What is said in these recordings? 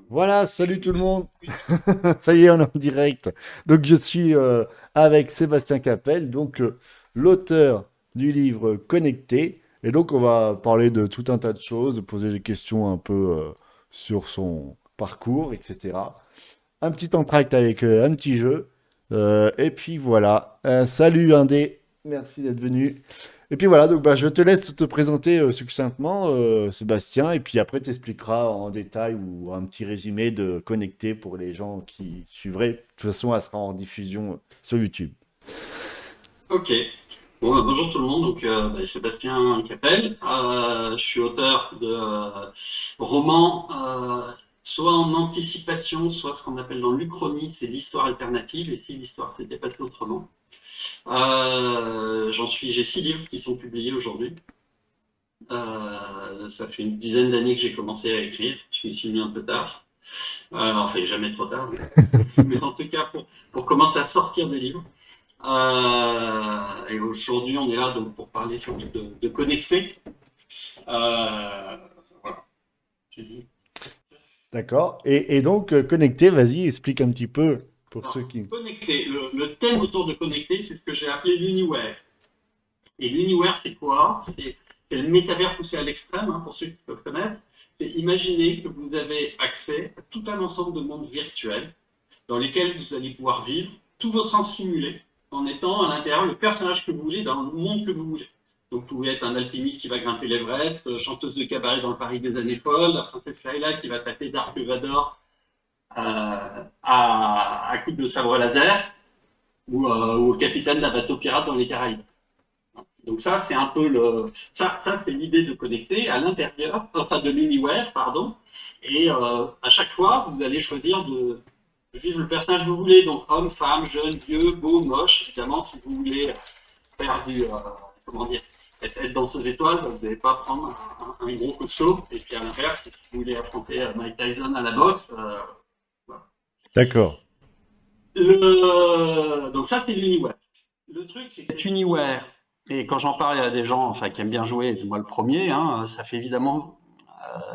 Voilà, salut tout le monde. Ça y est, on est en direct. Donc je suis avec Sébastien Capel, l'auteur du livre Connecté. Et donc on va parler de tout un tas de choses, de poser des questions un peu sur son parcours, etc. Un petit entracte avec un petit jeu. Et puis voilà. Salut Indé, merci d'être venu. Et puis voilà, je te laisse te présenter succinctement, Sébastien, et puis après t'expliqueras en détail ou un petit résumé de Connecté pour les gens qui suivraient. De toute façon, elle sera en diffusion sur YouTube. Ok. Bon, bonjour tout le monde. Sébastien Capel. Je suis auteur de romans, soit en anticipation, soit ce qu'on appelle dans l'Uchronie, c'est l'histoire alternative. Et si l'histoire s'était passée autrement. J'ai 6 livres qui sont publiés aujourd'hui. Ça fait une dizaine d'années que j'ai commencé à écrire. Je me suis mis un peu tard. Enfin, jamais trop tard, mais en tout cas pour commencer à sortir des livres. Et aujourd'hui, on est là donc, pour parler surtout de connecter. Voilà. D'accord. Et donc, Connecté, vas-y, explique un petit peu pour ceux Alors, qui... connecter. Le thème autour de connecter, c'est ce que j'ai appelé l'Uniware. Et l'Uniware, c'est quoi? C'est le métavers poussé à l'extrême, hein, pour ceux qui peuvent connaître. C'est imaginer que vous avez accès à tout un ensemble de mondes virtuels dans lesquels vous allez pouvoir vivre tous vos sens simulés en étant à l'intérieur le personnage que vous voulez dans le monde que vous voulez. Donc, vous pouvez être un alpiniste qui va grimper l'Everest, chanteuse de cabaret dans le Paris des années folles, la princesse Laila qui va taper Dark Vador à coups de sabre laser, ou au capitaine d'un bateau pirate dans les Caraïbes. Donc ça, c'est un peu ça c'est l'idée de connecter à l'intérieur, enfin de l'Uniware, pardon. Et à chaque fois, vous allez choisir de vivre le personnage que vous voulez. Donc homme, femme, jeune, vieux, beau, moche. Évidemment, si vous voulez faire comment dire, être dans ces étoiles, vous n'allez pas prendre un gros costaud. Et puis à l'inverse, si vous voulez affronter Mike Tyson à la boxe, voilà. D'accord. Donc ça, c'est l'Uniware. Le truc, c'est que cet Uniware, et quand j'en parle à des gens enfin, qui aiment bien jouer, moi le premier, hein, ça fait évidemment,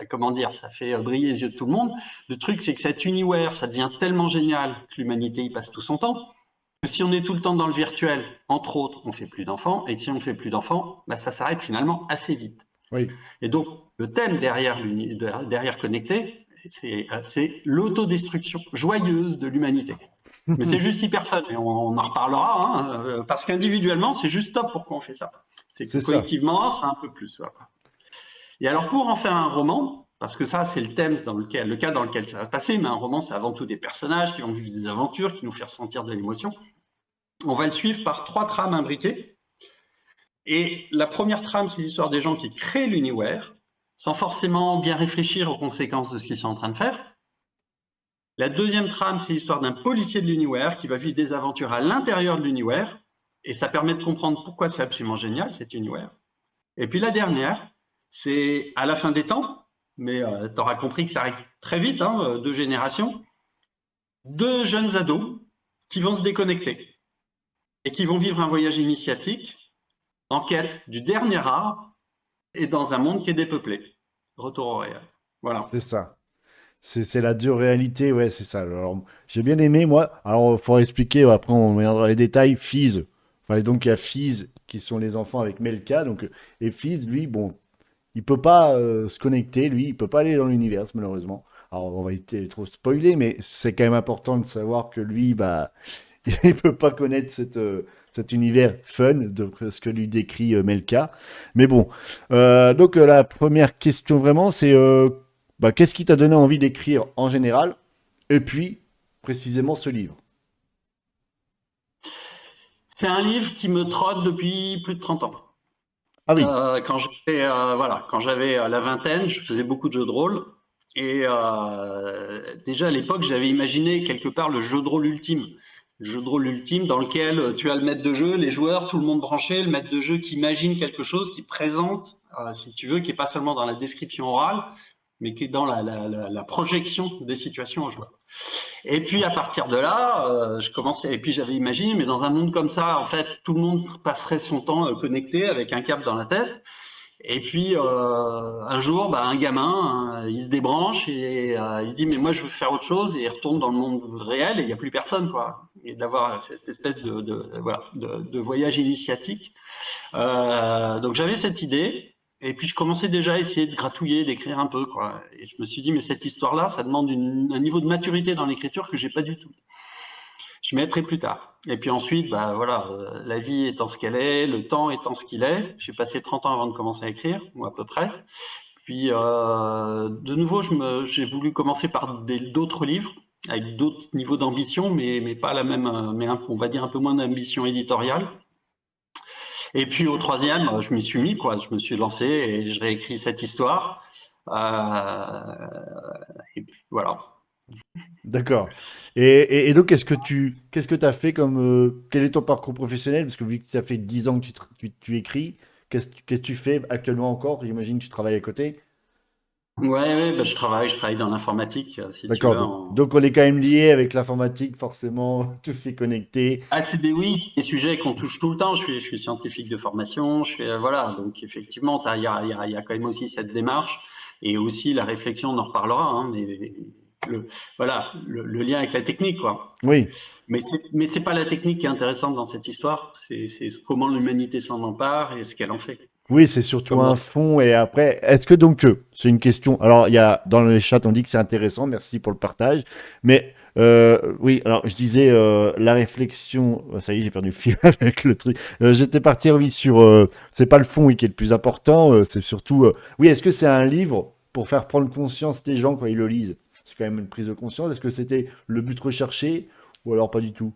comment dire, ça fait briller les yeux de tout le monde. Le truc, c'est que cet Uniware, ça devient tellement génial que l'humanité y passe tout son temps, que si on est tout le temps dans le virtuel, entre autres, on fait plus d'enfants, et si on fait plus d'enfants, bah, ça s'arrête finalement assez vite. Oui. Et donc, le thème derrière Connecté, c'est l'autodestruction joyeuse de l'humanité. Mais c'est juste hyper fun, et on en reparlera, hein, parce qu'individuellement, c'est juste top pourquoi on fait ça. C'est que C'est ça. collectivement, c'est un peu plus. Voilà. Et alors, pour en faire un roman, parce que ça, c'est le thème le cas dans lequel ça va se passer, mais un roman, c'est avant tout des personnages qui vont vivre des aventures, qui nous font ressentir de l'émotion. On va le suivre par 3 trames imbriquées. Et la première trame, c'est l'histoire des gens qui créent l'Uniware, sans forcément bien réfléchir aux conséquences de ce qu'ils sont en train de faire. La deuxième trame, c'est l'histoire d'un policier de l'Uniware qui va vivre des aventures à l'intérieur de l'Uniware, et ça permet de comprendre pourquoi c'est absolument génial, cet Uniware. Et puis la dernière, c'est à la fin des temps, mais tu auras compris que ça arrive très vite, hein, 2 générations, 2 jeunes ados qui vont se déconnecter et qui vont vivre un voyage initiatique en quête du dernier art et dans un monde qui est dépeuplé. Retour au réel. Voilà. C'est ça. C'est la dure réalité, ouais, c'est ça. Alors, j'ai bien aimé, moi. Alors, il faut expliquer, après, on reviendra dans les détails. Fizz. Enfin, donc, il y a Fizz, qui sont les enfants avec Melka. Et Fizz, lui, bon, il peut pas se connecter, lui, il peut pas aller dans l'univers, malheureusement. Alors, on va éviter de trop spoiler, mais c'est quand même important de savoir que lui, bah, il peut pas connaître cet univers fun, de ce que lui décrit Melka. Mais bon, la première question vraiment, c'est bah, qu'est-ce qui t'a donné envie d'écrire en général, et puis précisément ce livre? C'est un livre qui me trotte depuis plus de 30 ans. Ah oui, Quand j'avais la vingtaine, je faisais beaucoup de jeux de rôle. Et déjà à l'époque, j'avais imaginé quelque part le jeu de rôle ultime. Le jeu de rôle ultime dans lequel tu as le maître de jeu, les joueurs, tout le monde branché, le maître de jeu qui imagine quelque chose, qui présente, si tu veux, qui n'est pas seulement dans la description orale, mais qui est dans la projection des situations aux joueurs. Et puis à partir de là, je commençais. Et puis j'avais imaginé, mais dans un monde comme ça, en fait, tout le monde passerait son temps connecté avec un câble dans la tête. Et puis un jour, bah, un gamin, il se débranche et il dit mais moi je veux faire autre chose et il retourne dans le monde réel et il n'y a plus personne quoi. Et d'avoir cette espèce voilà, de voyage initiatique. Donc j'avais cette idée et puis je commençais déjà à essayer de gratouiller, d'écrire un peu quoi. Et je me suis dit mais cette histoire-là, ça demande un niveau de maturité dans l'écriture que j'ai pas du tout. Je m'y mettrai plus tard. Et puis ensuite, bah voilà, la vie étant ce qu'elle est, le temps étant ce qu'il est, j'ai passé 30 ans avant de commencer à écrire, ou à peu près. Puis de nouveau, j'ai voulu commencer par d'autres livres, avec d'autres niveaux d'ambition, mais pas la même, on va dire un peu moins d'ambition éditoriale. Et puis au troisième, je m'y suis mis, quoi. Je me suis lancé et je réécris cette histoire. Et puis voilà. D'accord. Et donc, qu'est-ce que tu as fait comme, quel est ton parcours professionnel? Parce que vu que tu as fait 10 ans que tu écris, qu'est-ce que tu fais actuellement encore? J'imagine que tu travailles à côté. Ouais, ouais, bah, je travaille dans l'informatique, si tu D'accord. veux, Donc, on est quand même lié avec l'informatique, forcément, tout ce qui est connecté. Ah, oui, c'est des sujets qu'on touche tout le temps. Je suis scientifique de formation. Voilà. Donc, effectivement, il y a quand même aussi cette démarche et aussi la réflexion, on en reparlera, hein, mais voilà, le lien avec la technique, quoi. Oui. Mais c'est pas la technique qui est intéressante dans cette histoire. C'est comment l'humanité s'en empare et ce qu'elle en fait. Oui, c'est surtout Comme un dans, fond. Et après, est-ce que donc, c'est une question. Alors, il y a dans les chats, on dit que c'est intéressant. Merci pour le partage. Mais oui, alors je disais la réflexion. Ça y est, j'ai perdu le fil avec le truc. J'étais parti, oui, sur. C'est pas le fond, oui, qui est le plus important. C'est surtout. Oui, est-ce que c'est un livre pour faire prendre conscience des gens quand ils le lisent? C'est quand même une prise de conscience. Est-ce que c'était le but recherché ou alors pas du tout?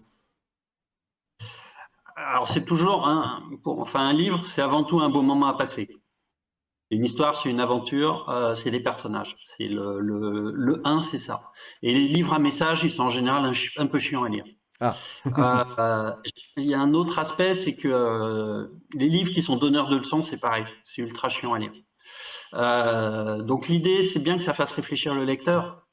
alors, c'est toujours enfin, un livre, c'est avant tout un beau moment à passer. Une histoire, c'est une aventure, c'est des personnages. C'est le 1, c'est ça. Et les livres à message, ils sont en général un peu chiants à lire. Ah, Euh, il y a un autre aspect, c'est que les livres qui sont donneurs de leçons, c'est pareil, c'est ultra chiant à lire. Donc l'idée, c'est bien que ça fasse réfléchir le lecteur,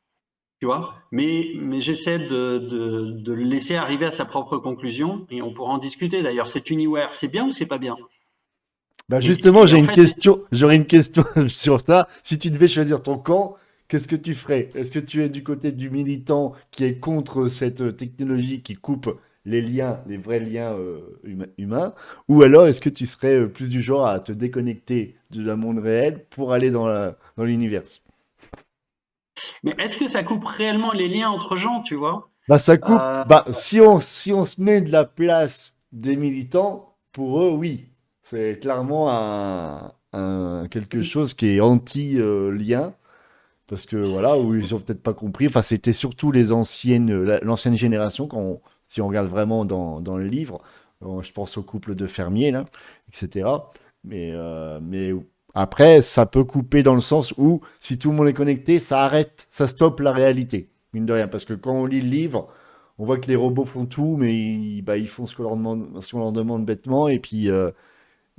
tu vois, mais j'essaie de le laisser arriver à sa propre conclusion et on pourra en discuter d'ailleurs. Cet univers, c'est bien ou c'est pas bien? bah justement, Et en fait, j'aurais une question sur ça. Si tu devais choisir ton camp, qu'est-ce que tu ferais? Est-ce que tu es du côté du militant qui est contre cette technologie qui coupe les liens, les vrais liens humains, ou alors est-ce que tu serais plus du genre à te déconnecter de la monde réel pour aller dans l'univers? mais est-ce que ça coupe réellement les liens entre gens, tu vois? Bah ça coupe. Euh, Bah si on se met de la place des militants, pour eux, oui, c'est clairement quelque chose qui est anti-lien. Parce que voilà, où ils ont peut-être pas compris. Enfin, c'était surtout les l'ancienne génération, si on regarde vraiment dans le livre. Je pense au couple de fermiers, là, etc. Mais après, ça peut couper dans le sens où, si tout le monde est connecté, ça arrête, ça stoppe la réalité, mine de rien. Parce que quand on lit le livre, on voit que les robots font tout, mais bah, ils font ce qu'on leur demande bêtement. Et puis,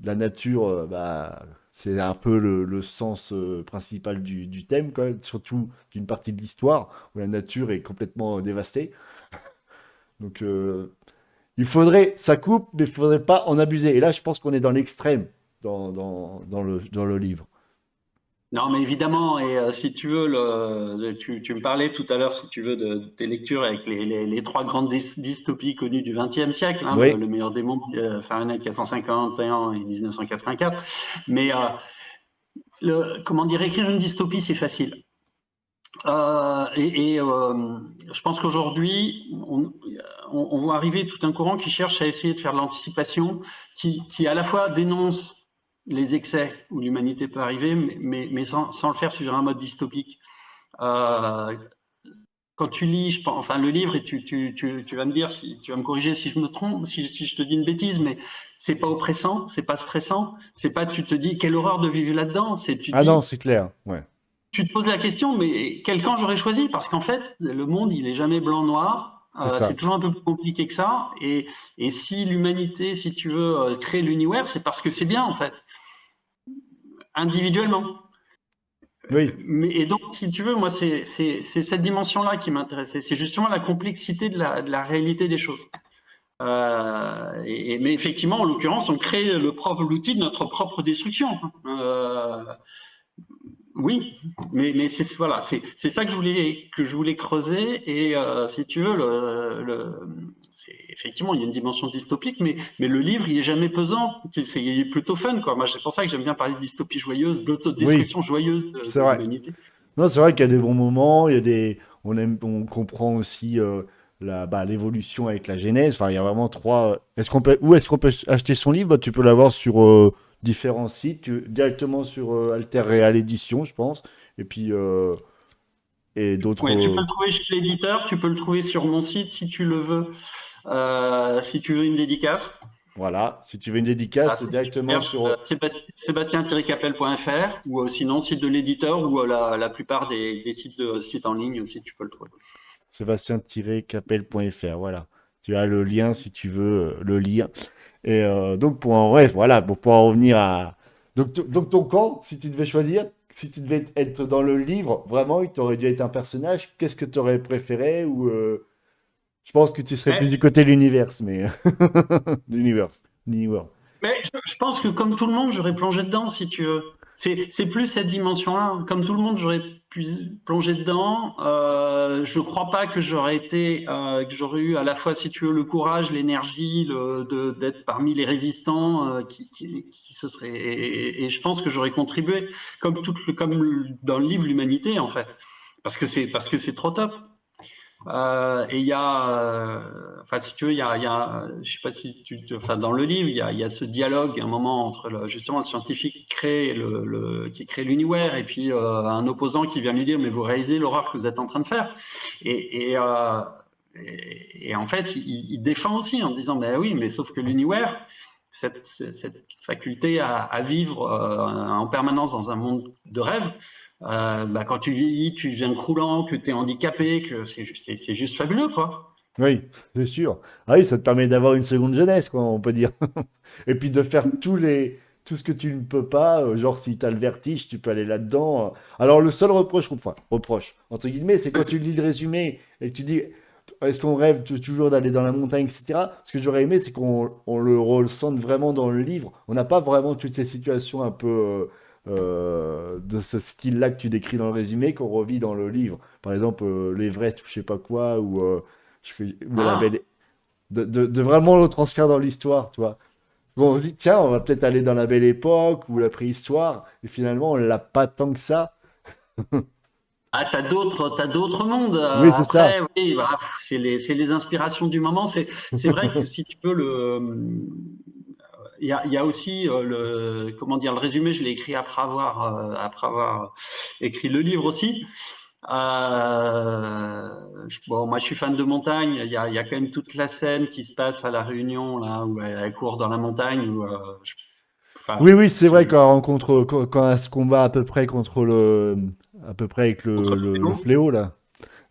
la nature, bah, c'est un peu le sens principal du thème, quand même, surtout d'une partie de l'histoire où la nature est complètement dévastée. Donc, ça coupe, mais il faudrait pas en abuser. Et là, je pense qu'on est dans l'extrême dans le livre. non, mais évidemment, et si tu veux, tu me parlais tout à l'heure, si tu veux, de tes lectures avec les trois grandes dystopies connues du XXe siècle, hein, Oui, le meilleur des mondes, Fahrenheit 451 et 1984. Mais comment dire, écrire une dystopie, c'est facile. Je pense qu'aujourd'hui, on va arriver tout un courant qui cherche à essayer de faire de l'anticipation, qui à la fois dénonce les excès où l'humanité peut arriver, mais sans le faire sur un mode dystopique. Euh, Quand tu lis, enfin le livre, et tu vas me dire, si tu vas me corriger si je me trompe, si je te dis une bêtise, mais c'est pas oppressant, c'est pas stressant, c'est pas tu te dis quelle horreur de vivre là-dedans, c'est tu te ah non, dis c'est clair. Ouais, tu te poses la question, mais quel camp j'aurais choisi? Parce qu'en fait, le monde, il est jamais blanc-noir. c'est C'est ça. toujours un peu plus compliqué que ça. Et si l'humanité, si tu veux, crée l'univers, c'est parce que c'est bien, en fait, individuellement. Oui, Et donc, si tu veux, moi, c'est cette dimension-là qui m'intéressait. C'est justement la complexité de la réalité des choses. Mais effectivement, en l'occurrence, on crée l'outil de notre propre destruction. Oui, mais c'est voilà, c'est ça que je voulais creuser. Et si tu veux, effectivement, il y a une dimension dystopique, mais le livre, il est jamais pesant. Il est plutôt fun, quoi. Moi, c'est pour ça que j'aime bien parler de dystopie joyeuse, Oui, d'autodestruction joyeuse c'est de vrai. l'humanité. Non, c'est vrai qu'il y a des bons moments, il y a on comprend aussi l'évolution avec la Genèse. Enfin, il y a vraiment trois. Où est-ce qu'on peut acheter son livre? Bah, tu peux l'avoir sur différents sites, directement sur Alter Real Édition, je pense. Et puis, et d'autres. Ouais, tu peux le trouver chez l'éditeur, tu peux le trouver sur mon site si tu le veux, si tu veux une dédicace. Voilà, si tu veux une Ah, dédicace, c'est c'est directement super. sur Sébastien-capel.fr ou sinon site de l'éditeur ou la plupart des sites en ligne aussi, tu peux le trouver. sébastien-capel.fr. Voilà, tu as le lien si tu veux le lire. Et donc, voilà, pour en revenir à. Donc, ton camp, si tu devais choisir, si tu devais être dans le livre, vraiment, il t'aurait dû être un personnage. Qu'est-ce que tu aurais préféré? Ou je pense que tu serais plus du Mais côté de l'univers, mais. L'univers. L'univers. Mais je pense que comme tout le monde, j'aurais plongé dedans, si tu veux. C'est plus cette dimension-là. Comme tout le monde, j'aurais pu plonger dedans. Je crois pas que que j'aurais eu à la fois, si tu veux, le courage, l'énergie, d'être parmi les résistants qui se seraient. Et je pense que j'aurais contribué, comme dans le livre l'humanité, en fait, parce que c'est trop top. Et il y a, enfin, si tu veux, je sais pas si enfin, dans le livre, il y a ce dialogue, un moment entre justement le scientifique qui crée l'univers et puis un opposant qui vient lui dire, mais vous réalisez l'horreur que vous êtes en train de faire. Et, euh, et en fait, il défend aussi en disant, mais oui, mais sauf que l'univers, cette faculté à vivre en permanence dans un monde de rêve, quand tu vieillis, tu deviens croulant, que tu es handicapé, que c'est juste fabuleux, quoi. Oui, c'est sûr. Ah oui, ça te permet d'avoir une seconde jeunesse, quoi, on peut dire. Et puis de faire tout ce que tu ne peux pas, genre si tu as le vertige, tu peux aller là-dedans. Alors le seul reproche, entre guillemets, c'est quand tu lis le résumé et que tu dis, est-ce qu'on rêve toujours d'aller dans la montagne, etc. Ce que j'aurais aimé, c'est qu'on le ressente vraiment dans le livre. On n'a pas vraiment toutes ces situations un peu de ce style-là que tu décris dans le résumé qu'on revit dans le livre. Par exemple, l'Everest ou je sais pas quoi, ou la belle, Ah, de vraiment le transcrire dans l'histoire, tu vois. Bon, on se dit, tiens, on va peut-être aller dans la belle époque ou la préhistoire, et finalement, on l'a pas tant que ça. t'as d'autres mondes. Oui, c'est ça. Après, oui, bah, c'est les inspirations du moment. C'est vrai que si tu peux il y a aussi comment dire, le résumé, je l'ai écrit après avoir écrit le livre aussi. Bon, moi, je suis fan de montagne. Il y a quand même toute la scène qui se passe à La Réunion, là, où elle court dans la montagne. Enfin, Oui, oui, c'est vrai quand elle se combat à peu près contre à peu près avec contre le le vélo. fléau, là.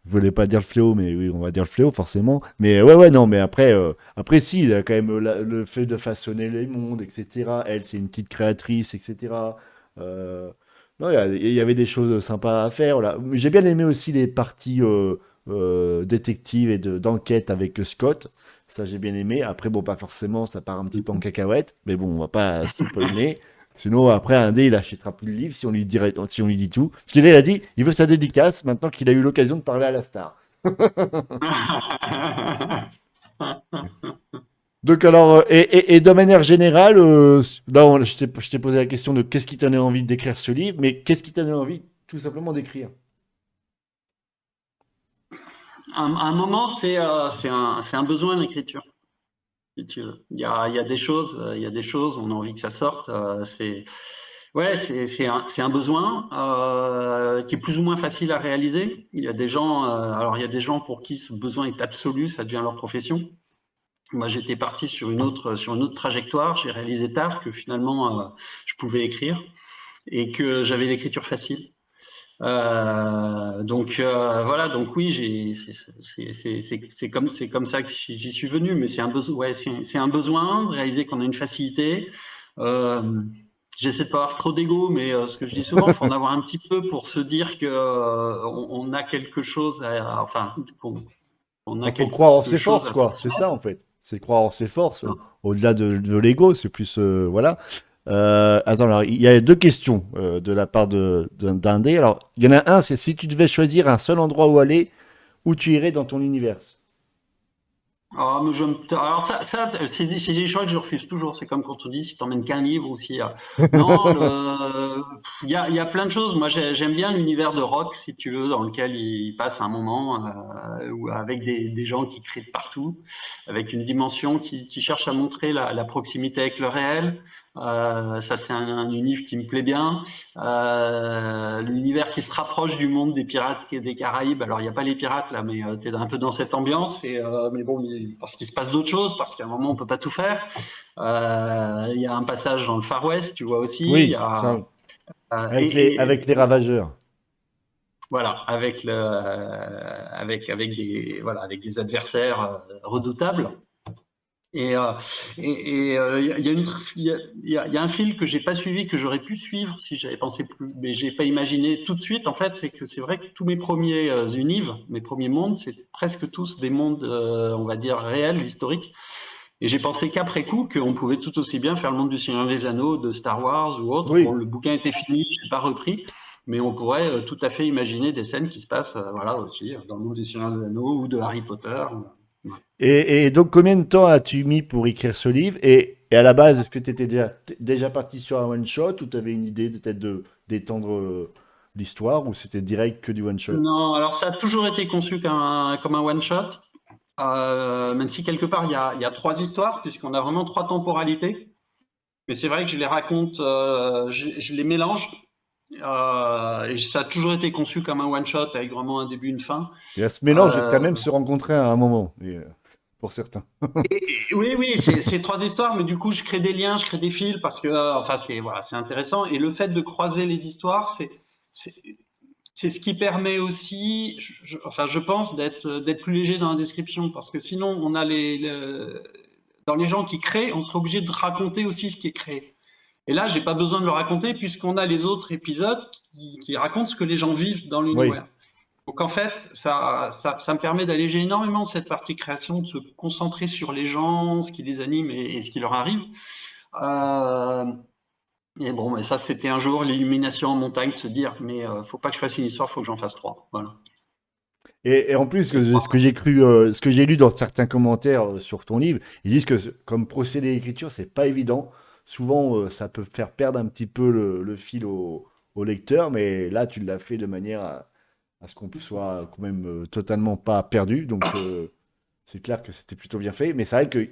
Je voulais pas dire le fléau, mais oui, on va dire le fléau, forcément. Mais ouais, ouais, non, mais après, si, il y a quand même le fait de façonner les mondes, etc. Elle, c'est une petite créatrice, etc. Euh, non, il y avait des choses sympas à faire. Voilà. J'ai bien aimé aussi les parties détectives et d'enquête avec Scott. Ça, j'ai bien aimé. Après, bon, pas forcément, ça part un petit peu en cacahuète. Mais bon, on va pas spoiler. Sinon, après, un dé, il achètera plus de livres si on lui dit tout. Parce qu'il a dit, il veut sa dédicace maintenant qu'il a eu l'occasion de parler à la star. Donc alors, et de manière générale, là, je t'ai posé la question de qu'est-ce qui donnait envie d'écrire ce livre, mais qu'est-ce qui donnait envie tout simplement d'écrire? Un moment, c'est un besoin d'écriture, si tu veux. Il y a des choses, on a envie que ça sorte. Ouais, c'est un besoin qui est plus ou moins facile à réaliser. Il y a des gens, alors il y a des gens pour qui ce besoin est absolu, ça devient leur profession. Moi, j'étais parti sur une autre trajectoire. J'ai réalisé tard que finalement, je pouvais écrire et que j'avais l'écriture facile. Voilà, donc oui, c'est comme ça que j'y suis venu, mais c'est un besoin, ouais, c'est un besoin de réaliser qu'on a une facilité. Euh, J'essaie de pas avoir trop d'ego, mais ce que je dis souvent, il faut en avoir un petit peu pour se dire que on a quelque chose, enfin, qu'on a Il faut croire en quelque ses chose forces, à quoi. C'est ça, transmettre. en fait. C'est croire en ses forces, Non. au-delà de l'ego, c'est plus, voilà. Attends, alors, il y a deux questions de la part d'un dé. Alors, il y en a un, c'est si tu devais choisir un seul endroit où aller, où tu irais dans ton univers. Ah, mais alors c'est des choix que je refuse toujours. C'est comme quand on dit si t'emmènes qu'un livre ou si. Non, il y a plein de choses. Moi, j'aime bien l'univers de rock, si tu veux, dans lequel il passe un moment avec des gens qui créent de partout, avec une dimension qui cherche à montrer la proximité avec le réel. Ça, c'est un univers qui me plaît bien. L'univers qui se rapproche du monde des pirates et des Caraïbes. Alors, il n'y a pas les pirates là, mais tu es un peu dans cette ambiance. Mais bon, parce qu'il se passe d'autres choses, parce qu'à un moment, on peut pas tout faire. Il y a un passage dans le Far West, tu vois aussi. Il y Oui, a, ça, avec les ravageurs. voilà, avec des adversaires redoutables. Et il y a un fil que j'ai pas suivi, que j'aurais pu suivre si j'avais pensé plus, mais j'ai pas imaginé tout de suite. En fait, c'est que c'est vrai que tous mes premiers unives, mes premiers mondes, c'est presque tous des mondes, on va dire réels, historiques. Et j'ai pensé qu'après coup, qu'on pouvait tout aussi bien faire le monde du Seigneur des Anneaux, de Star Wars ou autre. Bon, Oui. le bouquin était fini, j'ai pas repris, mais on pourrait tout à fait imaginer des scènes qui se passent, voilà aussi, dans le monde du Seigneur des Anneaux ou de Harry Potter. Et donc, combien de temps as-tu mis pour écrire ce livre? Et à la base, est-ce que tu étais déjà parti sur un one-shot ou tu avais une idée peut-être d'étendre l'histoire ou c'était direct que du one-shot? Non, alors ça a toujours été conçu comme un one-shot, même si quelque part il y a trois histoires, puisqu'on a vraiment trois temporalités. Mais c'est vrai que je les raconte, je les mélange, et ça a toujours été conçu comme un one-shot avec vraiment un début, une fin. Et à ce mélange jusqu'à Euh, même se rencontrer à un moment, pour certains. oui, oui, c'est trois histoires, mais du coup je crée des liens, je crée des fils parce que, enfin c'est voilà, c'est intéressant. Et le fait de croiser les histoires, c'est c'est ce qui permet aussi, enfin, je pense, d'être plus léger dans la description, parce que sinon, on a dans les gens qui créent, on serait obligé de raconter aussi ce qui est créé. Et là, j'ai pas besoin de le raconter puisqu'on a les autres épisodes qui racontent ce que les gens vivent dans Oui. l'univers. Donc en fait, ça me permet d'alléger énormément cette partie création, de se concentrer sur les gens, ce qui les anime et ce qui leur arrive. Euh, et bon, mais ça, c'était un jour l'illumination en montagne, de se dire, mais faut pas que je fasse une histoire, faut que j'en fasse trois. Voilà. Et en plus, ce que j'ai cru, ce que j'ai lu dans certains commentaires sur ton livre, ils disent que comme procédé d'écriture, c'est pas évident. Souvent, ça peut faire perdre un petit peu le fil au lecteur, mais là, tu l'as fait de manière à ce qu'on soit quand même totalement pas perdu. Donc, c'est clair que c'était plutôt bien fait. Mais c'est vrai qu'il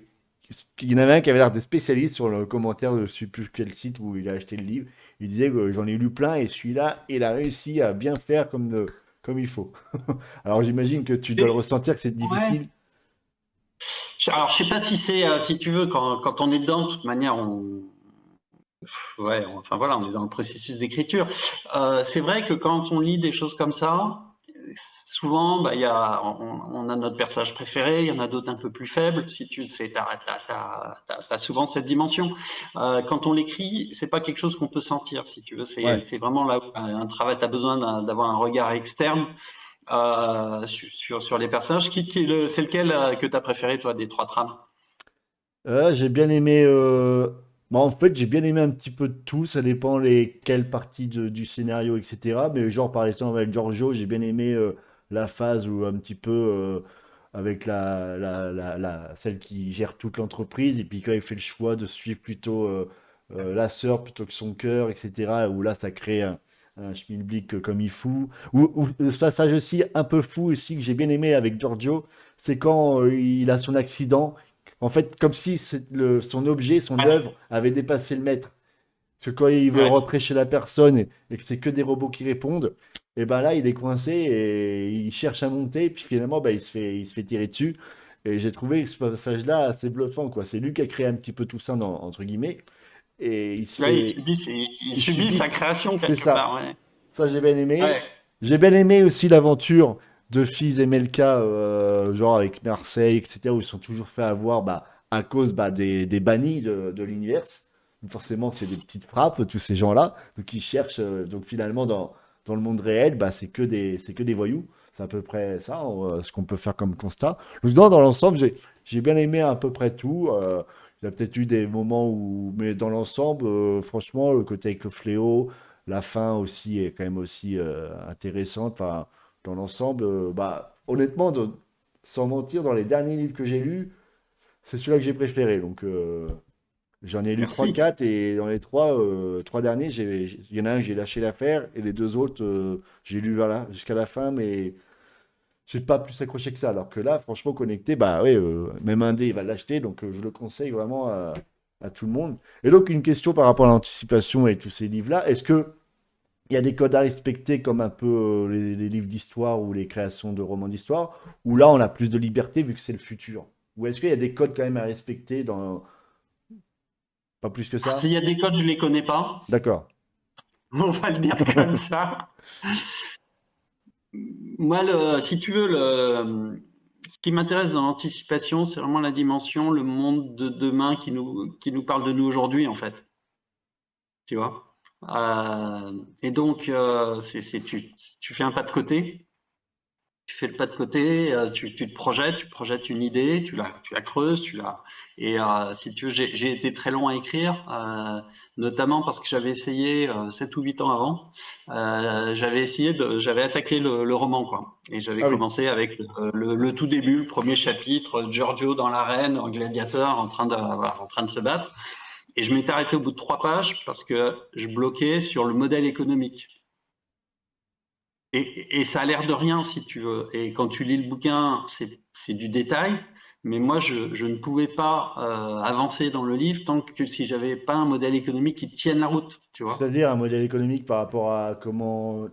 y en avait un qui avait l'air des spécialistes sur le commentaire de je sais plus quel site où il a acheté le livre. Il disait que j'en ai lu plein et celui-là, il a réussi à bien faire comme il faut. Alors j'imagine que tu dois le Et- ressentir que c'est ouais. difficile. Alors, je sais pas si c'est, si tu veux, quand on est dedans, de toute manière, ouais, enfin voilà, on est dans le processus d'écriture. C'est vrai que quand on lit des choses comme ça, souvent, bah, on a notre personnage préféré, il y en a d'autres un peu plus faibles. Si tu le sais, t'as souvent cette dimension. Quand on l'écrit, c'est pas quelque chose qu'on peut sentir, si tu veux. Ouais. C'est vraiment là où un travail, t'as besoin d'avoir un regard externe sur les personnages. C'est lequel que t'as préféré, toi, des trois trames? J'ai bien aimé. Bah, en fait, j'ai bien aimé un petit peu de tout. Ça dépend quelles parties du scénario, etc. Mais genre, par exemple, avec Giorgio, j'ai bien aimé la phase où un petit peu avec celle qui gère toute l'entreprise. Et puis quand il fait le choix de suivre plutôt la sœur plutôt que son cœur, etc. Où là, ça crée un schmilblick comme il faut. Ou le passage aussi un peu fou aussi que j'ai bien aimé avec Giorgio, c'est quand il a son accident. En fait, comme si son objet, son Ouais, œuvre avait dépassé le maître. Parce que quand il veut ouais. rentrer chez la personne et que c'est que des robots qui répondent, et ben là, il est coincé et il cherche à monter, et puis finalement, bah, il se fait tirer dessus. Et j'ai trouvé ce passage-là assez bluffant, quoi. C'est lui qui a créé un petit peu tout ça, entre guillemets. Et il se Ouais, fait. il Il subit subit. sa création C'est quelque ça. part, ouais. Ça, j'ai bien aimé. Ouais, J'ai bien aimé aussi l'aventure de Fiz et Melka, genre avec Marseille, etc., où ils sont toujours fait avoir bah, à cause bah, des bannis de l'univers. Donc forcément, c'est des petites frappes, tous ces gens-là. Donc ils cherchent, donc finalement, dans le monde réel, bah, c'est que des voyous. C'est à peu près ça, ce qu'on peut faire comme constat. Donc non, dans l'ensemble, j'ai bien aimé à peu près tout. Il y a peut-être eu des moments où, mais dans l'ensemble, franchement, le côté avec le fléau, la fin aussi est quand même aussi intéressante. Enfin, dans l'ensemble, bah, honnêtement, sans mentir, dans les derniers livres que j'ai lus, c'est celui-là que j'ai préféré. Donc, j'en ai lu trois Merci. quatre et dans les trois derniers, il y en a un que j'ai lâché l'affaire et les deux autres, j'ai lu voilà, jusqu'à la fin, mais j'ai pas plus accroché que ça. Alors que là, franchement, connecté, bah ouais, même un dé, il va l'acheter, donc je le conseille vraiment à tout le monde. Et donc, une question par rapport à l'anticipation et tous ces livres-là, est-ce que il y a des codes à respecter comme un peu les livres d'histoire ou les créations de romans d'histoire, ou là, on a plus de liberté vu que c'est le futur? Ou est-ce qu'il y a des codes quand même à respecter dans... Pas plus que ça? S'il y a des codes, je ne les connais pas. D'accord. On va le dire comme ça. Moi, si tu veux, ce qui m'intéresse dans l'anticipation, c'est vraiment la dimension, le monde de demain qui nous parle de nous aujourd'hui, en fait. Tu vois? Et donc, tu fais un pas de côté. Tu fais le pas de côté, tu te projettes, tu projettes une idée, tu la creuses, et si tu veux, j'ai été très long à écrire, notamment parce que j'avais essayé 7 ou 8 ans avant, j'avais attaqué le roman, quoi. Et j'avais Ah oui. commencé avec le tout début, le premier chapitre, Giorgio dans l'arène, en gladiateur, voilà, en train de se battre. Et je m'étais arrêté au bout de 3 pages parce que je bloquais sur le modèle économique. Et ça a l'air de rien, si tu veux. Et quand tu lis le bouquin, c'est du détail. Mais moi, je ne pouvais pas avancer dans le livre tant que si j'avais pas un modèle économique qui tienne la route, tu vois. C'est-à-dire un modèle économique par rapport à comment...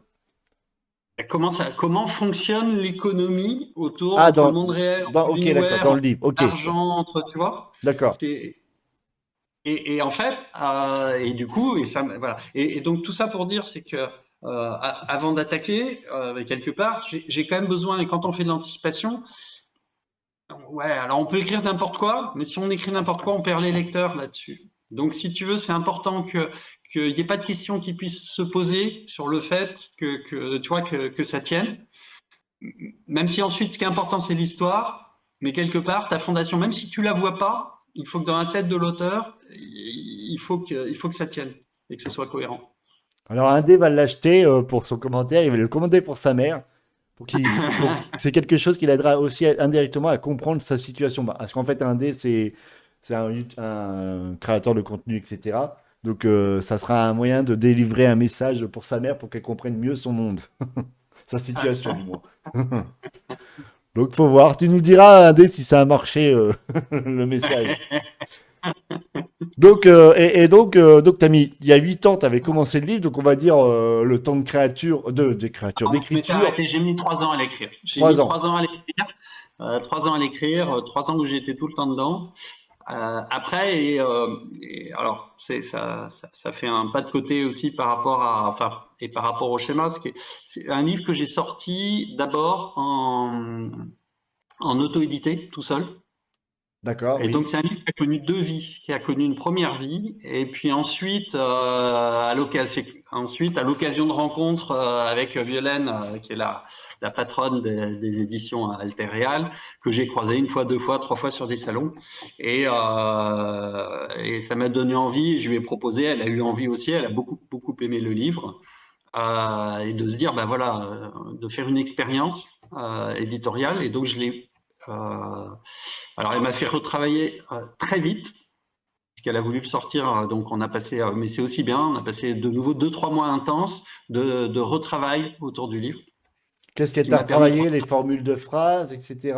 Et comment fonctionne l'économie autour Ah, entre le monde réel, entre ok, d'accord, l'univers, dans le entre livre, ok, l'argent, entre, tu vois. d'accord. C'est- et en fait, et du coup, voilà. Et donc tout ça pour dire, c'est que avant d'attaquer, quelque part, j'ai quand même besoin. Et quand on fait de l'anticipation, ouais, alors on peut écrire n'importe quoi, mais si on écrit n'importe quoi, on perd les lecteurs là-dessus. Donc, si tu veux, c'est important qu'il n'y ait pas de questions qui puissent se poser sur le fait tu vois, que ça tienne. Même si ensuite, ce qui est important, c'est l'histoire, mais quelque part, ta fondation, même si tu la vois pas, il faut que dans la tête de l'auteur, il faut que ça tienne et que ce soit cohérent. Alors, un dé va l'acheter pour son commentaire, il va le commander pour sa mère, c'est quelque chose qui l'aidera aussi indirectement à comprendre sa situation. Bah, parce qu'en fait, un dé, c'est un créateur de contenu, etc. Donc, ça sera un moyen de délivrer un message pour sa mère pour qu'elle comprenne mieux son monde, sa situation, du moins. Donc, faut voir. Tu nous diras, un dé, si ça a marché, le message. Donc, donc t'as mis, il y a 8 ans, tu avais commencé le livre, donc on va dire le temps de créature, des créatures, Je m'étais d'écriture, arrêté, j'ai mis 3 ans à l'écrire. J'ai mis 3 ans. 3 ans à l'écrire, 3 ans à l'écrire, 3 ans où j'étais tout le temps dedans. Après, alors, ça fait un pas de côté aussi par rapport et par rapport au schéma. C'est un livre que j'ai sorti d'abord en auto-édité, tout seul. D'accord, Et donc, oui. c'est un livre qui a connu 2 vies, qui a connu une première vie, et puis ensuite, à l'occasion de rencontres avec Violaine, qui est la patronne des éditions Alter que j'ai croisé une fois, 2 fois, 3 fois sur des salons, et ça m'a donné envie. Je lui ai proposé, elle a eu envie aussi, elle a beaucoup beaucoup aimé le livre, et de se dire, ben voilà, de faire une expérience éditoriale, et donc je l'ai. Alors, elle m'a fait retravailler très vite, puisqu'elle a voulu le sortir. Donc, on a passé, mais c'est aussi bien, on a passé de nouveau 2, 3 mois intenses de retravail autour du livre, Qu'est-ce ce qu'elle qui t'a m'a permis de retravaillé, les formules de phrases, etc.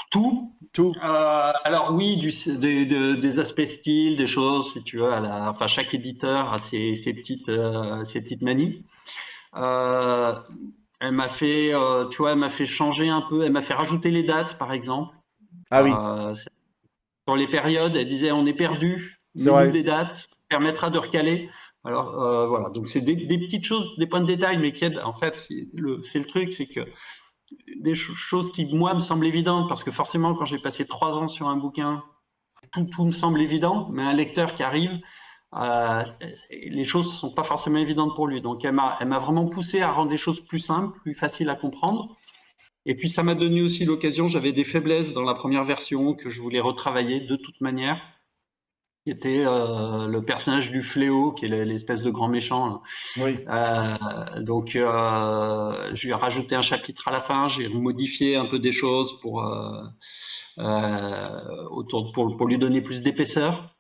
tout. Tout. Alors oui, des aspects style, des choses, si tu veux, enfin, chaque éditeur a ses petites manies. Euh, Elle m'a fait, tu vois, elle m'a fait changer un peu, elle m'a fait rajouter les dates, par exemple. Ah oui, Euh, Sur les périodes, elle disait on est perdu, c'est mets-nous vrai. des dates, permettra de recaler. Alors voilà, donc c'est des petites choses, des points de détail, mais qui aident. En fait, c'est le truc, c'est que des choses qui, moi, me semblent évidentes, parce que forcément, quand j'ai passé 3 ans sur un bouquin, tout me semble évident, mais un lecteur qui arrive, les choses ne sont pas forcément évidentes pour lui. Donc elle m'a vraiment poussé à rendre les choses plus simples, plus faciles à comprendre. Et puis ça m'a donné aussi l'occasion, j'avais des faiblesses dans la première version que je voulais retravailler de toute manière, qui était le personnage du Fléau, qui est l'espèce de grand méchant, là. Oui, Donc, je lui ai rajouté un chapitre à la fin, j'ai modifié un peu des choses pour lui donner plus d'épaisseur.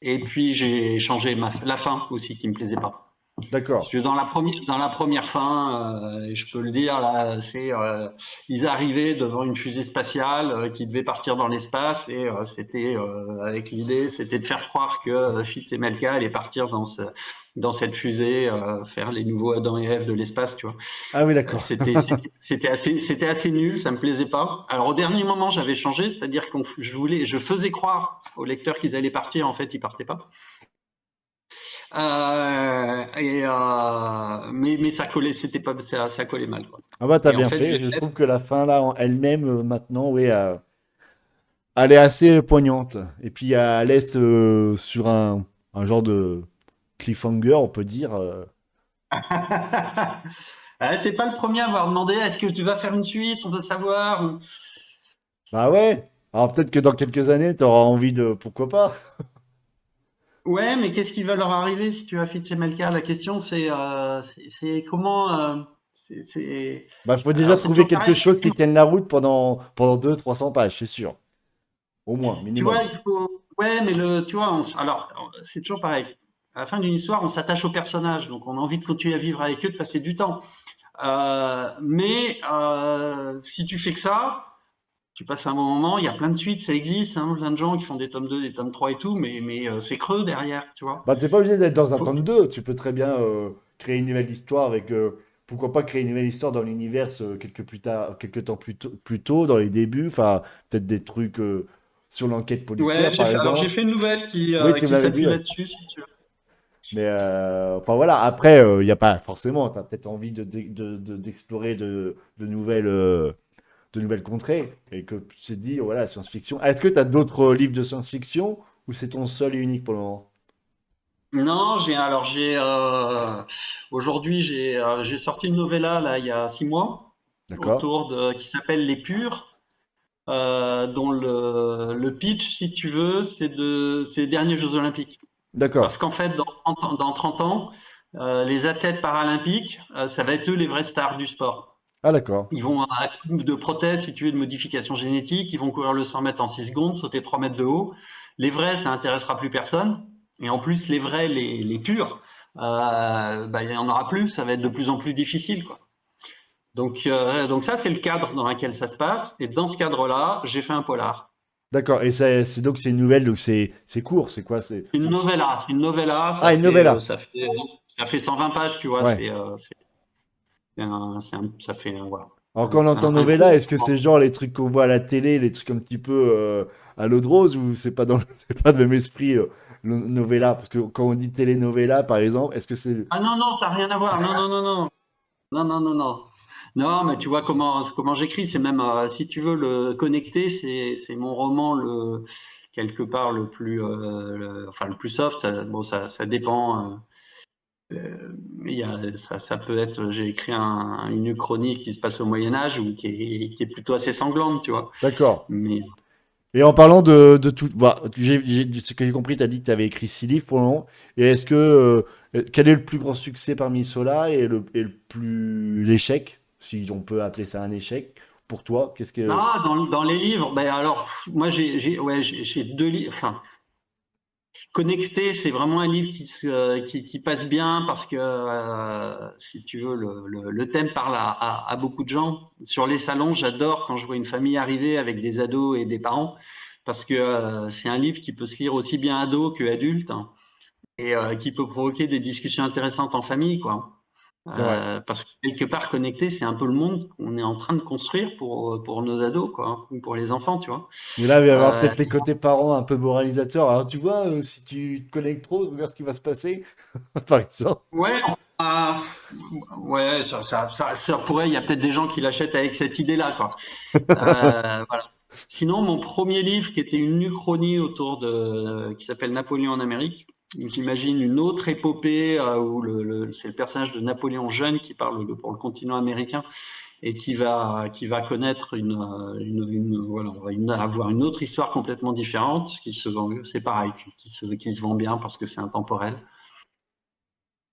Et puis, j'ai changé la fin aussi, qui me plaisait pas. Si d'accord. tu veux, dans la première fin, je peux le dire, là, ils arrivaient devant une fusée spatiale qui devait partir dans l'espace et c'était avec l'idée, c'était de faire croire que Fitz et Melka allaient partir dans cette fusée, faire les nouveaux Adam et Ève de l'espace, tu vois. Ah oui, d'accord. C'était assez nul, ça me plaisait pas. Alors au dernier moment, j'avais changé, c'est-à-dire je faisais croire aux lecteurs qu'ils allaient partir, en fait, ils partaient pas. Mais ça collait, c'était pas, ça collait mal, quoi. Ah bah t'as Et en bien fait, fait. Je trouve que la fin là en elle-même maintenant, oui, elle est assez poignante. Et puis elle laisse sur un genre de cliffhanger, on peut dire. T'es pas le premier à m'avoir demandé est-ce que tu vas faire une suite, on veut savoir. Bah ouais. Alors peut-être que dans quelques années, t'auras envie de, pourquoi pas. Ouais, mais qu'est-ce qui va leur arriver si tu as Fitz et Melka? La question, c'est comment. Bah faut déjà Alors, c'est trouver toujours quelque pareil. chose qui tienne la route pendant 200-300 pages, c'est sûr. Au moins, Tu vois, minimum. il faut. Ouais, mais tu vois, alors, c'est toujours pareil. À la fin d'une histoire, on s'attache aux personnages, donc on a envie de continuer à vivre avec eux, de passer du temps. Mais si tu fais que ça, tu passes un bon moment, il y a plein de suites, ça existe, hein, plein de gens qui font des tomes 2, des tomes 3 et tout, mais c'est creux derrière, tu vois. Bah t'es pas obligé d'être dans un Faut que tome 2. Tu peux très bien créer une nouvelle histoire avec... pourquoi pas créer une nouvelle histoire dans l'univers quelques temps plus tôt, dans les débuts. Enfin, peut-être des trucs sur l'enquête Ouais, policière, par alors j'ai exemple. fait une nouvelle Oui, tu me qui l'avais dit, s'appuie ouais. là-dessus, si tu veux. Mais enfin voilà, après, il n'y a pas forcément, tu as peut-être envie d'explorer de nouvelles contrées et que tu t'es dit, voilà, science-fiction. Est-ce que tu as d'autres livres de science-fiction ou c'est ton seul et unique pour le moment? Non, aujourd'hui j'ai sorti une novella là il y a 6 mois D'accord? qui s'appelle Les Purs, dont le pitch, si tu veux, c'est les derniers Jeux Olympiques. Parce Parce qu'en fait, dans 30 ans, les athlètes paralympiques, ça va être eux les vraies stars du sport. Ah, d'accord. Ils vont à coup de prothèses, si tu veux, de modification génétique, ils vont courir le 100 mètres en 6 secondes, sauter 3 mètres de haut. Les vrais, ça intéressera plus personne. Et en plus, les vrais, les purs, il n'y en aura plus, ça va être de plus en plus difficile, quoi. Donc ça, c'est le cadre dans lequel ça se passe. Et dans ce cadre-là, j'ai fait un polar. D'accord. Et c'est donc c'est une nouvelle, donc c'est court, c'est quoi? C'est une novella, Ah, une novella. ça fait 120 pages, tu vois, Ouais. ça fait, voilà, Alors quand on entend un novella, court. est-ce que c'est genre les trucs qu'on voit à la télé, les trucs un petit peu à l'eau de rose ou c'est pas c'est pas le même esprit novella? Parce que quand on dit télénovela, par exemple, est-ce que c'est... Ah non, non, ça n'a rien à voir. Non, non, non, non. Non, non, non, non. Non, mais tu vois comment j'écris, c'est même, si tu veux le connecter, c'est mon roman quelque part enfin le plus soft. Bon, ça dépend. Ça peut être, j'ai écrit une chronique qui se passe au Moyen Âge ou qui est plutôt assez sanglante, tu vois. D'accord. Mais Et en parlant de tout, bah, ce que j'ai compris, tu as dit que tu avais écrit 6 livres pour le moment. Et est-ce que quel est le plus grand succès parmi ceux-là et le plus l'échec, si on peut appeler ça un échec pour toi? Qu'est-ce non, que dans les livres, ben alors moi j'ai 2 livres. Enfin, Connecté, c'est vraiment un livre qui passe bien parce que, si tu veux, le thème parle à beaucoup de gens. Sur les salons, j'adore quand je vois une famille arriver avec des ados et des parents parce que c'est un livre qui peut se lire aussi bien ado que adulte, hein, et qui peut provoquer des discussions intéressantes en famille, quoi. c'est vrai. Parce que quelque part, Connecté, c'est un peu le monde qu'on est en train de construire pour nos ados, quoi, ou pour les enfants, tu vois. Mais là, il va y avoir Euh, peut-être les côtés parents un peu moralisateurs. Alors, tu vois, si tu te connectes trop, regarde ce qui va se passer, par exemple. Ouais, ah, ouais, ça pourrait. Il y a peut-être des gens qui l'achètent avec cette idée-là, quoi. Voilà. Sinon, mon premier livre, qui était une uchronie qui s'appelle Napoléon en Amérique, j'imagine une autre épopée où c'est le personnage de Napoléon jeune qui parle pour le continent américain et qui va connaître voilà, on va avoir une autre histoire complètement différente, qui se vend, c'est pareil, qui se vend bien parce que c'est intemporel.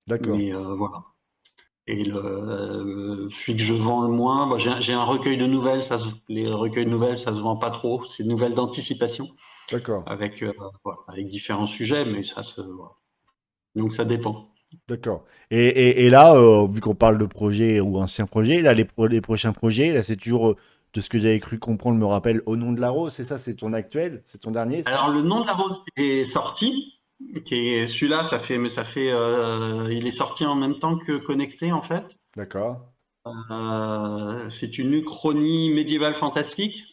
D'accord, Mais voilà. Et celui que je vends le moins, bon, j'ai un recueil de nouvelles. Les recueils de nouvelles, ça se vend pas trop. C'est des nouvelles d'anticipation d'accord, avec, voilà, avec différents sujets, mais voilà. Donc ça dépend. d'accord. Et là, vu qu'on parle de projets ou anciens projets, là, les prochains projets, là, c'est toujours, de ce que j'avais cru comprendre, me rappelle, Au nom de la rose, c'est ça, c'est ton actuel, c'est ton dernier, ça? Alors le nom de la rose est sorti, celui-là, il est sorti en même temps que Connecté en fait. D'accord, C'est une uchronie médiévale fantastique.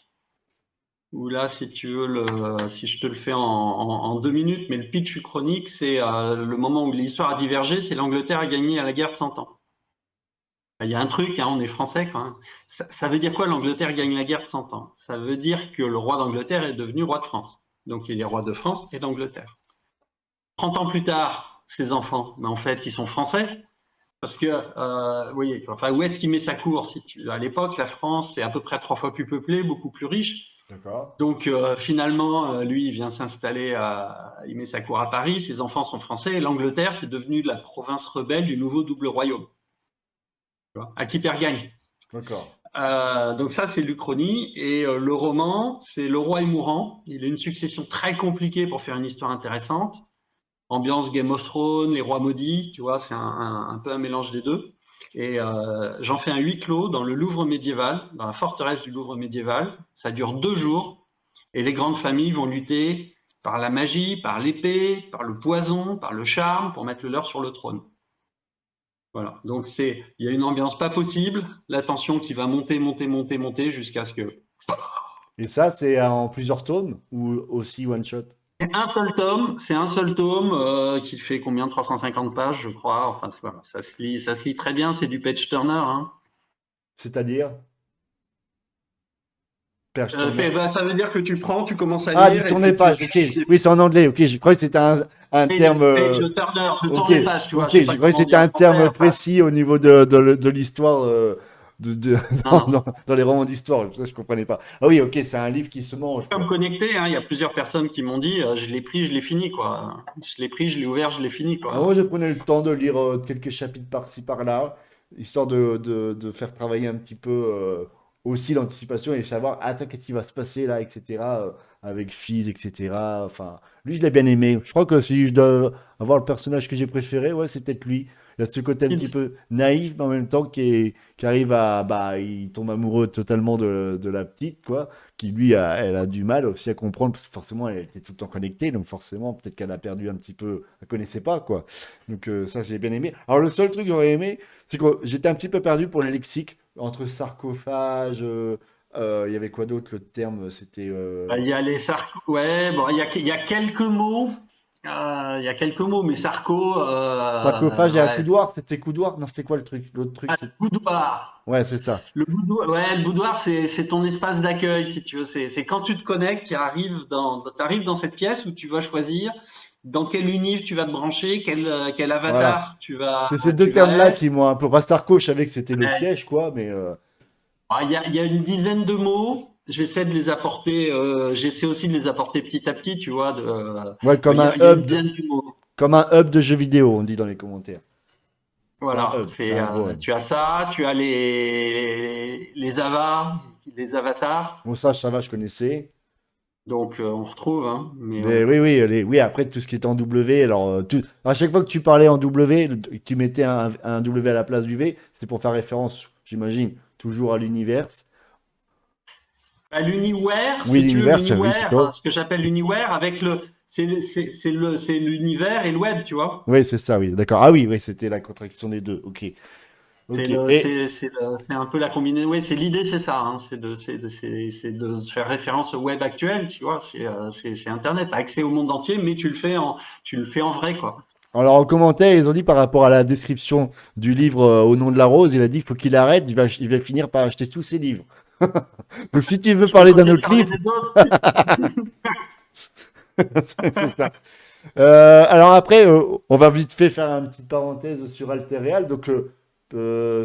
Où là, si tu veux, si je te le fais en 2 minutes, mais le pitch uchronique, c'est le moment où l'histoire a divergé, c'est l'Angleterre a gagné à la guerre de 100 ans. Il y a un truc, hein, on est français quand même. Ça veut dire quoi l'Angleterre gagne la guerre de 100 ans? Ça veut dire que le roi d'Angleterre est devenu roi de France. Donc il est roi de France et d'Angleterre. 30 ans plus tard, ses enfants, en fait, ils sont français. Parce que, oui, enfin, où est-ce qu'il met sa cour à l'époque, la France est à peu près 3 fois plus peuplée, beaucoup plus riche. d'accord, Donc finalement, lui, il vient s'installer il met sa cour à Paris, ses enfants sont français, et l'Angleterre, c'est devenu la province rebelle du nouveau double royaume, tu vois, à qui perd gagne. d'accord. Donc ça, c'est l'Uchronie, et le roman, c'est Le roi est mourant. Il a une succession très compliquée pour faire une histoire intéressante. Ambiance Game of Thrones, les rois maudits, tu vois, c'est un peu un mélange des deux. Et j'en fais un huis clos dans le Louvre médiéval, dans la forteresse du Louvre médiéval. Ça dure 2 jours. Et les grandes familles vont lutter par la magie, par l'épée, par le poison, par le charme, pour mettre le leur sur le trône. Voilà. Donc il y a une ambiance pas possible, la tension qui va monter, monter, monter, monter, jusqu'à ce que Et ça, c'est en plusieurs tomes ou aussi one shot? c'est un seul tome qui fait combien? 350 pages, je crois. Enfin, voilà, ça se lit très bien. C'est du page turner, hein. C'est-à-dire, Perche Turner? Bah, ça veut dire que tu commences à Ah, du lire et puis tourner-page, ok. Oui, c'est en anglais, ok. Je croyais que c'était un terme. page turner, je Ok, tourne les pages, tu vois. ok. Je sais Je pas croyais que comment c'était dire en un français. terme Enfin, précis au niveau de l'histoire, non, dans, non. dans les romans d'histoire. Ça, je comprenais pas. Ah oui, ok, c'est un livre qui se mange, Comme quoi. connecté, hein, il y a plusieurs personnes qui m'ont dit, je l'ai pris, je l'ai fini, quoi. Je l'ai pris, je l'ai ouvert, je l'ai fini, Alors moi, quoi. je prenais le temps de lire quelques chapitres par-ci, par-là, histoire de faire travailler un petit peu aussi l'anticipation et savoir, attends, qu'est-ce qui va se passer là, etc. Avec Fizz, etc. Enfin, lui, je l'ai bien aimé. Je crois que si je dois avoir le personnage que j'ai préféré, ouais, c'est peut-être lui. Il y a ce côté un petit peu naïf, mais en même temps qui arrive à, bah, il tombe amoureux totalement de la petite, quoi, qui lui, elle a du mal aussi à comprendre, parce que forcément, elle était tout le temps connectée, donc forcément, peut-être qu'elle a perdu un petit peu, elle connaissait pas, quoi. Donc ça, j'ai bien aimé. Alors le seul truc que j'aurais aimé, c'est que j'étais un petit peu perdu pour le lexique, entre sarcophage, il y avait quoi d'autre, le terme, c'était... Il y a les Sarko, ouais, bon, il y a quelques mots, il y a quelques mots, mais Sarko, sarcophage et un ouais, coudoir, c'était coudoir? Non, c'était quoi le truc? L'autre truc, c'est... boudoir. Ouais, c'est ça. Le boudoir, c'est ton espace d'accueil, si tu veux. C'est quand tu te connectes, t'arrives dans cette pièce où tu vas choisir dans quel univers tu vas te brancher, quel Voilà. avatar C'est ces deux tu vas termes-là être. qui m'ont un peu... Rastarco, je savais que c'était le Ouais. siège, quoi, mais... Il y a une dizaine de mots. J'essaie de les apporter. J'essaie aussi de les apporter petit à petit, tu vois. Ouais, Il y a une dizaine de mots. comme un hub de jeux vidéo, on dit dans les commentaires. C'est un Voilà. hub, c'est un gros hub. Tu as ça, tu as les avatars. Bon, ça va, je connaissais. Donc on retrouve, hein, mais Mais oui, oui, oui, après tout ce qui est en W, alors à chaque fois que tu parlais en W, tu mettais un W à la place du V, c'était pour faire référence, j'imagine, toujours à l'univers. à l'Uniware, Oui, si tu veux, l'univers, oui, l'Uniware, plutôt. ce que j'appelle l'Uniware, avec c'est l'univers et le web, tu vois. Oui, c'est ça, oui, d'accord. Ah oui, oui, c'était la contraction des deux. Ok, ok. Et C'est un peu la combinaison. Oui, c'est l'idée, c'est ça, hein, c'est de faire référence au web actuel, tu vois. C'est Internet, accès au monde entier, mais tu le fais en vrai, quoi. alors en commentaire, ils ont dit par rapport à la description du livre Au nom de la rose, il a dit qu'il faut qu'il arrête, il va finir par acheter tous ses livres. Donc si tu veux Je peux parler d'un continuer de autre parler livre, des autres. c'est ça. Alors après, on va vite fait faire une petite parenthèse sur Alterreal. Donc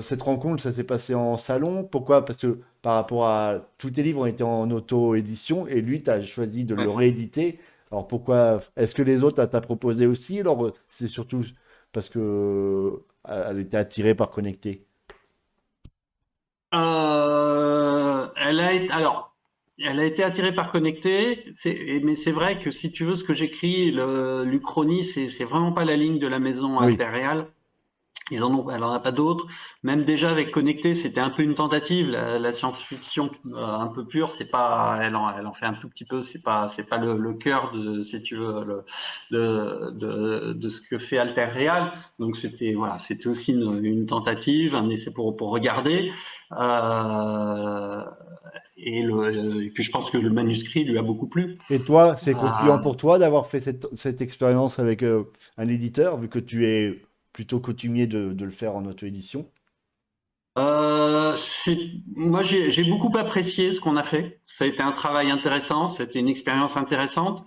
cette rencontre, ça s'est passé en salon. Pourquoi? Parce que par rapport à tous tes livres ont été en auto-édition et lui, tu as choisi de le Ouais. rééditer. Alors pourquoi? Est-ce que les autres, t'as proposé aussi? Alors c'est surtout parce que elle était attirée par Connecté. Elle a été attirée par Connecté, mais c'est vrai que si tu veux, ce que j'écris, l'Uchronie, c'est vraiment pas la ligne de la maison Oui, Altérial. Elle en a pas d'autres. Même déjà avec Connecté, c'était un peu une tentative. La science-fiction un peu pure, c'est pas, elle en fait un tout petit peu. C'est pas le cœur de, si tu veux, de ce que fait Alter Real. Donc c'était voilà, c'était aussi une tentative, un essai pour regarder. Euh, et puis je pense que le manuscrit lui a beaucoup plu. et toi, c'est concluant Euh, pour toi d'avoir fait cette expérience avec un éditeur, vu que tu es plutôt coutumier de le faire en auto-édition? Moi, j'ai beaucoup apprécié ce qu'on a fait. Ça a été un travail intéressant, c'était une expérience intéressante.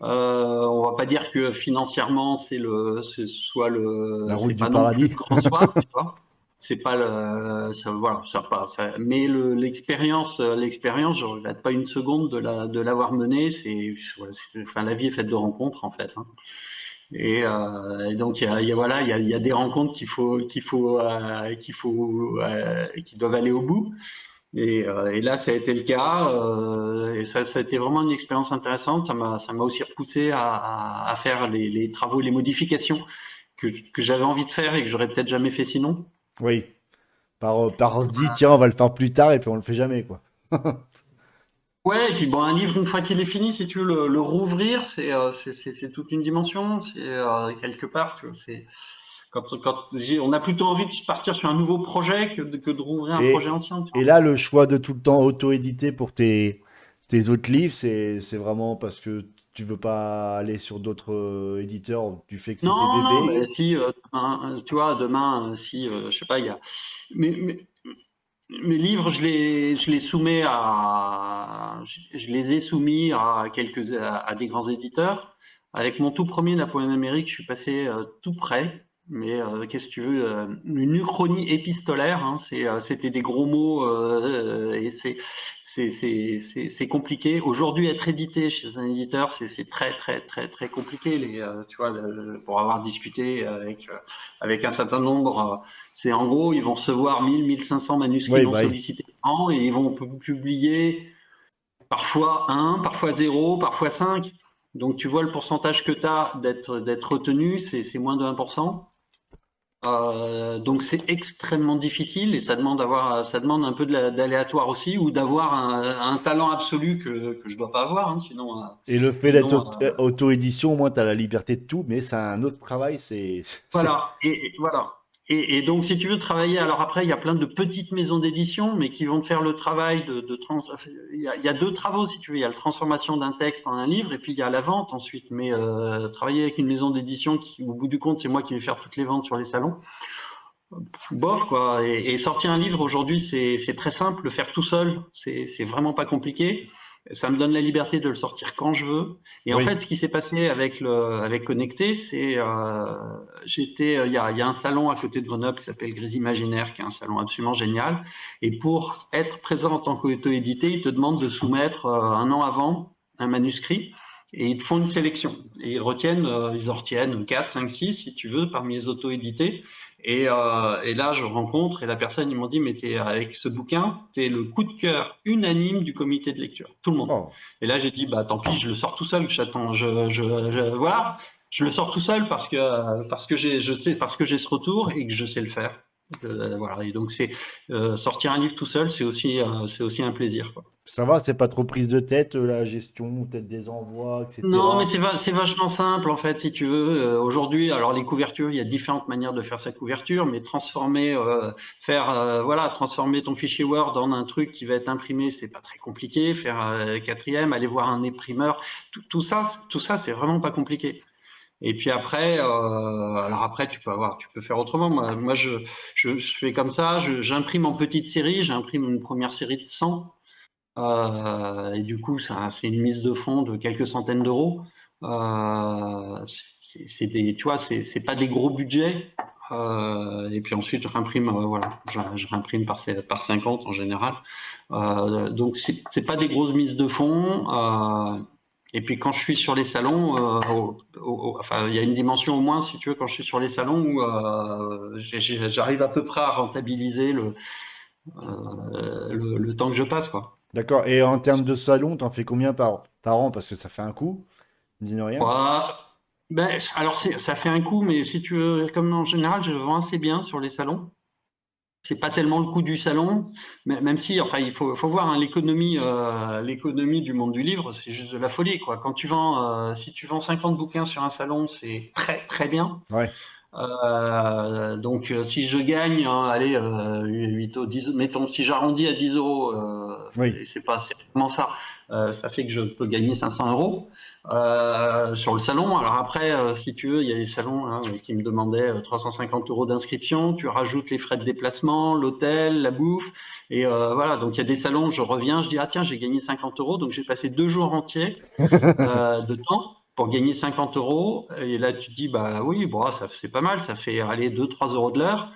On va pas dire que financièrement La route c'est du pas non plus paradis? le grand soir, tu vois. C'est pas voilà, ça passe. Mais l'expérience, je regrette pas une seconde de l'avoir menée. Voilà, enfin, la vie est faite de rencontres en fait, hein. Et donc voilà, il y a des rencontres qui doivent aller au bout. Et là, ça a été le cas. Et ça a été vraiment une expérience intéressante. Ça m'a aussi repoussé à faire les travaux, les modifications que j'avais envie de faire et que j'aurais peut-être jamais fait sinon. Oui, par on se dit, tiens, on va le faire plus tard, et puis on le fait jamais, quoi. Ouais, et puis bon, un livre, une fois qu'il est fini, si tu veux le rouvrir, c'est toute une dimension. C'est quelque part, tu vois, c'est on a plutôt envie de partir sur un nouveau projet que de rouvrir un projet Et, ancien, tu et vois. là, le choix de tout le temps auto-éditer pour tes autres livres, c'est vraiment parce que tu veux pas aller sur d'autres éditeurs du fait que c'est tes Non, non, mais bébés. si, tu vois, demain, si, je sais pas, mes, mes- mes livres, je les ai soumis à des grands éditeurs. Avec mon tout premier Napoléon Amérique, je suis passé tout près. Mais qu'est-ce que tu veux, une uchronie épistolaire, hein, c'était des gros mots et c'est compliqué. Aujourd'hui, être édité chez un éditeur, c'est très très très très compliqué. Tu vois, pour avoir discuté avec un certain nombre. C'est en gros, ils vont recevoir 1500 manuscrits Oui, non bah oui. sollicités par an et ils vont publier parfois un, parfois zéro, parfois 5. Donc tu vois le pourcentage que tu as d'être retenu, c'est moins de 1%. Donc c'est extrêmement difficile et ça demande un peu d'aléatoire aussi ou d'avoir un talent absolu que je dois pas avoir, hein, Et le fait d'être sinon auto-édition, au moins, tu as la liberté de tout, mais c'est un autre travail, c'est... voilà, et voilà. Et donc, si tu veux travailler, alors après, il y a plein de petites maisons d'édition, mais qui vont te faire le travail il y a deux travaux, si tu veux. Il y a la transformation d'un texte en un livre, et puis il y a la vente ensuite. Mais travailler avec une maison d'édition qui, au bout du compte, c'est moi qui vais faire toutes les ventes sur les salons, bof, quoi. Et sortir un livre aujourd'hui, c'est très simple. Le faire tout seul, c'est vraiment pas compliqué. Ça me donne la liberté de le sortir quand je veux. Et en Oui. fait, ce qui s'est passé avec Connecté, il y a un salon à côté de Grenoble qui s'appelle Gris Imaginaire, qui est un salon absolument génial. Et pour être présent en tant qu'auto-édité, ils te demandent de soumettre un an avant un manuscrit. Et ils te font une sélection. Et ils en retiennent 4, 5, 6, si tu veux, parmi les auto-édités. Et là, je rencontre et la personne, ils m'ont dit, mais avec ce bouquin, t'es le coup de cœur unanime du comité de lecture, tout le monde. Oh. Et là, j'ai dit, bah tant pis, je le sors tout seul. J'attends, voilà, je le sors tout seul parce que parce que j'ai ce retour et que je sais le faire. Voilà. Et donc sortir un livre tout seul, c'est aussi un plaisir, quoi. Ça va, c'est pas trop prise de tête, la gestion, peut-être des envois, Non, mais etc. c'est vachement simple en fait, si tu veux. Aujourd'hui, alors les couvertures, il y a différentes manières de faire sa couverture, mais transformer ton fichier Word en un truc qui va être imprimé, c'est pas très compliqué. Faire quatrième, aller voir un imprimeur, tout ça, c'est vraiment pas compliqué. Et puis après, alors après, tu peux faire autrement. Moi, je fais comme ça, j'imprime en petite série, j'imprime une première série de 100. Et du coup, ça, c'est une mise de fonds de quelques centaines d'euros. Tu vois, c'est pas des gros budgets. Et puis ensuite, je réimprime, voilà, je réimprime par 50 en général. Donc, c'est pas des grosses mises de fonds. Et puis, quand je suis sur les salons, enfin, il y a une dimension au moins, si tu veux, quand je suis sur les salons où j'arrive à peu près à rentabiliser le temps que je passe, quoi. D'accord. Et en termes de salon, t'en fais combien par an? Parce que ça fait un coup, mine de rien. Bah, ben, alors, ça fait un coup, mais si tu veux, comme en général, je vends assez bien sur les salons. C'est pas tellement le coût du salon, mais même si, enfin, faut voir hein, l'économie du monde du livre, c'est juste de la folie, quoi. Quand tu vends, si tu vends 50 bouquins sur un salon, c'est très très bien. Ouais. Donc, si je gagne, hein, allez, 8 ou 10, mettons, si j'arrondis à 10 euros, Oui. et c'est vraiment ça, ça fait que je peux gagner 500 euros sur le salon. Alors après, si tu veux, il y a des salons hein, qui me demandaient 350 euros d'inscription, tu rajoutes les frais de déplacement, l'hôtel, la bouffe, et voilà, donc il y a des salons, je reviens, je dis, ah tiens, j'ai gagné 50 euros, donc j'ai passé 2 jours entiers de temps pour gagner 50 euros. Et là, tu te dis, bah oui, bon, ça, c'est pas mal, ça fait aller 2-3 euros de l'heure.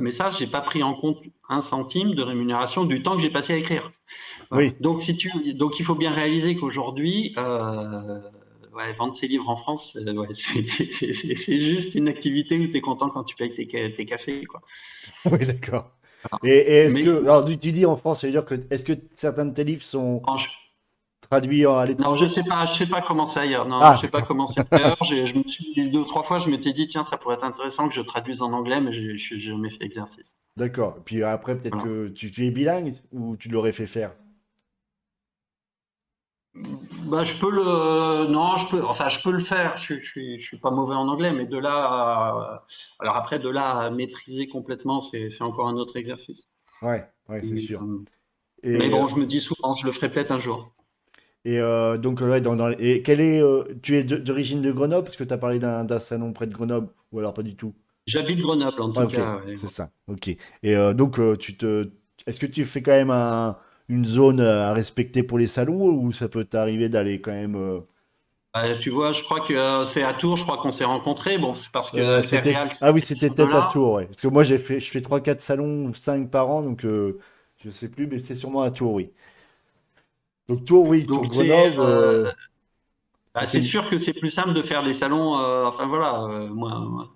Mais ça, j'ai pas pris en compte un centime de rémunération du temps que j'ai passé à écrire. Voilà. Oui. Donc, il faut bien réaliser qu'aujourd'hui, ouais, vendre ses livres en France, ouais, c'est juste une activité où tu es content quand tu payes tes cafés, quoi. Oui, d'accord. Et est-ce Mais que, alors tu dis en France, ça veut dire que, est-ce que certains de tes livres sont franchement, traduits à non, l'étranger? je sais pas comment c'est ailleurs. Non, Ah, je sais pas d'accord. comment c'est ailleurs. Je me suis dit 2 ou 3 fois, je m'étais dit, tiens, ça pourrait être intéressant que je traduise en anglais, mais je n'ai jamais fait exercice. D'accord. Puis après, peut-être Voilà. que tu es bilingue ou tu l'aurais fait faire? Bah, non, enfin, je peux le faire. Je suis pas mauvais en anglais, mais alors après, de là à maîtriser complètement, c'est encore un autre exercice. Ouais, ouais, c'est Mais, sûr. euh, mais Et, bon, je me dis souvent, je le ferai peut-être un jour. donc, ouais, et tu es d'origine de Grenoble, parce que tu as parlé d'un salon près de Grenoble, ou alors pas du tout? J'habite Grenoble, en Ouais, tout ok, cas. Ouais. c'est ça. Ok. Et donc, est-ce que tu fais quand même une zone à respecter pour les salons ou ça peut t'arriver d'aller quand même. Tu vois, je crois que c'est à Tours, je crois qu'on s'est rencontrés. Bon, c'est parce que Impérial, Ah oui, ils sont c'était de peut-être à là. Tours, ouais. Parce que moi, je fais trois quatre salons ou 5 par an, donc je sais plus, mais c'est sûrement à Tours, oui. Donc Tours, oui, Tours Donc Grenoble, ça bah, fait. c'est sûr que c'est plus simple de faire des salons. Enfin voilà, Après, moins loin.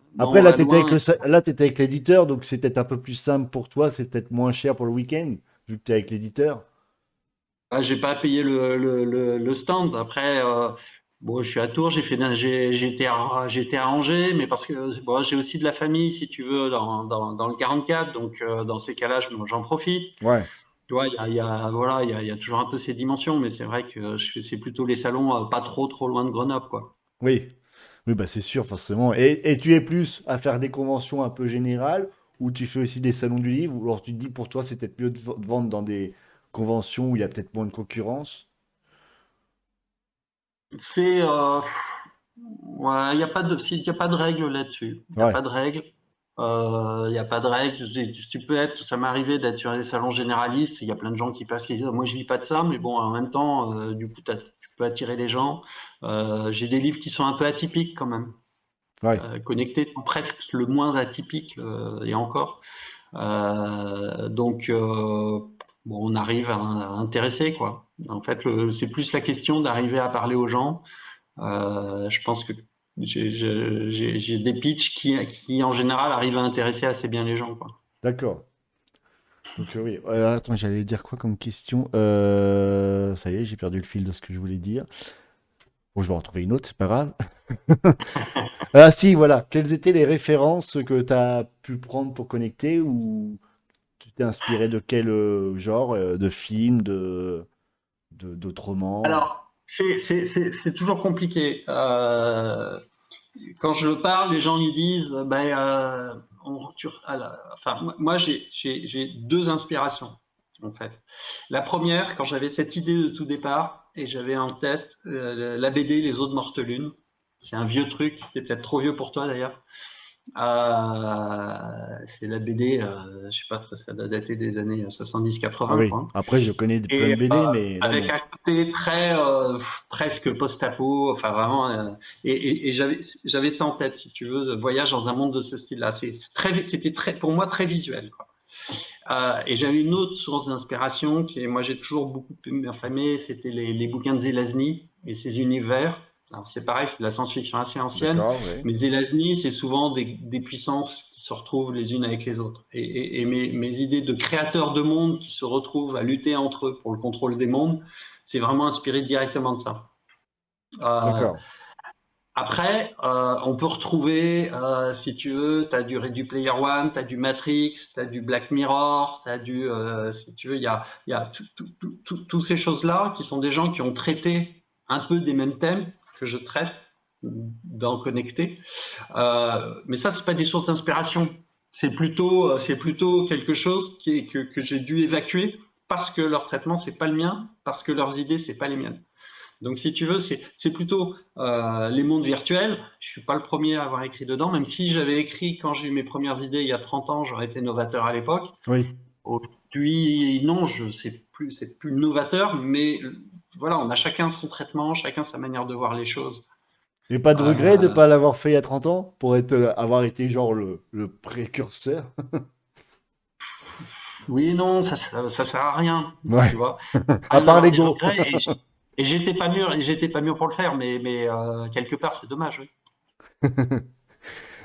là, t'étais avec l'éditeur, donc c'est peut-être un peu plus simple pour toi, c'est peut-être moins cher pour le week-end, vu que t'es avec l'éditeur. J'ai pas payé le stand. Après, bon, je suis à Tours, j'ai été à Angers, mais parce que bon, j'ai aussi de la famille, si tu veux, dans le 44. Donc dans ces cas-là, j'en profite. Ouais, Tu vois, voilà, il y a toujours un peu ces dimensions, mais c'est vrai que c'est plutôt les salons pas trop loin de Grenoble, quoi. oui. Oui, bah c'est sûr, forcément. Et tu es plus à faire des conventions un peu générales, ou tu fais aussi des salons du livre, ou alors tu te dis pour toi c'est peut-être mieux de vendre dans des conventions où il y a peut-être moins de concurrence. C'est ouais, il y a pas de règle là-dessus. Il n'y a Ouais, pas de règle. Il y a pas de règle. Ça m'est arrivé d'être sur des salons généralistes. Il y a plein de gens qui passent qui disent, moi je vis pas de ça, mais bon, en même temps, du coup, tu peux attirer les gens. J'ai des livres qui sont un peu atypiques quand même. ouais, Connectés sont presque le moins atypique et encore. Donc, bon, on arrive à intéresser quoi. En fait, c'est plus la question d'arriver à parler aux gens. Je pense que j'ai des pitchs qui, en général, arrivent à intéresser assez bien les gens, quoi. d'accord. Donc oui. Attends, j'allais dire quoi comme question? Ça y est, j'ai perdu le fil de ce que je voulais dire. Bon, je vais en retrouver une autre, c'est pas grave. Ah si, voilà. Quelles étaient les références que tu as pu prendre pour connecter ou tu t'es inspiré de quel genre de film, d'autres romans? Alors, c'est toujours compliqué. Quand je parle, les gens ils disent, ben, enfin, moi j'ai deux inspirations en fait. La première, quand j'avais cette idée de tout départ et j'avais en tête la BD Les Eaux de Mortelune. C'est un vieux truc, c'est peut-être trop vieux pour toi d'ailleurs. C'est la BD, je sais pas, ça doit dater des années Ah 70-80, oui. quoi. Après, je connais plein Et de BD, mais là, avec non. un côté très presque post-apo, enfin vraiment. Et j'avais ça en tête, si tu veux, voyage dans un monde de ce style-là. C'était très, pour moi, très visuel, quoi. Et j'avais une autre source d'inspiration qui est, moi, j'ai toujours beaucoup aimé, c'était les bouquins de Zelazny et ses univers. Alors c'est pareil, c'est de la science-fiction assez ancienne, D'accord, oui. mais Zelazny, c'est souvent des puissances qui se retrouvent les unes avec les autres. Et mes idées de créateurs de mondes qui se retrouvent à lutter entre eux pour le contrôle des mondes, c'est vraiment inspiré directement de ça. Euh, D'accord. Après, on peut retrouver, si tu veux, tu as du Ready Player One, tu as du Matrix, tu as du Black Mirror, tu as si tu veux, il y a toutes ces choses-là qui sont des gens qui ont traité un peu des mêmes thèmes que je traite dans Connecté. Mais ça, c'est pas des sources d'inspiration. C'est plutôt quelque chose que j'ai dû évacuer parce que leur traitement, c'est pas le mien, parce que leurs idées, c'est pas les miennes. Donc, si tu veux, c'est plutôt les mondes virtuels. Je suis pas le premier à avoir écrit dedans, même si j'avais écrit quand j'ai eu mes premières idées il y a 30 ans, j'aurais été novateur à l'époque. Oui. Aujourd'hui, non, c'est plus novateur, mais voilà, on a chacun son traitement, chacun sa manière de voir les choses. Et pas de regret de ne Euh, pas l'avoir fait il y a 30 ans pour avoir été genre le précurseur. oui, non, ça sert à rien, tu Ouais. vois. À Rien part d'avoir des l'ego. regrets et j'étais pas mûr pour le faire, mais quelque part, c'est dommage, oui.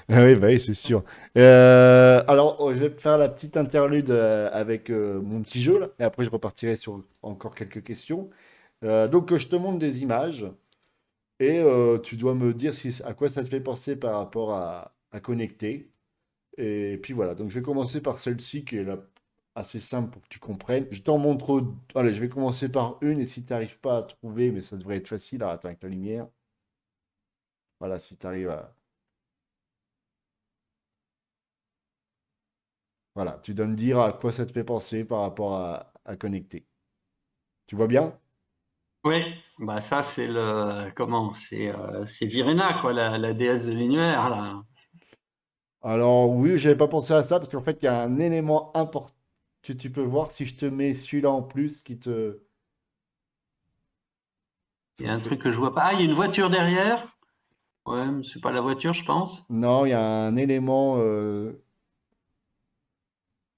Ah oui, bah oui, c'est sûr. Alors, je vais faire la petite interlude avec mon petit jeu, là, et après je repartirai sur encore quelques questions. Donc, je te montre des images, et tu dois me dire à quoi ça te fait penser par rapport à connecter. Et puis voilà, donc je vais commencer par celle-ci qui est assez simple pour que tu comprennes. Je t'en montre. Allez, je vais commencer par une, et si tu n'arrives pas à trouver, mais ça devrait être facile, alors attends avec la lumière. Voilà, si tu arrives à. Voilà, tu dois me dire à quoi ça te fait penser par rapport à connecter. Tu vois bien? Oui, bah ça c'est c'est Virena quoi, la déesse de l'univers là. Alors oui, j'avais pas pensé à ça parce qu'en fait, il y a un élément important que tu peux voir si je te mets celui-là en plus Il y ça a te un fait. truc que je vois pas. Ah, il y a une voiture derrière. Ouais, mais c'est pas la voiture, je pense. Non, il y a un élément.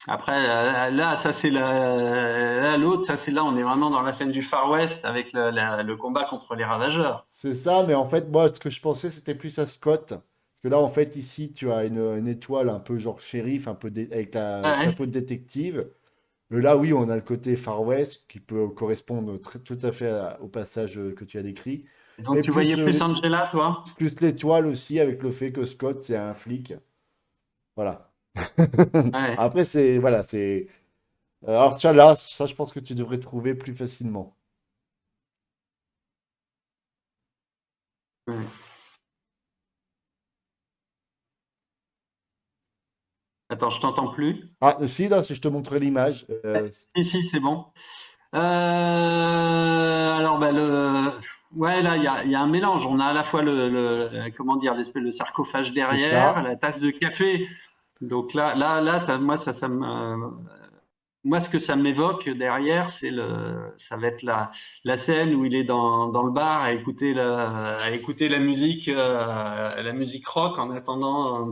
Après là, ça c'est l'autre, ça c'est là, on est vraiment dans la scène du Far West avec le combat contre les ravageurs. C'est ça, mais en fait, moi, ce que je pensais, c'était plus à Scott. Parce que là, en fait, ici, tu as une étoile un peu genre shérif, un peu avec la Ouais. chapeau de détective. Mais là, oui, on a le côté Far West qui peut correspondre tout à fait au passage que tu as décrit. Donc Et tu voyais plus, plus Angela, toi? plus l'étoile aussi avec le fait que Scott, c'est un flic. Voilà. Ouais. Après, c'est. Voilà, c'est. Alors, ça, là, ça, je pense que tu devrais trouver plus facilement. Ouais. Attends, je t'entends plus. Ah, si, là, si je te montrais l'image. Si, c'est bon. Alors, bah, ouais, là, il y a un mélange. On a à la fois comment dire, l'espèce de sarcophage C'est derrière, ça. la tasse de café. Donc moi, ce que ça m'évoque derrière, ça va être la scène où il est dans le bar à écouter la musique rock en attendant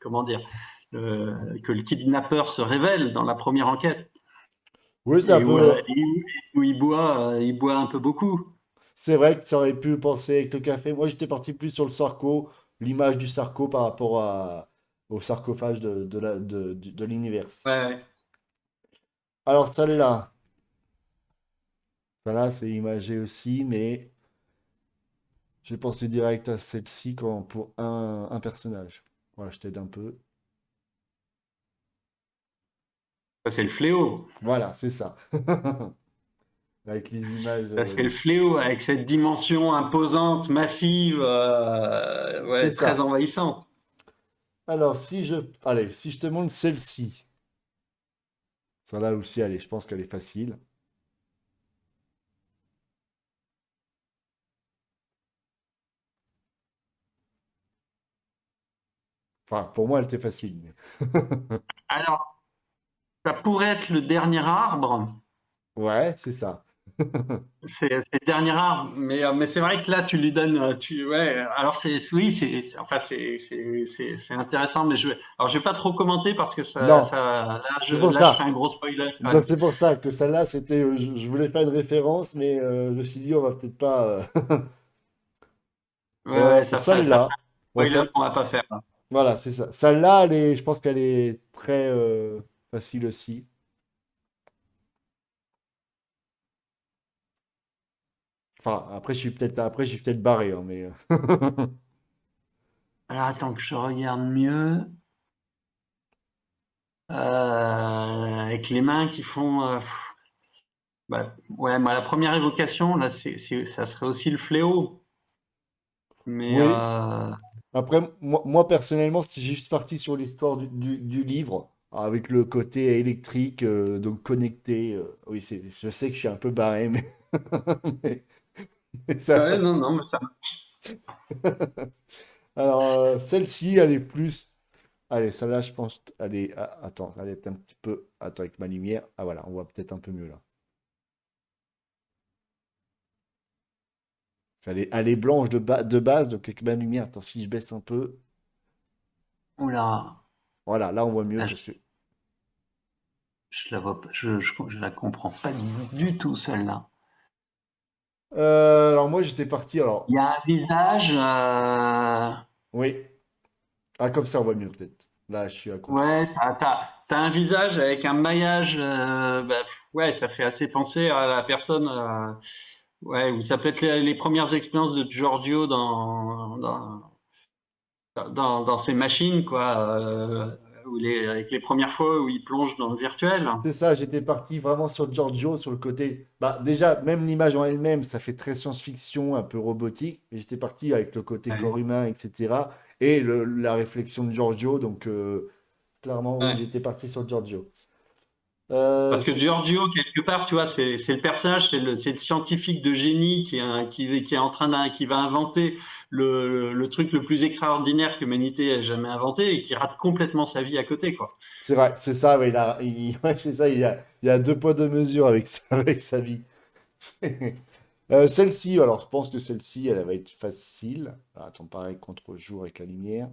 comment dire, que le kidnappeur se révèle dans la première enquête Oui, c'est un et peu. où il boit un peu beaucoup. C'est vrai que ça aurait pu penser avec le café. Moi, j'étais parti plus sur le sarco, l'image du sarco par rapport au sarcophage de l'univers. Ouais, Alors, celle-là, c'est imagé aussi, mais j'ai pensé direct à celle-ci pour un personnage. Voilà, je t'aide un peu. ça c'est le fléau. Voilà, c'est ça. Avec les images. Ça c'est le fléau avec cette dimension imposante, massive, C'est ouais, très ça. envahissante. Alors, allez, si je te montre celle-ci, celle-là aussi, allez, je pense qu'elle est facile. Enfin, pour moi, elle était facile. Alors, ça pourrait être le dernier arbre. Ouais, c'est ça. C'est le dernier arbre, mais c'est vrai que là, tu lui donnes, ouais. Alors oui, enfin c'est intéressant, mais alors je vais pas trop commenter parce que Non, c'est pour là, je fais ça. un gros spoiler quand Non, même. c'est pour ça que celle-là, c'était. Je voulais faire une référence, mais je me suis dit, on va peut-être pas. Ouais, ouais, ça fait Celle-là. un Bon, spoiler qu'on va pas faire. voilà, c'est ça. Celle-là, je pense qu'elle est très facile aussi. Enfin, après, je suis peut-être barré, hein, mais. Alors attends que je regarde mieux. Avec les mains qui font. Bah, ouais, la première évocation, là, ça serait aussi le fléau. Mais Oui. Après, moi, personnellement, si j'ai juste parti sur l'histoire du livre, avec le côté électrique, donc connecté. Oui, je sais que je suis un peu barré, mais, mais, mais ça ouais, va. non, non, mais ça. Alors, celle-ci, elle est plus. Allez, celle-là, je pense. Attends, elle est un petit peu. Attends, avec ma lumière. Ah, voilà, on voit peut-être un peu mieux là. Elle est blanche de base, donc avec ma lumière. Attends, si je baisse un peu. Oula, Voilà, là, on voit mieux là, parce que. je la vois pas, je la comprends pas du tout celle-là. Alors, moi, j'étais parti. Alors, Il y a un visage, oui. Ah, comme ça, on voit mieux peut-être. Là, je suis à contre. ouais, t'as un visage avec un maillage, ouais, ça fait assez penser à la personne, ouais, ou ça peut être les premières expériences de Giorgio dans ces machines, quoi, avec les premières fois où il plonge dans le virtuel. C'est ça, j'étais parti vraiment sur Giorgio, sur le côté. Bah, déjà, même l'image en elle-même, ça fait très science-fiction, un peu robotique. Mais j'étais parti avec le côté Ouais. corps humain, etc. Et la réflexion de Giorgio. Donc, clairement, oui, Ouais. j'étais parti sur Giorgio. Parce que C'est Giorgio, quelque part, tu vois, c'est le personnage, c'est le scientifique de génie qui est en train qui va inventer le truc le plus extraordinaire que l'humanité ait jamais inventé et qui rate complètement sa vie à côté, quoi. c'est vrai, c'est ça, ouais, ouais, c'est ça, il y a deux poids, deux mesures avec, avec sa vie. Celle-ci, alors je pense que celle-ci, elle va être facile. Ah, attends, pareil, contre-jour avec la lumière.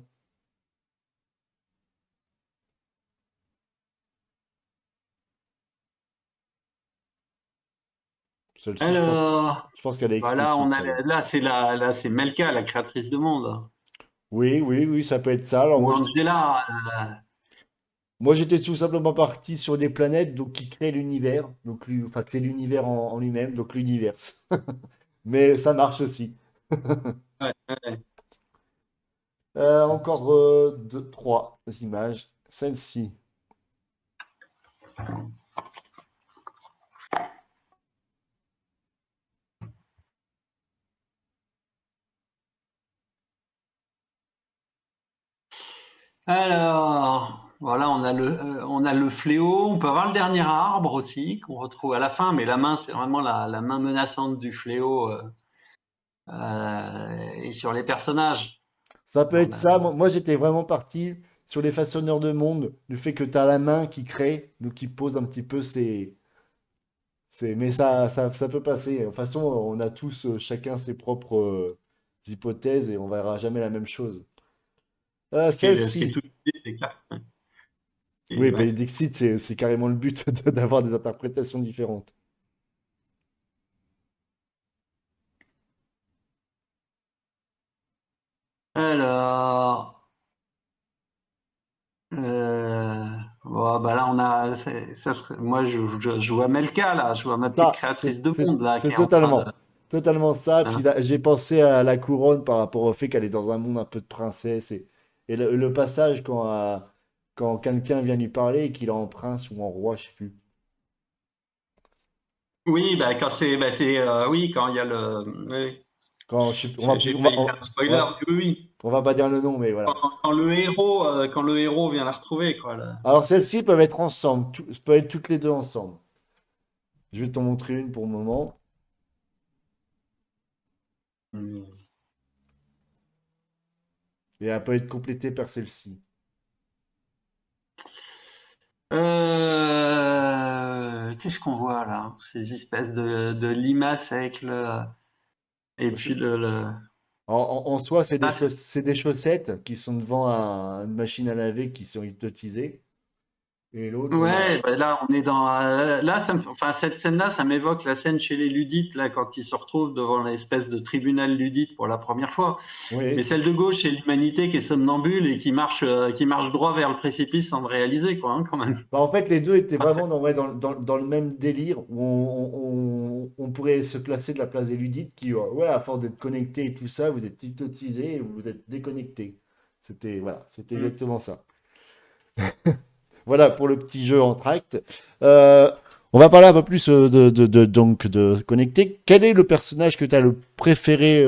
Celle-ci, Alors, je pense qu'elle est voilà, explicite, celle-là. là, c'est Melka, la créatrice de monde. Oui, oui, oui, ça peut être ça. Alors Ou moi, Angela. moi, j'étais tout simplement parti sur des planètes donc, qui créent l'univers. Donc, enfin, que c'est l'univers en lui-même, donc l'univers. Mais ça marche aussi. Ouais, ouais. Encore deux, trois images. Celle-ci. Alors, voilà, on a le fléau. On peut avoir le dernier arbre aussi, qu'on retrouve à la fin, mais la main, c'est vraiment la main menaçante du fléau et sur les personnages. Ça peut On être a- ça. Moi, j'étais vraiment parti sur les façonneurs de monde. Du fait que tu as la main qui crée, donc qui pose un petit peu mais ça peut passer. De toute façon, on a tous chacun ses propres hypothèses et on verra jamais la même chose. ce qui est Celle-ci. tout, c'est clair. Et Oui, ouais. Pays Dixit, c'est carrément le but d'avoir des interprétations différentes. Alors, bon, bah là, moi, je vois Melka, là, je vois ma petite Ça, créatrice de monde, là, c'est qui est en train de. totalement ça. Puis Hein. là, j'ai pensé à la couronne par rapport au fait qu'elle est dans un monde un peu de princesse. Et le passage quand quelqu'un vient lui parler et qu'il est en prince ou en roi, je sais plus. Oui, bah, oui, quand il y a le. Oui, Quand, je sais plus, j'ai failli faire un spoiler, ouais, oui, oui. on va pas dire le nom, mais voilà. Quand le héros vient la retrouver, quoi. Là. Alors celles-ci peuvent être ensemble, peuvent être toutes les deux ensemble. Je vais t'en montrer une pour le moment. Hmm. Et elle peut être complétée par celle-ci. Qu'est-ce qu'on voit là? Ces espèces de limaces avec le. Et Je- puis le. en soi, Ah, c'est- c'est des chaussettes qui sont devant une machine à laver qui sont hypnotisées. Et l'autre, on a. Ouais, bah là on est dans là enfin cette scène-là, ça m'évoque la scène chez les Ludites là quand ils se retrouvent devant l'espèce de tribunal ludite pour la première fois. Oui, Mais celle de gauche, c'est l'humanité qui est somnambule et qui marche droit vers le précipice sans le réaliser quoi, hein, quand même. bah, en fait, les deux étaient Ah, vraiment ouais, dans le même délire où on pourrait se placer de la place des Ludites qui, ouais, à force d'être connectés et tout ça, vous êtes hypnotisés et vous êtes déconnectés. C'était mm. exactement ça. Voilà pour le petit jeu en tract. Euh, on va parler un peu plus donc de connecter. Quel est le personnage que tu as le préféré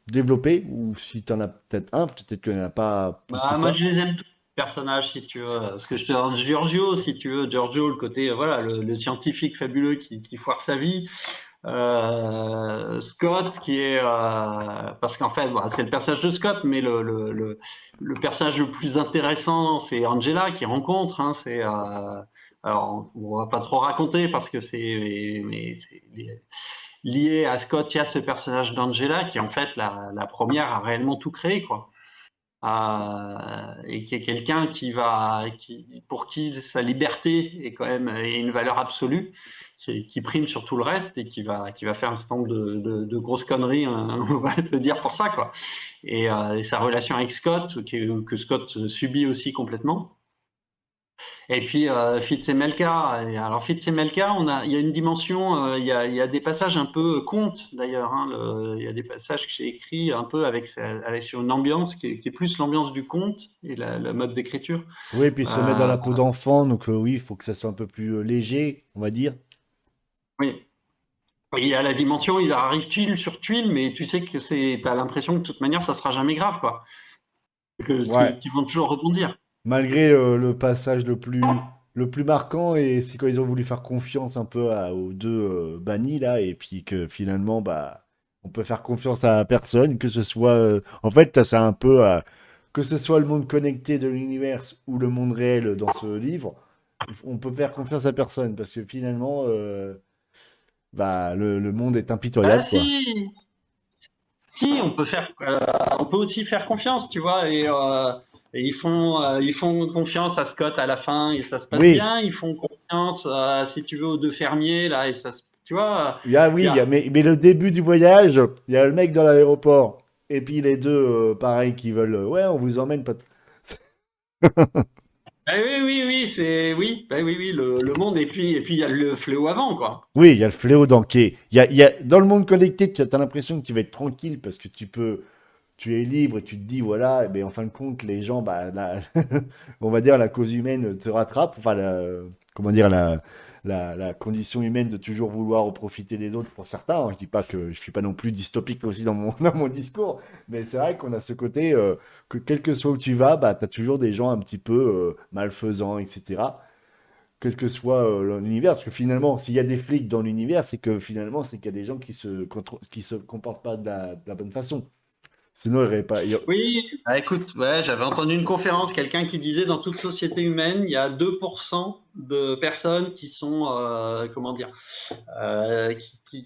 développer? Ou si tu en as peut-être un, peut-être qu'il n'y en a pas plus que Bah, moi, ça. je les aime tous les personnages, si tu veux. Parce que je te donne Giorgio, si tu veux. Giorgio, le côté, voilà, le scientifique fabuleux qui foire sa vie. Scott, qui est. Parce qu'en fait, bah, c'est le personnage de Scott, mais le personnage le plus intéressant, c'est Angela qui rencontre. Hein, alors, on va pas trop raconter parce que mais c'est lié à Scott. Il y a ce personnage d'Angela qui, en fait, la première a réellement tout créé, quoi. Et qui est quelqu'un pour qui sa liberté est quand même une valeur absolue, qui prime sur tout le reste et qui va faire un certain nombre de grosses conneries, hein, on va le dire pour ça, quoi. Et sa relation avec Scott, que Scott subit aussi complètement. Et puis Fitz et Melka. Et alors Fitz et Melka, il y a une dimension, il y a des passages un peu contes d'ailleurs. Hein, il y a des passages que j'ai écrits un peu sur une ambiance qui est plus l'ambiance du conte et la mode d'écriture. Oui, puis se mettre dans Euh, la peau d'enfant, donc oui, il faut que ça soit un peu plus léger, on va dire. oui. Et il y a la dimension, il arrive tuile sur tuile, mais tu sais que t'as l'impression que de toute manière, ça sera jamais grave, quoi. Ouais. Qu'ils vont toujours rebondir. Malgré le passage le plus marquant, et c'est quand ils ont voulu faire confiance un peu aux deux bannis là, et puis que finalement, bah, on peut faire confiance à personne, que ce soit. En fait, c'est un peu. Que ce soit le monde connecté de l'univers ou le monde réel dans ce livre, on peut faire confiance à personne, parce que finalement, bah, le monde est Bah impitoyable, quoi. si, on peut aussi faire confiance, tu vois, et ils font confiance à Scott à la fin et ça se passe Oui, bien. Ils font confiance, si tu veux, aux deux fermiers là et tu vois, oui, il y a, mais le début du voyage, il y a le mec dans l'aéroport. Et puis les deux, pareil, qui veulent, ouais, on vous emmène, pas. ah oui, bah oui, le monde et puis il y a le fléau avant quoi. Oui, il y a le fléau d'Anké. Dans le monde connecté, tu as l'impression que tu vas être tranquille parce que tu es libre et tu te dis, voilà, et bien, en fin de compte, les gens, bah, on va dire, la cause humaine te rattrape. Enfin, comment dire, la condition humaine de toujours vouloir profiter des autres pour certains. Hein. Je dis pas que je suis pas non plus dystopique aussi dans dans mon discours, mais c'est vrai qu'on a ce côté que quel que soit où tu vas, bah, tu as toujours des gens un petit peu malfaisants, etc. Quel que soit l'univers, parce que finalement, s'il y a des flics dans l'univers, c'est que finalement, c'est qu'il y a des gens qui se comportent pas de la bonne façon. Sinon, il n'y aurait pas. Oui, bah écoute, ouais, j'avais entendu une conférence, quelqu'un qui disait dans toute société humaine, il y a 2% de personnes qui sont, comment dire,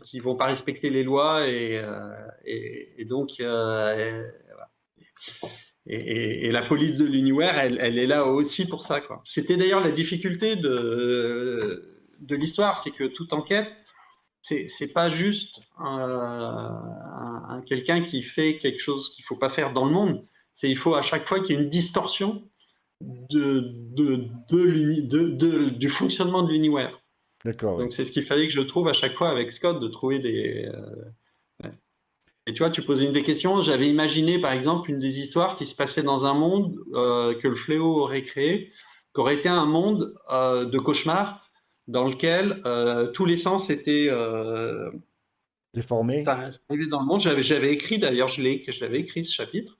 qui vont pas respecter les lois et donc et la police de l'univers, elle est là aussi pour ça, quoi. C'était d'ailleurs la difficulté de l'histoire, c'est que toute enquête, c'est pas juste quelqu'un qui fait quelque chose qu'il faut pas faire dans le monde. Il faut à chaque fois qu'il y ait une distorsion du fonctionnement de l'univers. D'accord, oui. Donc c'est ce qu'il fallait que je trouve à chaque fois avec Scott, de trouver ouais. Et tu vois, tu posais une des questions. J'avais imaginé, par exemple, une des histoires qui se passait dans un monde que le fléau aurait créé, qui aurait été un monde de cauchemar dans lequel tous les sens étaient Déformé? arrivés dans le monde. J'avais écrit, d'ailleurs, je l'avais écrit ce chapitre,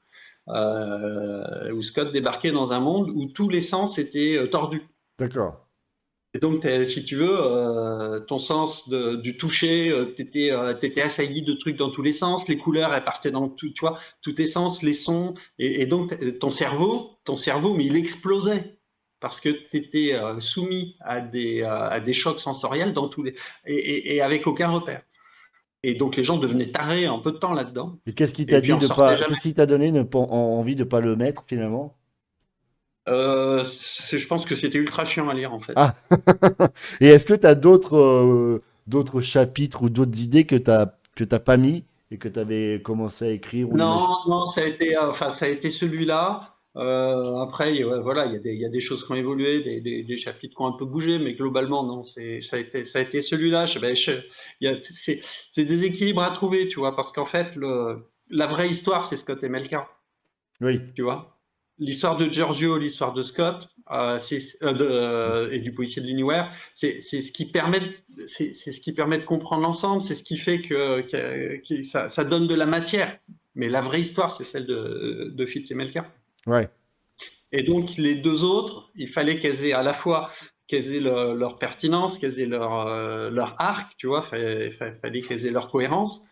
où Scott débarquait dans un monde où tous les sens étaient tordus. D'accord. Et donc, si tu veux, ton sens du toucher, t'étais assailli de trucs dans tous les sens, les couleurs, elles partaient dans tout, tu vois, tous tes sens, les sons, et donc ton cerveau, mais il explosait parce que tu étais soumis à des chocs sensoriels dans tous les, et avec aucun repère. Et donc les gens devenaient tarés en peu de temps là-dedans, Et qu'est-ce qui et t'a puis dit on de sortait pas, jamais. qu'est-ce qui t'a donné envie de pas le mettre finalement? Je pense que c'était ultra chiant à lire en fait. Ah! Et est-ce que tu as d'autres chapitres ou d'autres idées que t'as pas mis et que tu avais commencé à écrire ou imaginer? Non, non, ça a été celui-là. Après, ouais, voilà, il y a des choses qui ont évolué, des chapitres qui ont un peu bougé, mais globalement, non, ça a été celui-là. C'est des équilibres à trouver, tu vois, parce qu'en fait, la vraie histoire, c'est Scott et Melka, Oui. tu vois. L'histoire de Giorgio, l'histoire de Scott, et du policier de l'Univers, c'est ce qui permet, c'est ce qui permet de comprendre l'ensemble, c'est ce qui fait que ça donne de la matière. Mais la vraie histoire, c'est celle de Fitz et Melker. Ouais. Et donc, les deux autres, il fallait qu'elles aient à la fois qu'elles aient leur pertinence, qu'elles aient leur arc, tu vois, fallait qu'elles aient leur cohérence.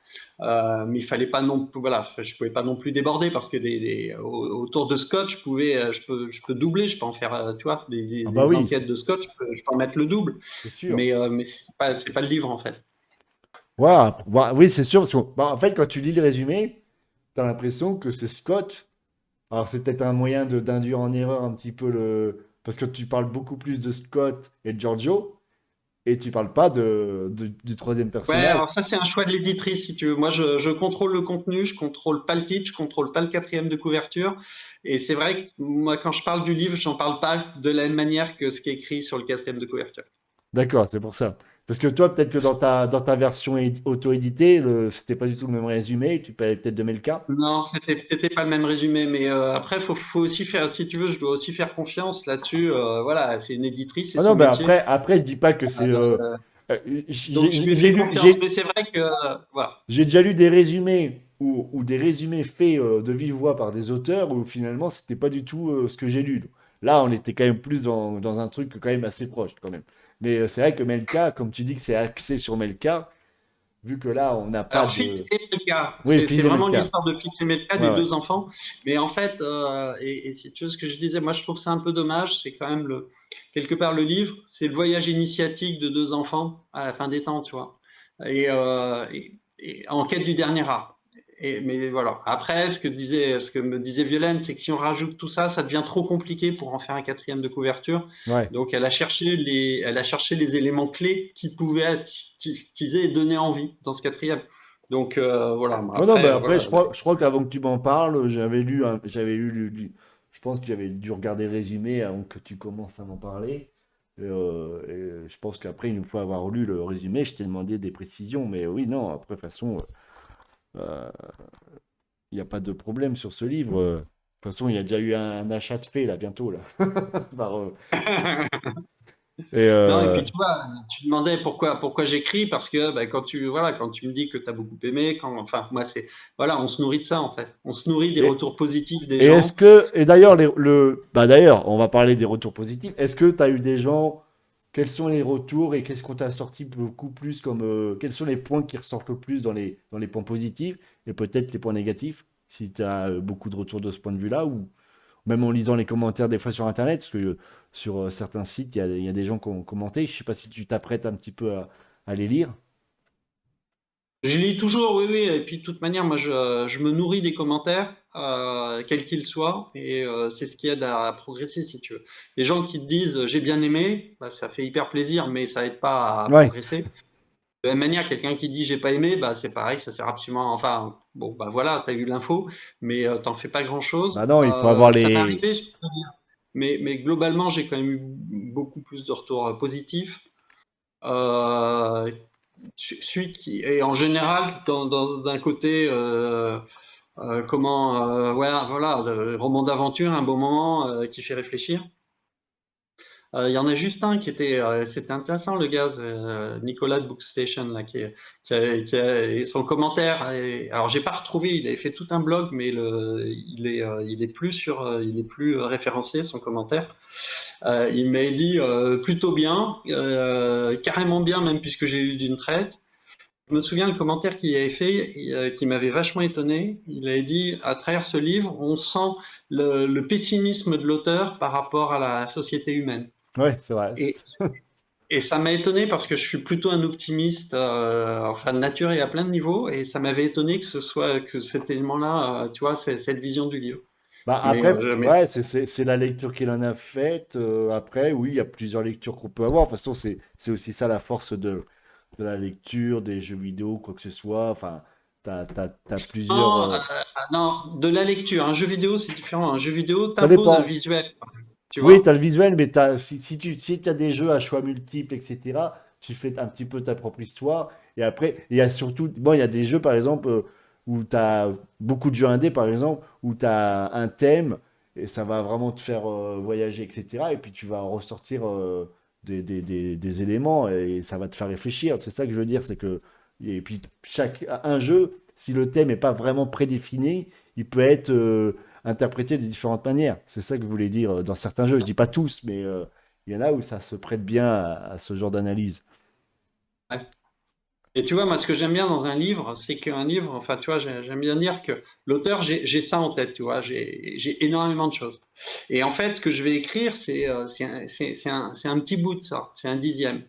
Mais il fallait pas non plus, voilà, je pouvais pas non plus déborder parce que autour de Scott, je peux doubler, je peux en faire, tu vois, Ah bah des oui, enquêtes de Scott, je peux en mettre le double. c'est sûr. Mais c'est pas le livre en fait. Ouais, oui, c'est sûr, parce que, bah, en fait, quand tu lis le résumé, tu as l'impression que c'est Scott. Alors, c'est peut-être un moyen d'induire en erreur un petit peu parce que tu parles beaucoup plus de Scott et de Giorgio, et tu parles pas du troisième Ouais, personnage. alors ça c'est un choix de l'éditrice si tu veux. Moi je contrôle le contenu, je contrôle pas le titre, je contrôle pas le quatrième de couverture. Et c'est vrai que moi quand je parle du livre, j'en parle pas de la même manière que ce qui est écrit sur le quatrième de couverture. D'accord, c'est pour ça. Parce que toi, peut-être que dans ta version auto-éditée, c'était pas du tout le même résumé, tu parlais peut-être de Melka. Non, c'était pas le même résumé, mais après faut aussi faire, si tu veux, je dois aussi faire confiance là-dessus. Voilà, c'est une éditrice, c'est Ah non, son ben métier. après, je dis pas que c'est. Euh, Donc je j'ai lui ai j'ai fait lu, confiance, mais c'est vrai que voilà. j'ai déjà lu des résumés ou des résumés faits de vive voix par des auteurs où finalement c'était pas du tout ce que j'ai lu. Là, on était quand même plus dans un truc quand même assez proche quand même. Mais c'est vrai que Melka, comme tu dis que c'est axé sur Melka, vu que là on n'a pas Alors, Fitz de. et Melka, Oui, c'est fils de vraiment Melka. l'histoire de Fitz et Melka, Ouais, des ouais. deux enfants. Mais en fait, et si tu veux ce que je disais, moi je trouve ça un peu dommage, c'est quand même quelque part le livre, c'est le voyage initiatique de deux enfants à la fin des temps, tu vois. Et en quête du dernier art. Mais voilà. Après, ce que me disait Violaine, c'est que si on rajoute tout ça, ça devient trop compliqué pour en faire un quatrième de couverture. Ouais. Donc, elle a cherché les éléments clés qui pouvaient attiser et donner envie dans ce quatrième. Donc, voilà. Oh non, Après, bah après, voilà. je crois qu'avant que tu m'en parles, je pense que j'avais dû regarder le résumé avant que tu commences à m'en parler. Et je pense qu'après, une fois avoir lu le résumé, je t'ai demandé des précisions. Mais oui, non, après, de toute façon, il n'y a pas de problème sur ce livre. De toute façon, il y a déjà eu un achat de fait, là, bientôt, là. Et Non, et puis tu vois, tu demandais pourquoi j'écris, parce que bah, voilà, quand tu me dis que tu as beaucoup aimé, enfin, moi, voilà, on se nourrit de ça, en fait. On se nourrit des et, retours positifs des et est-ce gens. que, et d'ailleurs, d'ailleurs, on va parler des retours positifs. Est-ce que tu as eu des gens, quels sont les retours et qu'est-ce qu'on t'a sorti beaucoup plus quels sont les points qui ressortent le plus dans les points positifs et peut-être les points négatifs, si tu as beaucoup de retours de ce point de vue-là, ou même en lisant les commentaires des fois sur Internet, parce que sur certains sites, il y a des gens qui ont commenté. Je sais pas si tu t'apprêtes un petit peu à les lire. Je lis toujours, oui, oui, et puis de toute manière, moi, je me nourris des commentaires, quels qu'ils soient, et c'est ce qui aide à progresser, si tu veux. Les gens qui te disent j'ai bien aimé, bah, ça fait hyper plaisir, mais ça aide pas à Ouais. progresser. De la même manière, quelqu'un qui dit j'ai pas aimé, bah, c'est pareil, ça sert absolument. Enfin, bon, bah voilà, tu as eu l'info, mais t'en fais pas Bah grand-chose. non, il faut avoir Ça m'est les. arrivé, je peux dire, mais globalement, j'ai quand même eu beaucoup plus de retours positifs. Euh, Celui qui est en général, d'un côté, ouais, voilà, roman d'aventure, un beau moment qui fait réfléchir. Il y en a juste un qui était, c'était intéressant, le gars, Nicolas de Bookstation, là, et son commentaire. Alors, j'ai pas retrouvé, il avait fait tout un blog, mais il est plus référencé, son commentaire. Il m'a dit plutôt bien, carrément bien, même puisque j'ai eu d'une traite. Je me souviens le commentaire qu'il avait fait, qui m'avait vachement étonné. Il avait dit, à travers ce livre, on sent le pessimisme de l'auteur par rapport à la société humaine. Ouais, c'est vrai. Et, et ça m'a étonné parce que je suis plutôt un optimiste, enfin de nature et à plein de niveaux, et ça m'avait étonné que cet élément-là, tu vois, cette vision du livre. Bah Mais, après, mais ouais, c'est la lecture qu'il en a faite. Après, oui, il y a plusieurs lectures qu'on peut avoir. De toute façon, c'est aussi ça la force de la lecture, des jeux vidéo, quoi que ce soit. Enfin, t'as plusieurs. non, non, de la lecture, un jeu vidéo c'est différent. Un jeu vidéo Ça t'impose un dépend. visuel, tu Oui, tu as vois. le visuel, mais si tu as des jeux à choix multiples, etc., tu fais un petit peu ta propre histoire. Et après, il y a surtout, bon, il y a des jeux, par exemple, où tu as beaucoup de jeux indés, par exemple, où tu as un thème, et ça va vraiment te faire voyager, etc. Et puis tu vas ressortir des éléments, et ça va te faire réfléchir. C'est ça que je veux dire, c'est que, et puis un jeu, si le thème n'est pas vraiment prédéfini, il peut être interprété de différentes manières. C'est ça que je voulais dire dans certains jeux. Je dis pas tous, mais il y en a où ça se prête bien à ce genre d'analyse. Ouais. Et tu vois, moi, ce que j'aime bien dans un livre, c'est qu'un livre, enfin, tu vois, j'aime bien dire que l'auteur, j'ai ça en tête, tu vois, j'ai énormément de choses. Et en fait, ce que je vais écrire, c'est un petit bout de ça, c'est un dixième.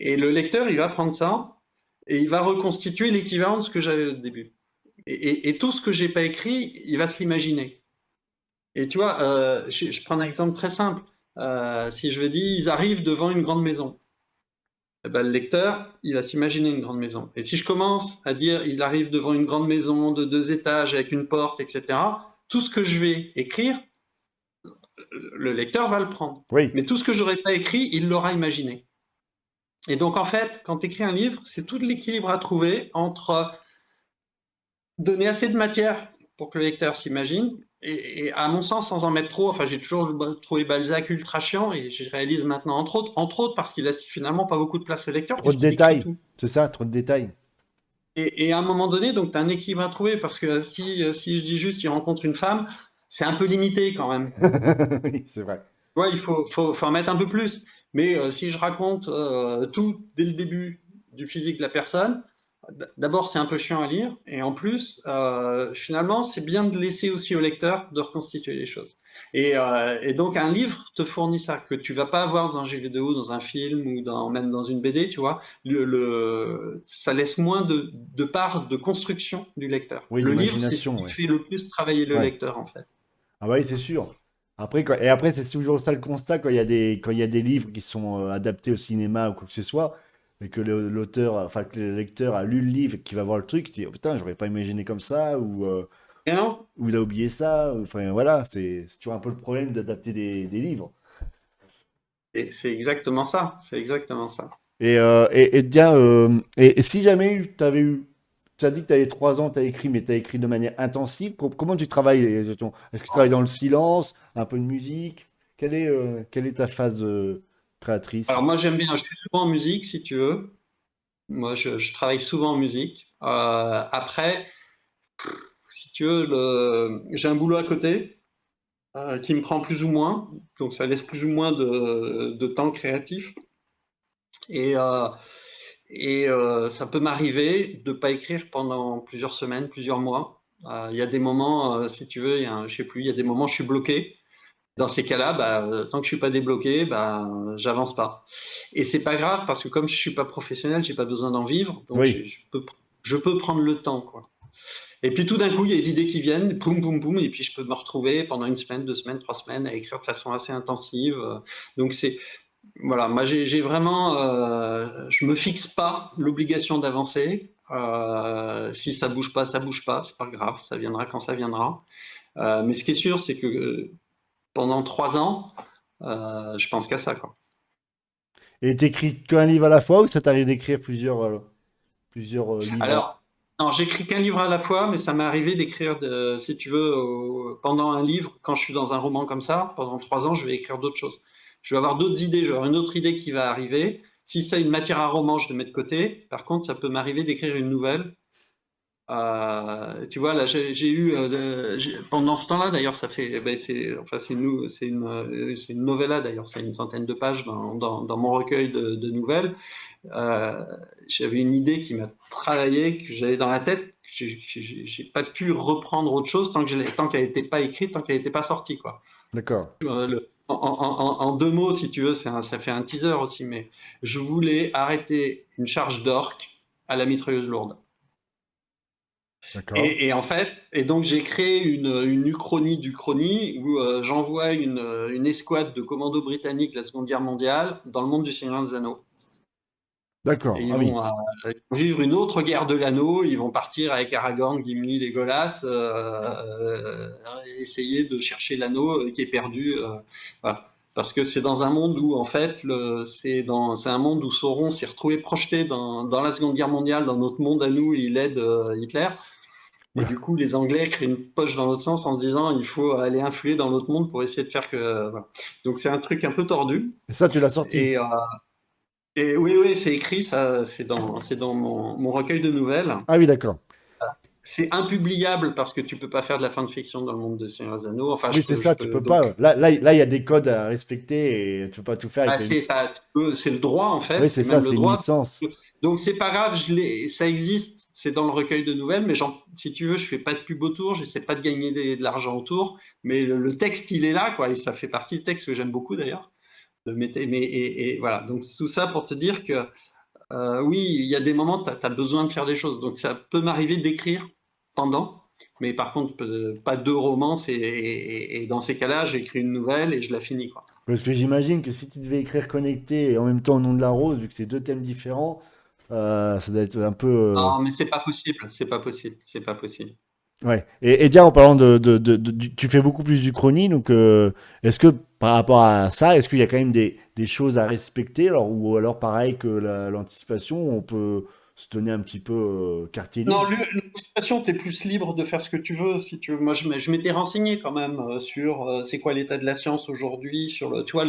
Et le lecteur, il va prendre ça et il va reconstituer l'équivalent de ce que j'avais au début. Et tout ce que j'ai pas écrit, il va se l'imaginer. Et tu vois, je prends un exemple très simple. Si je veux dire, ils arrivent devant une grande maison. Eh ben, le lecteur, il va s'imaginer une grande maison. Et si je commence à dire, il arrive devant une grande maison de 2 étages avec une porte, etc., tout ce que je vais écrire, le lecteur va le prendre. Oui, Mais tout ce que j'aurais pas écrit, il l'aura imaginé. Et donc, en fait, quand tu écris un livre, c'est tout l'équilibre à trouver entre donner assez de matière pour que le lecteur s'imagine, et à mon sens, sans en mettre trop. Enfin, j'ai toujours trouvé Balzac ultra chiant, et je réalise maintenant, entre autres parce qu'il laisse finalement pas beaucoup de place au lecteur, trop de puisqu'il écrit détails. tout. C'est ça, trop de détails. Et à un moment donné, donc, tu as un équilibre à trouver, parce que si je dis juste il rencontre une femme, c'est un peu limité quand même. Oui, c'est vrai. Ouais, faut en mettre un peu plus. Mais si je raconte tout dès le début du physique de la personne, d'abord c'est un peu chiant à lire, et en plus, finalement, c'est bien de laisser aussi au lecteur de reconstituer les choses. Et donc un livre te fournit ça, que tu vas pas avoir dans un jeu vidéo, dans un film ou même dans une BD, tu vois. Ça laisse moins de part de construction du lecteur. Oui, Le livre, c'est ce d'imagination, qui ouais. fait le plus travailler le Ouais. lecteur, en fait. Ah bah oui, c'est sûr. Après, et après, c'est toujours ça le constat quand quand il y a des livres qui sont adaptés au cinéma ou quoi que ce soit, et que l'auteur, enfin que le lecteur a lu le livre et qui va voir le truc, il se dit, oh, putain, j'aurais pas imaginé comme ça, Et non? ou il a oublié ça. Enfin voilà, c'est toujours un peu le problème d'adapter des livres. Et c'est exactement ça. C'est exactement ça. Et si jamais tu as dit que tu avais 3 ans, tu as écrit, mais tu as écrit de manière intensive, comment tu travailles exactement? Est-ce que tu travailles dans le silence, un peu de musique? Quelle est ta phase créatrice? Alors moi j'aime bien, je suis souvent en musique si tu veux. Moi je travaille souvent en musique. Après, si tu veux, j'ai un boulot à côté qui me prend plus ou moins, donc ça laisse plus ou moins de temps créatif. Et, euh, Ça peut m'arriver de ne pas écrire pendant plusieurs semaines, plusieurs mois. Il y a des moments, si tu veux, je sais plus, il y a des moments où je suis bloqué. Dans ces cas-là, bah, tant que je suis pas débloqué, bah, j'avance pas. Et c'est pas grave parce que comme je suis pas professionnel, j'ai pas besoin d'en vivre, donc Oui, je peux prendre le temps, quoi. Et puis tout d'un coup, il y a des idées qui viennent, boum, boum, boum, et puis je peux me retrouver pendant une semaine, 2 semaines, 3 semaines à écrire de façon assez intensive. Donc voilà, moi j'ai vraiment, je me fixe pas l'obligation d'avancer. Si ça bouge pas, ça bouge pas, c'est pas grave, ça viendra quand ça viendra. Mais ce qui est sûr, c'est que pendant 3 ans, je pense qu'à ça, quoi. et t'écris qu'un livre à la fois ou ça t'arrive d'écrire plusieurs livres? Alors, non, j'écris qu'un livre à la fois, mais ça m'est arrivé d'écrire, si tu veux, pendant un livre, quand je suis dans un roman comme ça, pendant 3 ans, je vais écrire d'autres choses. Je vais avoir d'autres idées, je vais avoir une autre idée qui va arriver. Si c'est une matière à roman, je le mets de côté. Par contre, ça peut m'arriver d'écrire une nouvelle. Tu vois, là, j'ai eu pendant ce temps-là, d'ailleurs, ça fait, ben, c'est, enfin, c'est une novella, d'ailleurs, c'est une centaine de pages dans mon recueil de nouvelles. Euh, J'avais une idée qui m'a travaillé, que j'avais dans la tête. J'ai pas pu reprendre autre chose tant qu'elle n'était pas écrite, tant qu'elle n'était pas sortie, quoi. D'accord. En deux mots, si tu veux, ça fait un teaser aussi, mais je voulais arrêter une charge d'orque à la mitrailleuse lourde. D'accord. En fait, donc j'ai créé une uchronie d'Uchronie où j'envoie une escouade de commandos britanniques de la Seconde Guerre mondiale dans le monde du Seigneur des Anneaux. Et D'accord. Ah oui. ils vont vivre une autre guerre de l'anneau. Ils vont partir avec Aragorn, Gimli, Legolas, essayer de chercher l'anneau qui est perdu. Voilà. Parce que c'est dans un monde où, en fait, c'est un monde où Sauron s'est retrouvé projeté dans la Seconde Guerre mondiale, dans notre monde à nous, et il aide Hitler. Et Oula. du coup, les Anglais créent une poche dans l'autre sens en se disant il faut aller influer dans l'autre monde pour essayer de faire que. Voilà. Donc c'est un truc un peu tordu. Et ça, tu l'as sorti. Et, euh, et oui, oui, c'est écrit, ça, c'est dans mon recueil de nouvelles. Ah oui, d'accord. C'est impubliable parce que tu peux pas faire de la fan-fiction dans le monde de Seigneur des Anneaux. Enfin, Oui, c'est ça, je tu peux peux donc. pas. Là, il y a des codes à respecter et tu peux pas tout faire avec Bah, la licence. c'est le droit en Oui, fait, c'est c'est ça, même le c'est une droit. licence. Donc c'est pas grave, ça existe, c'est dans le recueil de nouvelles, mais si tu veux, je fais pas de pub autour, j'essaie pas de gagner de l'argent autour, mais le texte il est là, quoi, et ça fait partie du texte que j'aime beaucoup d'ailleurs. Et voilà, donc tout ça pour te dire que oui, il y a des moments, tu as besoin de faire des choses, donc ça peut m'arriver d'écrire pendant, mais par contre, pas deux romans, et dans ces cas-là, j'écris une nouvelle et je la finis, quoi. Parce que j'imagine que si tu devais écrire Connecté et en même temps au nom de la rose, vu que c'est deux thèmes différents, ça doit être un peu. Non, mais c'est pas possible, c'est pas possible, c'est pas possible. Ouais. Et déjà, en parlant tu fais beaucoup plus du chrony, donc est-ce que par rapport à ça, est-ce qu'il y a quand même des choses à respecter, alors, ou alors pareil que l'anticipation, on peut se donner un petit peu quartier Non, libre? l'anticipation, tu es plus libre de faire ce que tu veux, si tu veux. Moi, je m'étais renseigné quand même sur c'est quoi l'état de la science aujourd'hui, sur tu vois,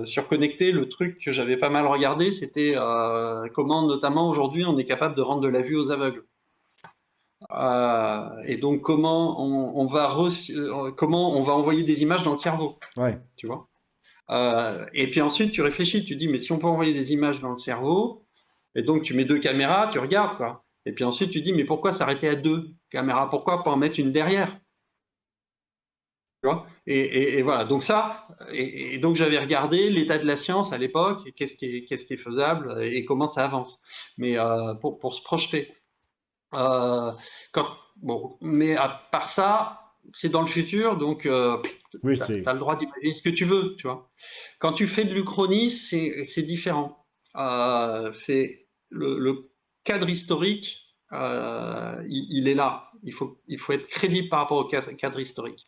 sur Connecté, le truc que j'avais pas mal regardé, c'était comment, notamment aujourd'hui, on est capable de rendre de la vue aux aveugles. Et donc, comment on va envoyer des images dans le cerveau, Ouais. tu vois. Et puis ensuite, tu réfléchis, tu dis, mais si on peut envoyer des images dans le cerveau, et donc tu mets deux caméras, tu regardes, quoi. Et puis ensuite, tu dis, mais pourquoi s'arrêter à deux caméras? Pourquoi pas en mettre une derrière? Tu vois et voilà, donc ça, et donc j'avais regardé l'état de la science à l'époque, et qu'est-ce qui est faisable et comment ça avance. Mais pour se projeter. Euh, bon, mais à part ça, c'est dans le futur, donc Oui, tu c'est. as le droit d'imaginer ce que tu veux, tu vois. Quand tu fais de l'Uchronie, c'est différent. C'est le cadre historique, il est là. Il faut être crédible par rapport au cadre historique.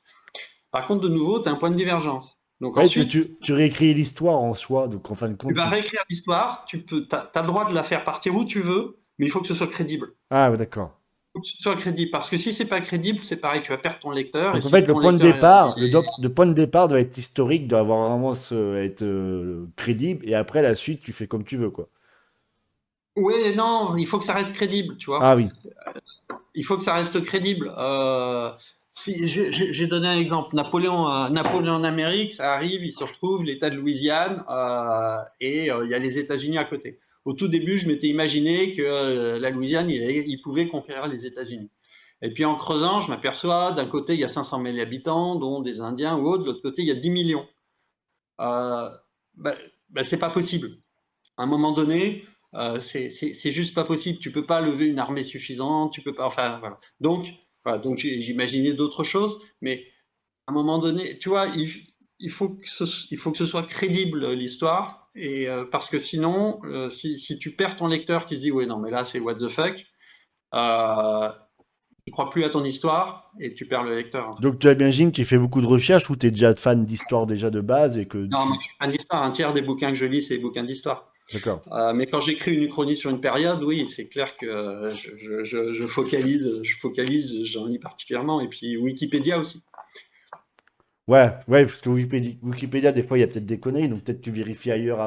Par contre, de nouveau, tu as un point de divergence. Donc Ouais, ensuite, tu réécris l'histoire en soi, donc en fin de tu compte, vas tu. réécrire l'histoire, as le droit de la faire partir où tu veux, mais il faut que ce soit crédible. Ah, ouais, d'accord. Faut que ce soit crédible. Parce que si c'est pas crédible, c'est pareil, tu vas perdre ton lecteur. Et Donc en si fait, le ton point de lecteur départ, le point de départ doit être historique, doit avoir vraiment être crédible, et après la suite, tu fais comme tu veux, quoi. oui, non, il faut que ça reste crédible, tu vois. Ah oui, Il faut que ça reste crédible. Si, j'ai donné un exemple. Napoléon en Amérique, ça arrive, il se retrouve l'État de Louisiane il y a les États-Unis à côté. Au tout début, je m'étais imaginé que la Louisiane, il pouvait conquérir les États-Unis. Et puis en creusant, je m'aperçois, d'un côté, il y a 500 000 habitants, dont des Indiens ou autres, de l'autre côté, il y a 10 millions. Euh, ben, c'est pas possible. À un moment donné, c'est juste pas possible. Tu peux pas lever une armée suffisante, tu peux pas. Enfin, voilà. Voilà, donc j'imaginais d'autres choses, mais à un moment donné, tu vois, il faut que ce soit crédible l'histoire, et parce que sinon, si tu perds ton lecteur qui se dit ouais non mais là c'est what the fuck, euh, tu crois plus à ton histoire et tu perds le lecteur en fait. donc tu imagines qu'il fait beaucoup de recherches ou tu es déjà fan d'histoire déjà de base et que Non, moi tu. je suis fan d'histoire. Un tiers des bouquins que je lis, c'est des bouquins d'histoire. D'accord. Mais quand j'écris une uchronie sur une période, oui, c'est clair que je focalise, j'en lis particulièrement, et puis Wikipédia aussi. Ouais, parce que Wikipédia, des fois, il y a peut-être des conneries, donc peut-être tu vérifies ailleurs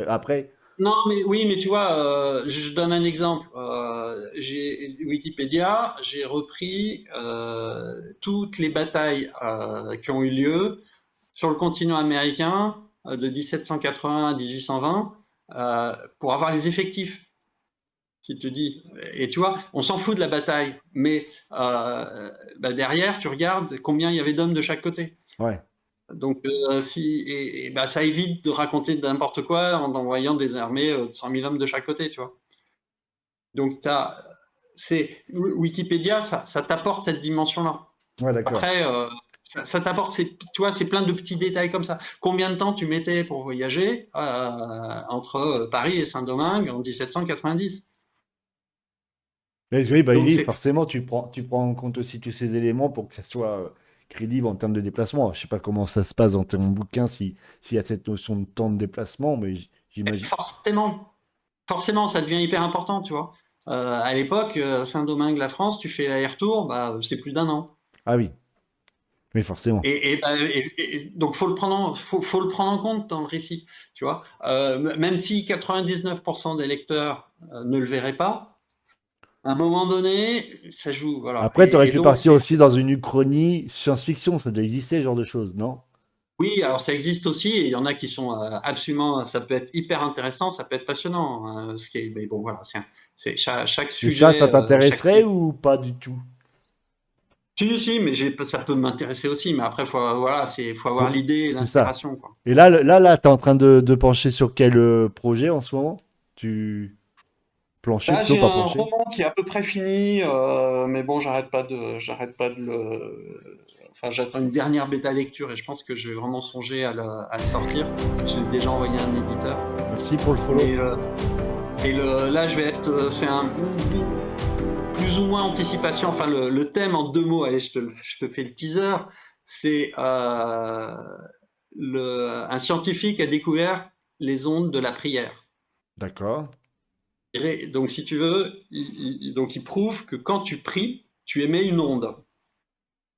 après. Non, mais oui, mais tu vois, je donne un exemple. J'ai Wikipédia, j'ai repris toutes les batailles qui ont eu lieu sur le continent américain de 1780 à 1820 pour avoir les effectifs, si tu dis. Et tu vois, on s'en fout de la bataille, mais bah derrière, tu regardes combien il y avait d'hommes de chaque côté. Ouais. Donc, bah, ça évite de raconter n'importe quoi en envoyant des armées de 100 000 hommes de chaque côté, tu vois. Donc, Wikipédia, ça t'apporte cette dimension-là. Ouais, d'accord. Après, ça t'apporte, tu vois, c'est plein de petits détails comme ça. Combien de temps tu mettais pour voyager entre Paris et Saint-Domingue en 1790? Mais oui, bah Donc, oui, forcément, tu prends en compte aussi tous ces éléments pour que ça soit crédible en termes de déplacement. Je sais pas comment ça se passe dans ton bouquin, s'il y a cette notion de temps de déplacement, mais j'imagine. forcément, ça devient hyper important, tu vois. À l'époque, Saint-Domingue-la-France, tu fais l'aller-retour, bah, c'est plus d'un an. Ah oui, mais forcément. Donc, faut le prendre en compte dans le récit, tu vois. Même si 99% des lecteurs ne le verraient pas, à un moment donné, ça joue, voilà. Après, tu aurais Et pu donc, partir aussi dans une uchronie science-fiction, ça doit exister, ce genre de choses, non? oui, alors ça existe aussi, et il y en a qui sont absolument, ça peut être hyper intéressant, ça peut être passionnant, mais bon, voilà, chaque Et ça sujet, t'intéresserait ou pas du tout? si, mais ça peut m'intéresser aussi, mais après, voilà, faut avoir Bon, l'idée et c'est ça. l'inspiration, quoi. Et là, t'es en train de pencher sur quel projet en ce moment? Tu plancher, Là, plutôt j'ai pas un plancher? roman qui est à peu près fini, mais bon, j'arrête pas de enfin, j'attends une dernière bêta lecture et je pense que je vais vraiment songer à le sortir. Je l'ai déjà envoyé à un éditeur, Merci pour le follow. mais là, je vais être, c'est un plus ou moins anticipation. Enfin, le thème en 2 mots, allez, je te fais le teaser. C'est un scientifique a découvert les ondes de la prière. D'accord. Donc, si tu veux, donc il prouve que quand tu pries, tu émets une onde.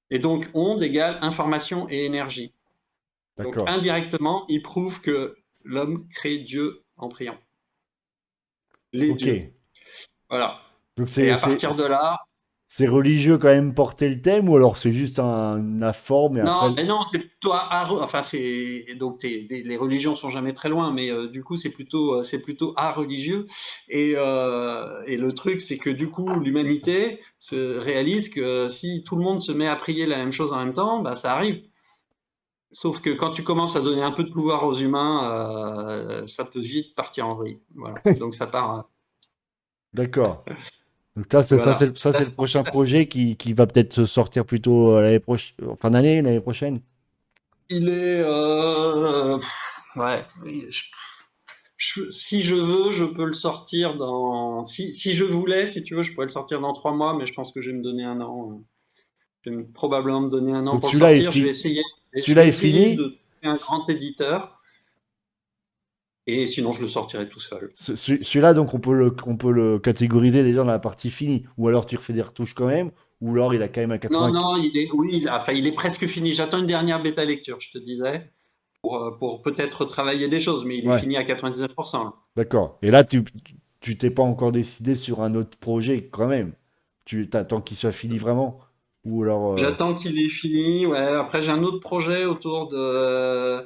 Et donc, onde égale information et énergie. Donc, D'accord. indirectement, il prouve que l'homme crée Dieu en priant. Les Ok. dieux. Voilà. Donc Et à partir de là, c'est religieux quand même porter le thème ou alors c'est juste une forme et après. non, mais non, c'est plutôt enfin, donc les religions sont jamais très loin, mais du coup, c'est plutôt art religieux. Et le truc, c'est que du coup, l'humanité se réalise que si tout le monde se met à prier la même chose en même temps, bah, ça arrive. Sauf que quand tu commences à donner un peu de pouvoir aux humains, ça peut vite partir en vrille. Voilà. Donc ça part. D'accord. Donc là, Voilà. c'est le prochain projet qui va peut-être se sortir plutôt l'année prochaine, en fin d'année, l'année prochaine. Il est. Ouais. Si je veux, je peux le sortir si je voulais, si tu veux, je pourrais le sortir dans 3 mois, mais je pense que je vais me donner un an. Je vais probablement me donner un an Donc pour le sortir. Je celui-là vais est essayer fini. de trouver un grand éditeur, et sinon je le sortirai tout seul. Celui-là, donc on peut le catégoriser déjà dans la partie finie. Ou alors tu refais des retouches quand même, ou alors il a quand même un Non, 80. non, oui, enfin, il est presque fini. J'attends une dernière bêta lecture, je te disais, pour peut-être travailler des choses, mais il est Ouais, fini à 99% là. d'accord. Et là, tu t'es pas encore décidé sur un autre projet quand même. Tu t'attends qu'il soit fini vraiment. Ou alors. J'attends qu'il est fini. Ouais. Après, j'ai un autre projet autour de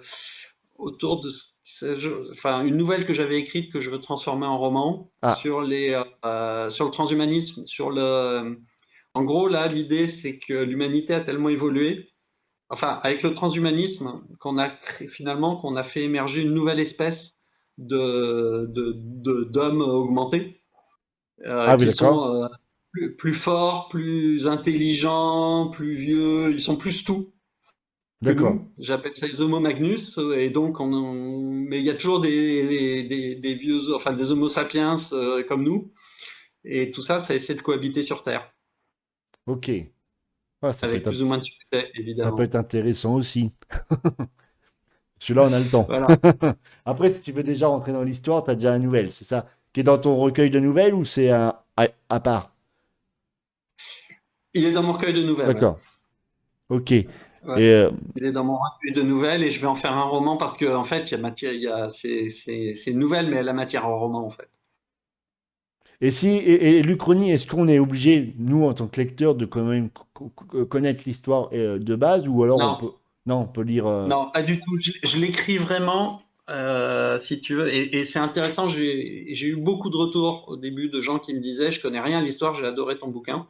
enfin, une nouvelle que j'avais écrite que je veux transformer en roman Ah, sur le transhumanisme, en gros, là, l'idée, c'est que l'humanité a tellement évolué, enfin, avec le transhumanisme, finalement qu'on a fait émerger une nouvelle espèce d'hommes augmentés, ah oui, qui d'accord. sont plus forts, plus intelligents, plus vieux, ils sont plus tout que D'accord. nous. J'appelle ça les Homo magnus, et donc mais il y a toujours des vieux, enfin des Homo sapiens comme nous, et tout ça, ça essaie de cohabiter sur Terre, Ok. Ah, avec plus ou moins de succès, ça peut évidemment. être intéressant aussi. Celui-là, on a le temps. Voilà. Après, si tu veux déjà rentrer dans l'histoire, tu as déjà la nouvelle, c'est ça? Qui est dans ton recueil de nouvelles ou c'est à part? Il est dans mon recueil de nouvelles, ouais. D'accord. Ok. Ouais. Et Il est dans mon recueil de nouvelles et je vais en faire un roman parce que en fait, il y a matière, c'est une nouvelle, mais elle a matière au roman en fait. et l'Uchronie, est-ce qu'on est obligé, nous, en tant que lecteurs, de quand même connaître l'histoire de base, ou alors on Non, peut, non, on peut lire. non, pas du tout. Je l'écris vraiment, si tu veux, et c'est intéressant. J'ai eu beaucoup de retours au début de gens qui me disaient, je connais rien à l'histoire, j'ai adoré ton bouquin.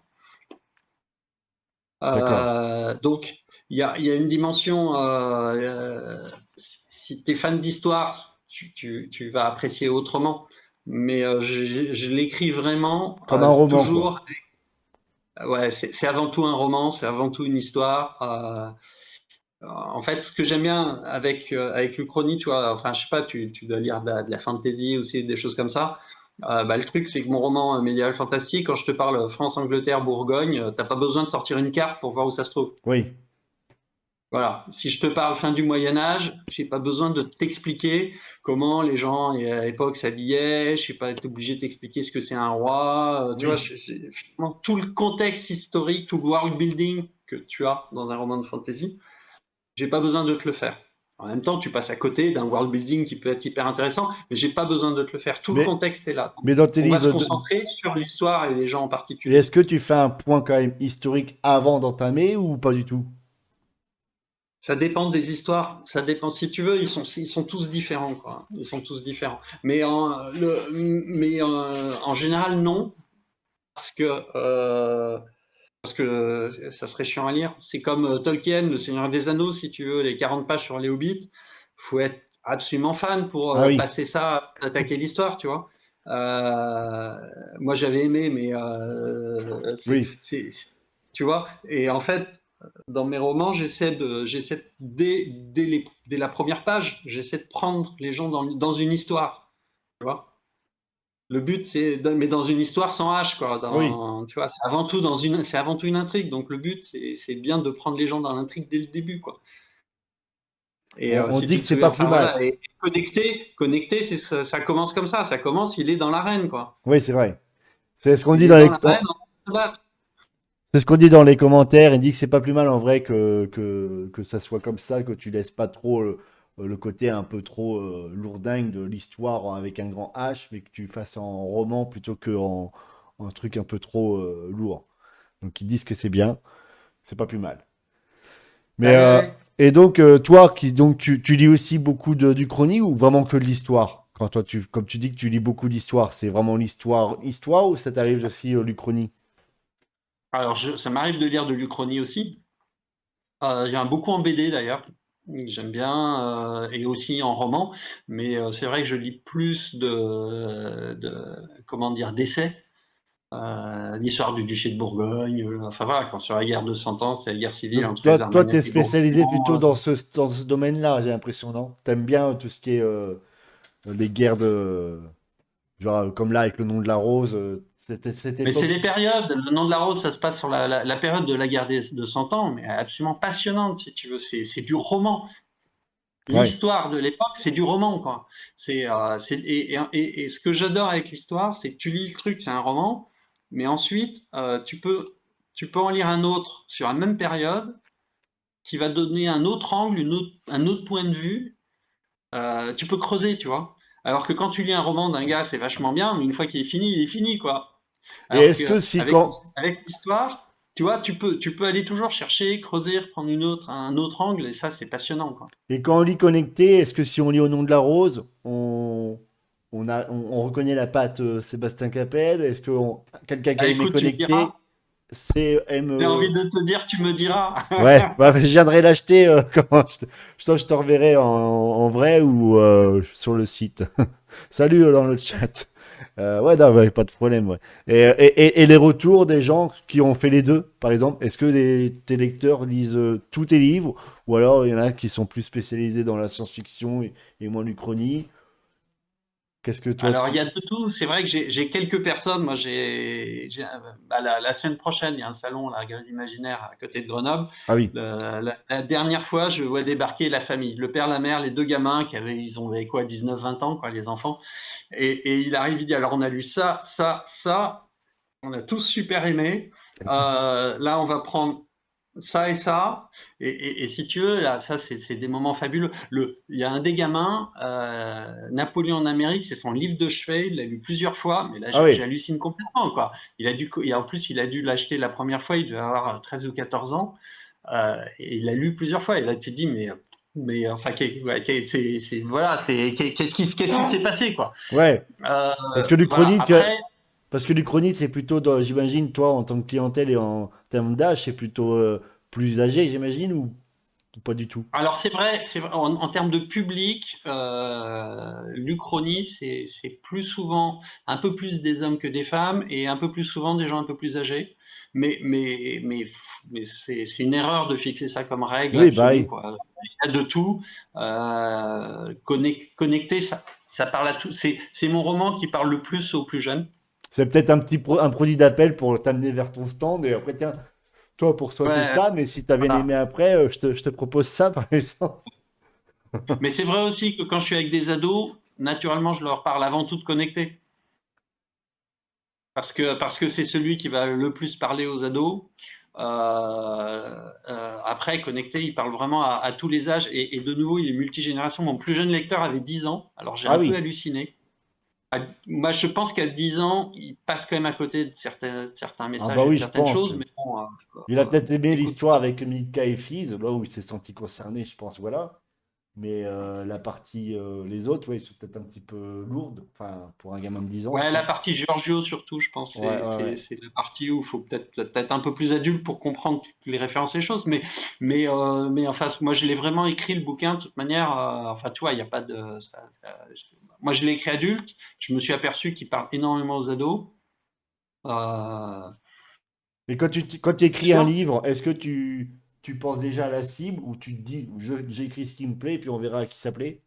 D'accord. Donc, il y a une dimension, si tu es fan d'histoire, tu vas apprécier autrement. Mais je l'écris vraiment Comme un roman, quoi. toujours. Ouais, c'est avant tout un roman, c'est avant tout une histoire. En fait, ce que j'aime bien avec l'Uchronie, tu vois, enfin, je sais pas, tu dois lire de la fantasy aussi, des choses comme ça. Bah, le truc, c'est que mon roman médiéval fantastique, quand je te parle France, Angleterre, Bourgogne, t'as pas besoin de sortir une carte pour voir où ça se trouve. Oui. Voilà. Si je te parle fin du Moyen Âge, j'ai pas besoin de t'expliquer comment les gens à l'époque s'habillaient. Je suis pas été obligé de t'expliquer ce que c'est un roi. Tu vois, Oui. finalement, tout le contexte historique, tout le world building que tu as dans un roman de fantasy, j'ai pas besoin de te le faire. En même temps, tu passes à côté d'un world building qui peut être hyper intéressant, mais j'ai pas besoin de te le faire. Tout le Mais, contexte est là. mais dans tes On va se livres, concentrer sur l'histoire et les gens en et particulier. est-ce que tu fais un point quand même historique avant d'entamer ou pas du tout? Ça dépend des histoires, ça dépend. Si tu veux, ils sont tous différents, quoi. Ils sont tous différents. Mais en général, non, parce que, parce que ça serait chiant à lire. C'est comme Tolkien, Le Seigneur des Anneaux, si tu veux, les 40 pages sur les hobbits. Faut être absolument fan pour Ah oui. passer ça, attaquer l'histoire, tu vois. Euh, Moi, j'avais aimé, mais Oui. tu vois. Et en fait, dans mes romans, dès la première page, j'essaie de prendre les gens dans une histoire, tu vois. Le but, mais dans une histoire sans H, quoi. Oui. Tu vois, c'est avant tout une intrigue. Donc le but, c'est bien de prendre les gens dans l'intrigue dès le début, quoi. Et On si dit tu que te c'est souviens, pas plus enfin mal. voilà, et connecter, ça commence comme ça. Ça commence, il est dans l'arène, quoi. Oui, c'est vrai. C'est ce qu'on dit Il est dans dans les, l'arène en train de se battre. c'est ce qu'on dit dans les commentaires. Il dit que c'est pas plus mal en vrai que ça soit comme ça, que tu laisses pas trop le côté un peu trop lourdingue de l'histoire avec un grand H, mais que tu fasses en roman plutôt que en truc un peu trop lourd. Donc ils disent que c'est bien, c'est pas plus mal. Mais Ouais, ouais, ouais. et donc toi qui donc tu lis aussi beaucoup du chronique ou vraiment que de l'histoire? Quand toi comme tu dis que tu lis beaucoup d'histoire, c'est vraiment l'histoire ou ça t'arrive aussi l'Uchronie? Alors, ça m'arrive de lire de l'Uchronie aussi. Il y en a beaucoup en BD d'ailleurs. J'aime bien, et aussi en roman. Mais c'est vrai que je lis plus comment dire, d'essais. L'histoire du duché de Bourgogne. Enfin voilà, quand sur la guerre de Cent Ans, c'est la guerre civile Donc entre toi, les toi, Armagnacs t'es et les spécialisé Bourguignons. plutôt dans ce domaine-là, j'ai l'impression, non? T'aimes bien tout ce qui est les guerres de genre comme là avec le nom de la rose, c'était cette Mais c'est époque. les périodes. Le nom de la rose, ça se passe sur la période de la guerre de Cent Ans, mais absolument passionnante, si tu veux. C'est du roman. Ouais. L'histoire de l'époque, c'est du roman, quoi. Et ce que j'adore avec l'histoire, c'est que tu lis le truc, c'est un roman, mais ensuite, tu peux en lire un autre sur la même période qui va donner un autre angle, un autre point de vue. Tu peux creuser, tu vois. Alors que quand tu lis un roman d'un gars, c'est vachement bien, mais une fois qu'il est fini, il est fini, quoi. Et Alors est-ce que que si avec, quand avec l'histoire, tu vois, tu peux aller toujours chercher, creuser, prendre un autre angle, et ça, c'est passionnant, quoi. et quand on lit connecté, est-ce que si on lit au nom de la rose, on reconnaît la patte Sébastien Capel? Est-ce que quelqu'un qui a Ah, aimé écoute, tu me diras. connecté, c'est aime J'ai envie de te dire, tu me diras. ouais, bah, je viendrai l'acheter. Comment je te reverrai en vrai ou sur le site. Salut dans le chat. Ouais, non, ouais, pas de problème. Ouais. Et les retours des gens qui ont fait les deux, par exemple, est-ce que tes lecteurs lisent tous tes livres ou alors il y en a qui sont plus spécialisés dans la science-fiction et moins l'Uchronie? Qu'est-ce que toi Alors, il tu... y a de tout. C'est vrai que j'ai quelques personnes. Moi, bah, la semaine prochaine, il y a un salon, la Grise Imaginaire, à côté de Grenoble. Ah oui, La dernière fois, je vois débarquer la famille, le père, la mère, les deux gamins ils ont quoi, 19, 20 ans, quoi, les enfants. Et il arrive, il dit, alors on a lu ça, ça, ça. On a tous super aimé. Là, on va prendre. Ça et ça. Et si tu veux, là, ça, c'est des moments fabuleux. Il y a un des gamins, Napoléon en Amérique, c'est son livre de chevet. Il l'a lu plusieurs fois, mais là, Ah oui, j'hallucine complètement, quoi. Et en plus, il a dû l'acheter la première fois, il devait avoir 13 ou 14 ans. Et il l'a lu plusieurs fois. Et là, tu te dis, mais enfin, voilà, qu'est-ce qui s'est passé, quoi. ouais. Parce que Voilà. l'Uchronie, Après, parce que l'Uchronie, c'est plutôt, j'imagine, toi, en tant que clientèle et en termes d'âge, c'est plutôt plus âgé, j'imagine, ou pas du tout? alors c'est vrai, en termes de public, l'Uchronie, c'est plus souvent un peu plus des hommes que des femmes et un peu plus souvent des gens un peu plus âgés. Mais, mais, mais, mais c'est une erreur de fixer ça comme règle Oui, bah absolue, oui. quoi. Il y a de tout. Connecté, ça parle à tout. C'est mon roman qui parle le plus aux plus jeunes. C'est peut-être un produit d'appel pour t'amener vers ton stand et après, tiens, toi, pour sauter Ouais, ça, mais si t'as bien voilà. aimé après, je te propose ça, par exemple. Mais c'est vrai aussi que quand je suis avec des ados, naturellement, je leur parle avant tout de connecter. Parce que c'est celui qui va le plus parler aux ados. Après, connecté, il parle vraiment à tous les âges. Et de nouveau, il est multigénération. Mon plus jeune lecteur avait 10 ans. Alors, j'ai Ah un peu oui. halluciné. Moi, je pense qu'à 10 ans, il passe quand même à côté de certains Ah bah messages et de oui, je certaines pense. choses. Mais bon, Il a peut-être aimé écoute, l'histoire avec Mika et Fizz, là où il s'est senti concerné, je pense, voilà. Mais la partie, les autres, ouais, ils sont peut-être un petit peu lourdes, enfin, pour un gamin de 10 ans, je ouais, la pense. partie Giorgio surtout, je pense, Ouais, ouais, ouais. c'est la partie où il faut peut-être un peu plus adulte pour comprendre toutes les références et choses. Mais enfin, moi, je l'ai vraiment écrit le bouquin de toute manière. Enfin, tu vois, il n'y a pas de. Moi, je l'ai écrit adulte. Je me suis aperçu qu'il parle énormément aux ados. Euh, Mais quand tu écris un sûr. livre, est-ce que tu penses déjà à la cible ou tu te dis, j'écris ce qui me plaît, puis on verra à qui ça plaît?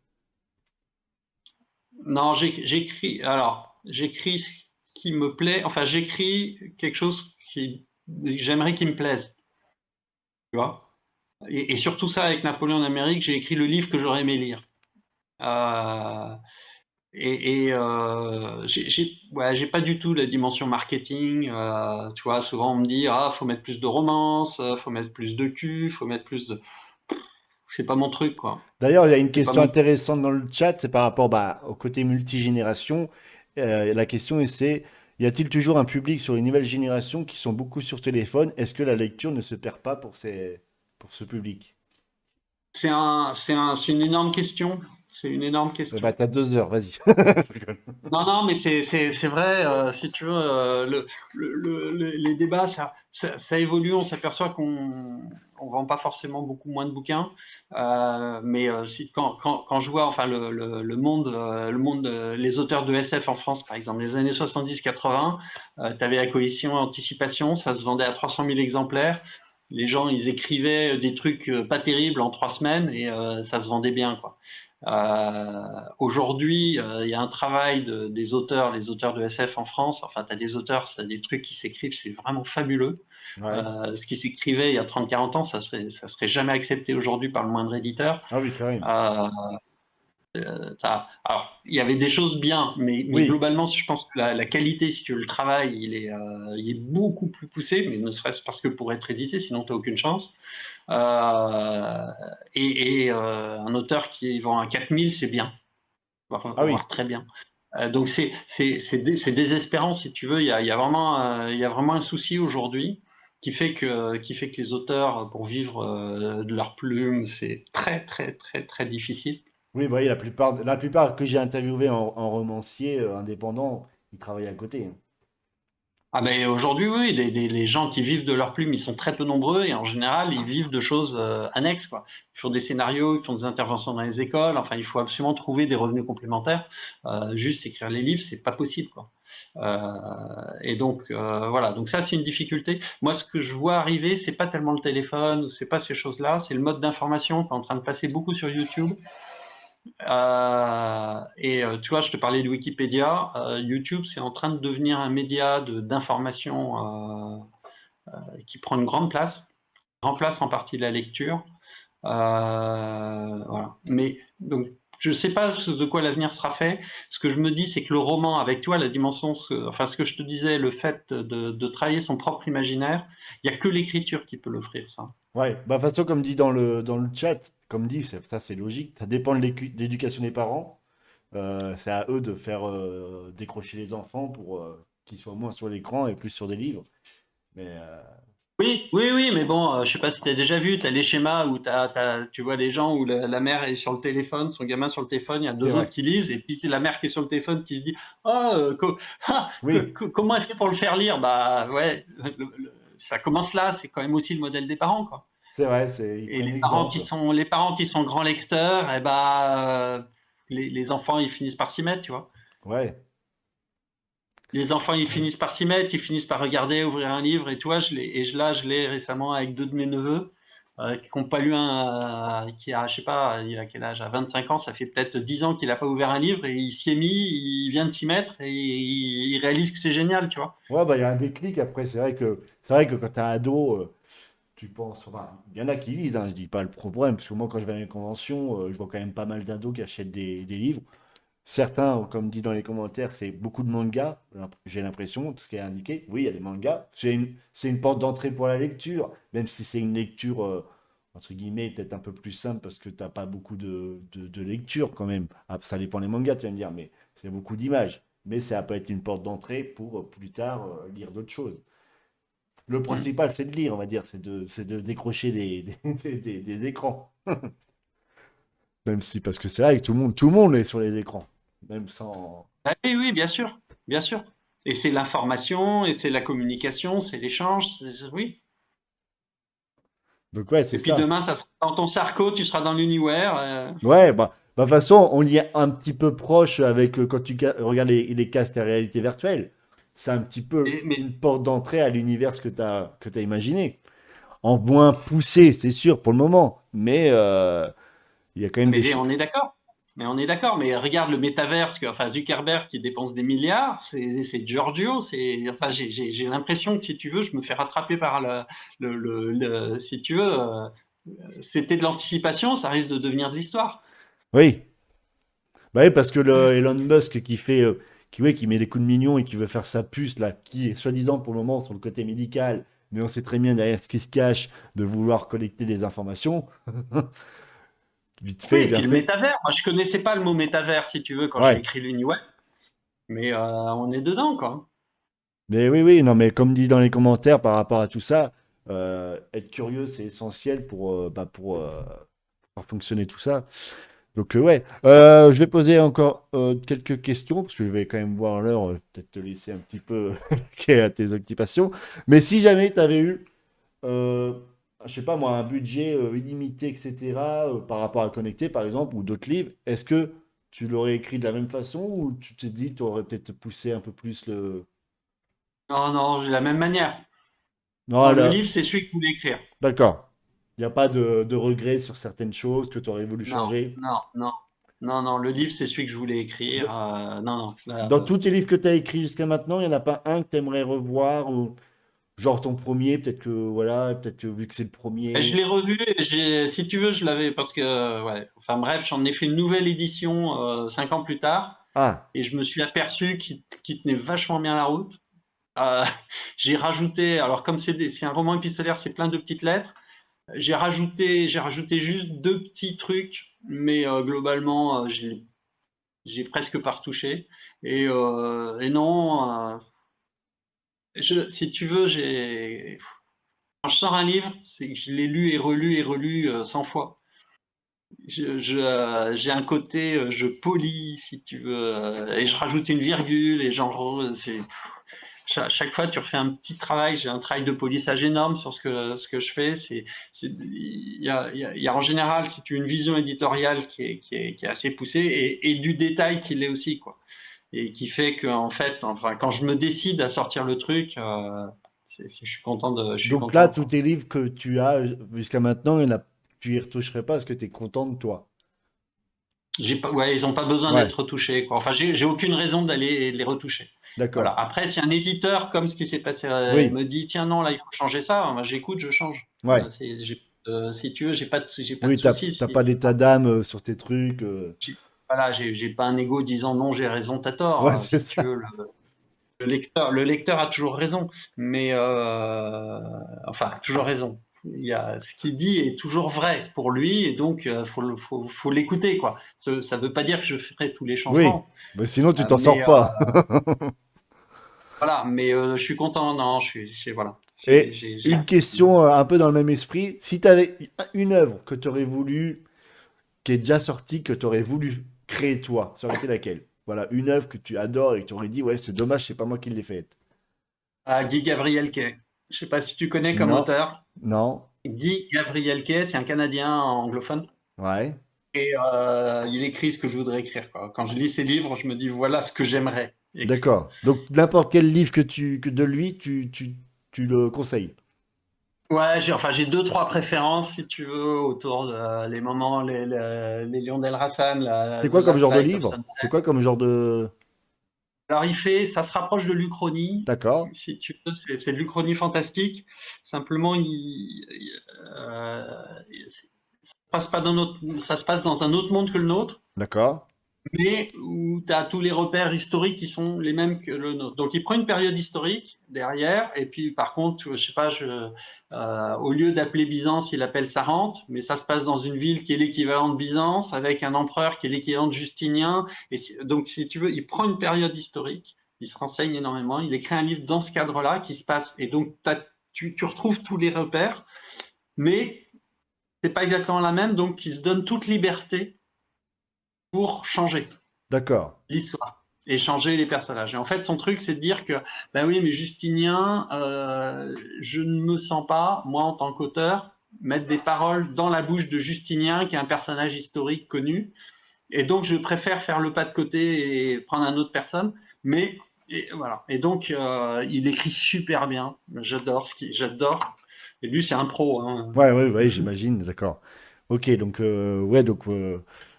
Non, j'écris. Alors, j'écris ce qui me plaît. Enfin, j'écris quelque chose qui j'aimerais qu'il me plaise. Tu vois. Et surtout ça avec Napoléon en Amérique, j'ai écrit le livre que j'aurais aimé lire. Euh, ouais, j'ai pas du tout la dimension marketing. Tu vois, souvent on me dit ah faut mettre plus de romance, faut mettre plus de cul, faut mettre plus de. C'est pas mon truc quoi. D'ailleurs, il y a une C'est pas question mon. intéressante dans le chat, c'est par rapport bah, au côté multigénération. La question c'est, y a-t-il toujours un public sur les nouvelles générations qui sont beaucoup sur téléphone? Est-ce que la lecture ne se perd pas pour ce public? C'est une énorme question. C'est une énorme question. Bah, t'as 2 heures, vas-y. Non, non, mais c'est vrai, si tu veux, les débats, ça évolue, on s'aperçoit qu'on vend pas forcément beaucoup moins de bouquins, mais quand je vois enfin le monde, les auteurs de SF en France, par exemple, les années 70-80, tu avais la coalition Anticipation, ça se vendait à 300 000 exemplaires. Les gens, ils écrivaient des trucs pas terribles en 3 semaines et ça se vendait bien, quoi. Aujourd'hui, il y a un travail des auteurs, les auteurs de SF en France. Enfin, tu as des auteurs, c'est des trucs qui s'écrivent, c'est vraiment fabuleux. Ouais. Ce qui s'écrivait il y a 30-40 ans, ça serait jamais accepté aujourd'hui par le moindre éditeur. Ah oui, quand même. Euh, alors, il y avait des choses bien, mais Oui, globalement, je pense que la qualité, si tu veux, le travail, il est beaucoup plus poussé, mais ne serait-ce parce que pour être édité, sinon tu n'as aucune chance. Euh, un auteur qui vend à 4000, c'est bien, ah oui. voire très bien. Donc c'est désespérant si tu veux. Il y a vraiment un souci aujourd'hui qui fait que les auteurs, pour vivre de leur plume, c'est très très très très difficile. Oui, bah oui, la plupart que j'ai interviewé en romancier indépendant, ils travaillent à côté, hein. Ah mais aujourd'hui, oui, les gens qui vivent de leur plume, ils sont très peu nombreux et en général, ils vivent de choses annexes, quoi. Ils font des scénarios, ils font des interventions dans les écoles. Enfin, il faut absolument trouver des revenus complémentaires. Juste écrire les livres, c'est pas possible, quoi. Et donc voilà. Donc ça, c'est une difficulté. Moi, ce que je vois arriver, c'est pas tellement le téléphone, c'est pas ces choses-là, c'est le mode d'information qui est en train de passer beaucoup sur YouTube. Tu vois, je te parlais de Wikipédia. YouTube, c'est en train de devenir un média d'information qui prend une grande place, remplace en partie la lecture. Voilà. Mais donc, je sais pas de quoi l'avenir sera fait. Ce que je me dis, c'est que le roman, avec toi, la dimension, enfin ce que je te disais, le fait de travailler son propre imaginaire, il y a que l'écriture qui peut l'offrir, ça. Ouais, bah, de toute façon, comme dit dans le chat, comme dit, ça c'est logique, ça dépend de l'éducation des parents. C'est à eux de faire décrocher les enfants pour qu'ils soient moins sur l'écran et plus sur des livres. Mais Oui, oui, oui, mais bon, je sais pas si tu as déjà vu, tu as les schémas où tu vois les gens où la mère est sur le téléphone, son gamin sur le téléphone, il y a c'est deux autres vrai. qui lisent, et puis c'est la mère qui est sur le téléphone qui se dit ah, ah, Oui, comment elle fait pour le faire lire? Bah ouais, ça commence là, c'est quand même aussi le modèle des parents, quoi. c'est vrai, ils Et prennent l'exemple. les parents qui sont grands lecteurs, eh bah, les enfants ils finissent par s'y mettre, tu vois. Ouais. Les enfants, ils finissent par s'y mettre, ils finissent par regarder, ouvrir un livre. Et toi, je l'ai récemment avec deux de mes neveux qui n'ont pas lu qui a, je sais pas, il a quel âge? À 25 ans, ça fait peut-être 10 ans qu'il n'a pas ouvert un livre et il s'y est mis, il vient de s'y mettre et il réalise que c'est génial, tu vois. Ouais, bah, il y a un déclic après. C'est vrai que quand t'es ado, tu penses. Enfin, il y en a qui lisent, hein, je dis pas le problème, parce que moi, quand je vais à une convention, je vois quand même pas mal d'ados qui achètent des livres. Certains, comme dit dans les commentaires, c'est beaucoup de mangas, j'ai l'impression, tout ce qui est indiqué. Oui, il y a des mangas. C'est une porte d'entrée pour la lecture, même si c'est une lecture, entre guillemets, peut-être un peu plus simple parce que t'as pas beaucoup de lecture quand même. Ah, ça dépend des mangas, tu vas me dire, mais c'est beaucoup d'images. Mais ça peut être une porte d'entrée pour plus tard lire d'autres choses. Le Mm. principal, c'est de lire, on va dire, c'est de décrocher des écrans. Même si, parce que c'est vrai que tout le monde est sur les écrans, même sans. Ah oui, oui, bien sûr, bien sûr. Et c'est l'information, et c'est la communication, c'est l'échange, oui. Donc ouais, c'est Et puis ça. demain, ça sera dans ton sarco, tu seras dans l'univers. Ouais, bah, de toute façon, on y est un petit peu proche avec quand tu regardes les casques à réalité virtuelle. C'est un petit peu Mais une porte d'entrée à l'univers que tu as imaginé. En moins poussé, c'est sûr, pour le moment. Mais il y a quand même des Mais choses. on est d'accord. Mais on est d'accord. Mais regarde le métaverse, enfin Zuckerberg qui dépense des milliards, c'est Giorgio. Enfin, j'ai l'impression que si tu veux, je me fais rattraper par si tu veux, c'était de l'anticipation, ça risque de devenir de l'histoire. Oui. Bah oui, parce que le Elon Musk qui fait, ouais, qui met des coups de mignon et qui veut faire sa puce, là, qui est soi-disant pour le moment sur le côté médical, mais on sait très bien derrière ce qui se cache de vouloir collecter des informations. Vite Oui, fait, et bien puis le fait. métavers. Moi, je connaissais pas le mot métavers, si tu veux, quand j'ai Ouais. écrit l'Uniweb, mais on est dedans, quoi. Mais oui, oui, non, mais comme dit dans les commentaires par rapport à tout ça, être curieux, c'est essentiel pour faire fonctionner tout ça. Donc, ouais. Je vais poser encore quelques questions, parce que je vais quand même voir l'heure, peut-être te laisser un petit peu à tes occupations. Mais si jamais tu avais eu, euh, je sais pas moi, un budget illimité, etc., par rapport à Connecter, par exemple, ou d'autres livres, est-ce que tu l'aurais écrit de la même façon, ou tu t'es dit, tu aurais peut-être poussé un peu plus le. Non, non, de la même manière. Non, Non, le là, livre, c'est celui que je voulais écrire. d'accord. Il n'y a pas de regret sur certaines choses que tu aurais voulu Non, changer. non, non. Non, non, le livre, c'est celui que je voulais écrire. D- Non, non. Dans tous tes livres que tu as écrits jusqu'à maintenant, il n'y en a pas un que tu aimerais revoir ou genre ton premier, peut-être que voilà, peut-être que vu que c'est le Je premier. l'ai revu et si tu veux, je l'avais parce que, ouais. Enfin bref, j'en ai fait une nouvelle édition 5 ans plus tard Ah, et je me suis aperçu qu'il tenait vachement bien la route. Euh, j'ai rajouté, alors comme c'est un roman épistolaire, c'est plein de petites lettres. J'ai rajouté juste deux petits trucs, mais globalement, j'ai presque pas retouché. Et non, si tu veux, quand je sors un livre, c'est que je l'ai lu et relu 100 fois. J'ai un côté, je polis, si tu veux, et je rajoute une virgule, et chaque fois, tu refais un petit travail. J'ai un travail de polissage énorme sur ce que je fais. Il y a en général, si tu as une vision éditoriale qui est assez poussée et du détail qui l'est aussi, quoi. Et qui fait que, en fait, enfin, quand je me décide à sortir le truc, je suis donc là, content, tous quoi. tes livres que tu as jusqu'à maintenant, tu y retoucherais pas parce que tu es content de toi. Ouais, ils n'ont pas besoin Ouais, d'être retouchés, quoi. Enfin, j'ai aucune raison d'aller les retoucher. Voilà. d'accord. Après, si un éditeur, comme ce qui s'est passé, Oui, me dit, tiens, non, là, il faut changer ça, moi, j'écoute, je change. ouais. Si tu veux, j'ai pas de Oui, souci. t'as pas d'état d'âme sur tes trucs. voilà, j'ai pas un ego disant non, j'ai raison, t'as tort. Ouais, c'est Si tu ça. veux, le lecteur a toujours raison, mais enfin, toujours raison. Ce qu'il dit est toujours vrai pour lui, et donc faut l'écouter, quoi. Ça veut pas dire que je ferai tous les Oui, changements, mais sinon tu t'en mais sors pas. voilà. Mais je suis content. Non, voilà. Et une question un peu dans le même esprit, si tu avais une œuvre que tu aurais voulu, qui est déjà sortie, que tu aurais voulu créer toi, ça aurait été laquelle? Voilà, une œuvre que tu adores et que tu aurais dit, ouais, c'est dommage, c'est pas moi qui l'ai faite. Guy Gabriel Kay. Je sais pas si tu connais comme Non, auteur. non, Guy Gabriel Kay, c'est un Canadien anglophone. ouais, Et il écrit ce que je voudrais écrire, quoi. Quand je lis ses livres, je me dis voilà ce que j'aimerais écrire. d'accord. Donc n'importe quel livre que de lui, tu le conseilles. Ouais, j'ai deux, trois préférences, si tu veux, autour de les moments, les Lions d'El Hassan, C'est The quoi comme Last genre de Light of livre? Sunset. C'est quoi comme genre de... Alors, ça se rapproche de l'Uchronie, D'accord, si tu veux, c'est de l'Uchronie fantastique. Simplement, ça se passe dans un autre monde que le nôtre, d'accord, mais où tu as tous les repères historiques qui sont les mêmes que le nôtre. Donc, il prend une période historique derrière, et puis par contre, je sais pas, au lieu d'appeler Byzance, il appelle Sarante, mais ça se passe dans une ville qui est l'équivalent de Byzance, avec un empereur qui est l'équivalent de Justinien. Donc, si tu veux, il prend une période historique, il se renseigne énormément, il écrit un livre dans ce cadre-là qui se passe, et donc tu retrouves tous les repères, mais c'est pas exactement la même, donc il se donne toute liberté pour changer d'accord, l'histoire et changer les personnages. Et en fait, son truc, c'est de dire que, ben oui, mais Justinien, je ne me sens pas, moi, en tant qu'auteur, mettre des paroles dans la bouche de Justinien, qui est un personnage historique connu. Et donc, je préfère faire le pas de côté et prendre un autre personne. Mais, et voilà. Et donc, il écrit super bien. J'adore. Et lui, c'est un pro, hein. ouais, ouais, ouais, j'imagine, d'accord. Ok, donc, ouais, donc,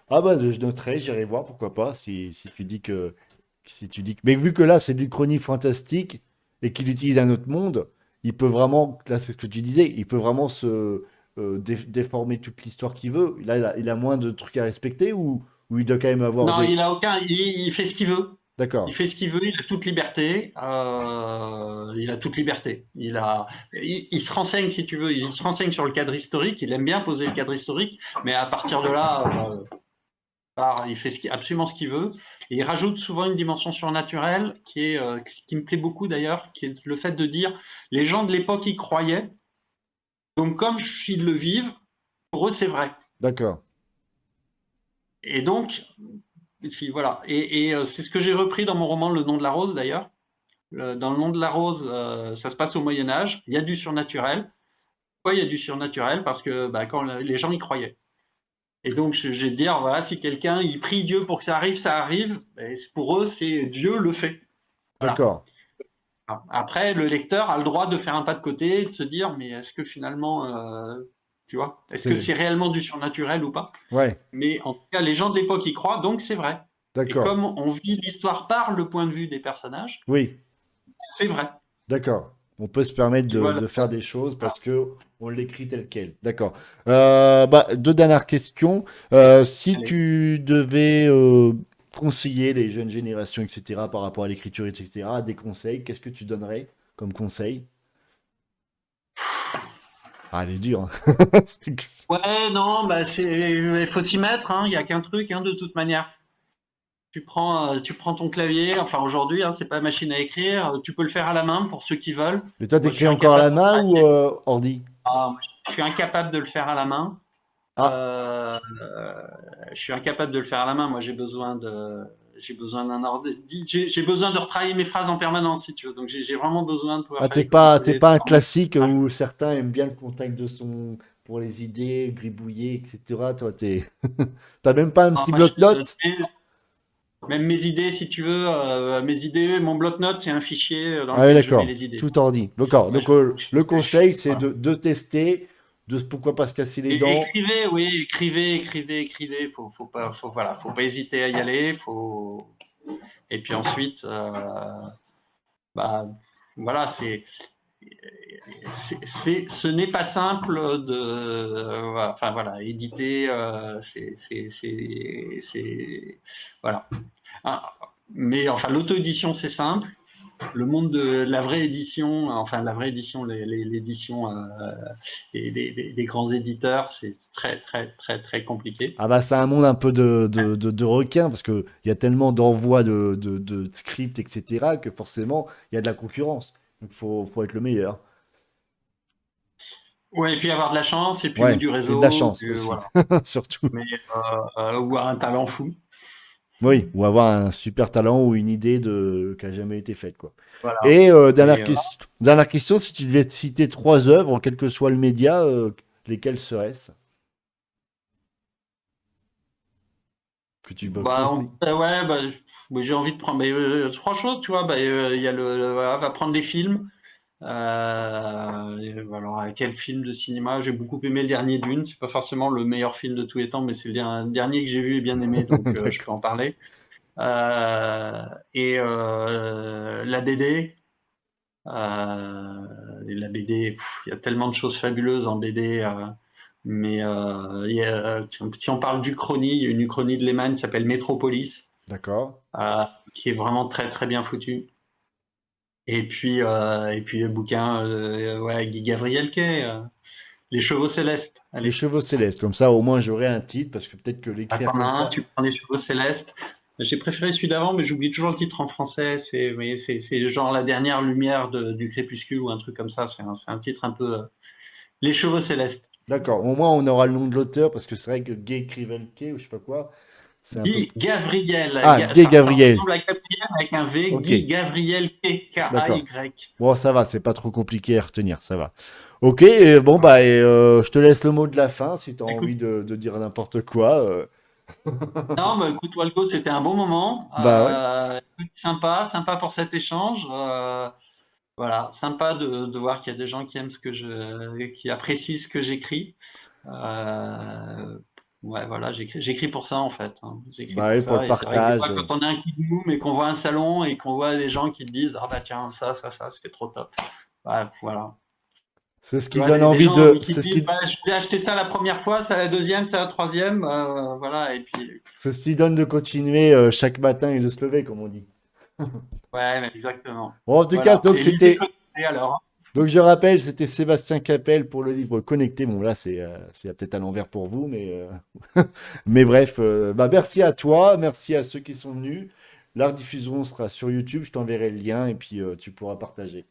ah bah, je noterai, j'irai voir, pourquoi pas, si tu dis que, si tu dis que, mais vu que là, c'est du chronique fantastique et qu'il utilise un autre monde, il peut vraiment, là, c'est ce que tu disais, il peut vraiment se déformer toute l'histoire qu'il veut. Là, il a moins de trucs à respecter ou il doit quand même avoir Non, des. il fait ce qu'il veut. Il D'accord, fait ce qu'il veut, il a toute liberté. Il a toute liberté. Il se renseigne, si tu veux, il se renseigne sur le cadre historique. Il aime bien poser le cadre historique, mais à partir de là, il fait absolument ce qu'il veut. Et il rajoute souvent une dimension surnaturelle qui me plaît beaucoup d'ailleurs, qui est le fait de dire les gens de l'époque y croyaient, donc comme ils le vivent, pour eux c'est vrai. d'accord, Et donc, voilà. Et c'est ce que j'ai repris dans mon roman Le Nom de la Rose d'ailleurs. Dans Le Nom de la Rose, ça se passe au Moyen Âge. Il y a du surnaturel. Pourquoi il y a du surnaturel? Parce que quand les gens y croyaient. Et donc, j'ai dit, voilà, si quelqu'un il prie Dieu pour que ça arrive, ça arrive. Et pour eux, c'est Dieu le fait. Voilà. d'accord. Après, le lecteur a le droit de faire un pas de côté et de se dire, mais est-ce que finalement, tu vois, est-ce que C'est, c'est réellement du surnaturel ou pas? ouais, Mais en tout cas, les gens de l'époque y croient, donc c'est vrai. Et d'accord, comme on vit l'histoire par le point de vue des personnages, oui. c'est vrai. D'accord. On peut se permettre Tu vois, de faire des choses voilà. parce que on l'écrit tel quel. D'accord. Bah, deux dernières questions. Si Allez. tu devais conseiller les jeunes générations, etc., par rapport à l'écriture, etc., des conseils, qu'est-ce que tu donnerais comme conseil? Ah, elle est dure, hein. Ouais, non, il faut s'y mettre, hein. Il n'y a qu'un truc, hein, de toute manière. Tu prends ton clavier, enfin aujourd'hui, hein, c'est pas machine à écrire, tu peux le faire à la main pour ceux qui veulent. Et toi, Moi, je t'écris suis encore à la incapable de main ou travailler. ordi? Je suis incapable de le faire à la main. Ah, Je suis incapable de le faire à la main. Moi, j'ai besoin d'un ordi. J'ai besoin de retravailler mes phrases en permanence, si tu veux. Donc, j'ai vraiment besoin de pouvoir ah, faire des t'es copier-coller. pas un classique où certains aiment bien le contact de son pour les idées, gribouiller, etc. Toi, t'as même pas un Non, petit moi, bloc-notes? même mes idées, si tu veux, mes idées, mon bloc-notes, c'est un fichier dans Ah oui, lequel je mets d'accord. les idées. Tout ordi. D'accord. Moi, Donc, le conseil, c'est voilà. de tester, de pourquoi pas se casser les Et dents. écrivez, oui, écrivez. Faut pas hésiter à y aller. Et puis ensuite, bah, voilà, ce n'est pas simple enfin voilà, éditer, voilà. Ah, mais enfin, l'auto-édition, c'est simple. Le monde de la vraie édition, enfin la vraie édition, l'édition des grands éditeurs, c'est très très très très compliqué. Ah bah c'est un monde un peu de requins parce qu'il y a tellement d'envois de scripts, etc. que forcément il y a de la concurrence. Donc faut être le meilleur. Ouais, et puis avoir de la chance, et puis ou Ouais, du et de la réseau, chance aussi, voilà. surtout. Mais ou un talent fou. Oui, ou avoir un super talent ou une idée qui a jamais été faite, quoi. Voilà. Et Mais dernière question, si tu devais te citer trois œuvres, quel que soit le média, lesquelles seraient-ce que tu veux bah, conseiller? ouais, bah, j'ai envie de prendre trois choses, tu vois. Bah, il y a voilà, va prendre des films. Alors, quel film de cinéma? J'ai beaucoup aimé le dernier Dune. C'est pas forcément le meilleur film de tous les temps, mais c'est le dernier que j'ai vu et bien aimé, donc je peux D'accord. en parler. Euh, et la BD. Et la BD, il y a tellement de choses fabuleuses en BD. Mais si on parle d'Uchronie, il y a une Uchronie de Lehman qui s'appelle Metropolis, D'accord. qui est vraiment très très bien foutue. Et puis le bouquin, ouais, Guy Gavriel Kay, Les Chevaux Célestes. Les Allez, chevaux célestes, comme ça au moins j'aurai un titre, parce que peut-être que l'écrire t'en as comme un, ça. tu prends Les Chevaux Célestes. J'ai préféré celui d'avant, mais j'oublie toujours le titre en français. C'est genre la dernière lumière du crépuscule ou un truc comme ça. C'est un titre un peu Les Chevaux Célestes. D'accord, au moins on aura le nom de l'auteur, parce que c'est vrai que Gay Crivelke ou je sais pas quoi, c'est un peu. Guy Gavriel, Ah, Gay ça Gabriel. ressemble à Gabriel avec un V, Ok, Guy Gavriel K, d'accord. K-A-Y. Bon, ça va, c'est pas trop compliqué à retenir, ça va. Ok, bon, Voilà. bah, je te laisse le mot de la fin si tu as Écoute, envie de dire n'importe quoi. non, bah, écoute, Walco, c'était un bon moment. Bah ouais. Écoute, sympa, sympa pour cet échange. Voilà, sympa de voir qu'il y a des gens qui aiment qui apprécient ce que j'écris. Ouais, voilà, j'écris pour ça en fait, hein. J'écris Bah pour oui, pour le ça. Et c'est vrai que des partage. fois, quand on a un coup de mou, mais qu'on voit un salon et qu'on voit des gens qui te disent, ah bah tiens, ça, c'était trop top. Ouais, voilà. C'est ce Tu qui vois, donne des envie gens de. qui C'est te ce disent, qui, bah, je t'ai acheté ça la première fois, c'est la deuxième, c'est la troisième, voilà, et puis, c'est ce qui donne de continuer chaque matin et de se lever, comme on dit. ouais, mais exactement. Bon, en tout cas, Voilà. donc Et lisez c'était. Côté alors. Donc je rappelle, c'était Sébastien Capel pour le livre Connecté. Bon, là, c'est peut-être à l'envers pour vous, mais bref. Bah, merci à toi, merci à ceux qui sont venus. La rediffusion sera sur YouTube, je t'enverrai le lien et puis tu pourras partager.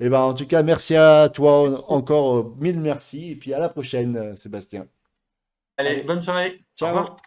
Et ben, en tout cas, merci à toi encore, mille merci, et puis à la prochaine, Sébastien. Allez, Allez, bonne soirée. Au ciao! revoir.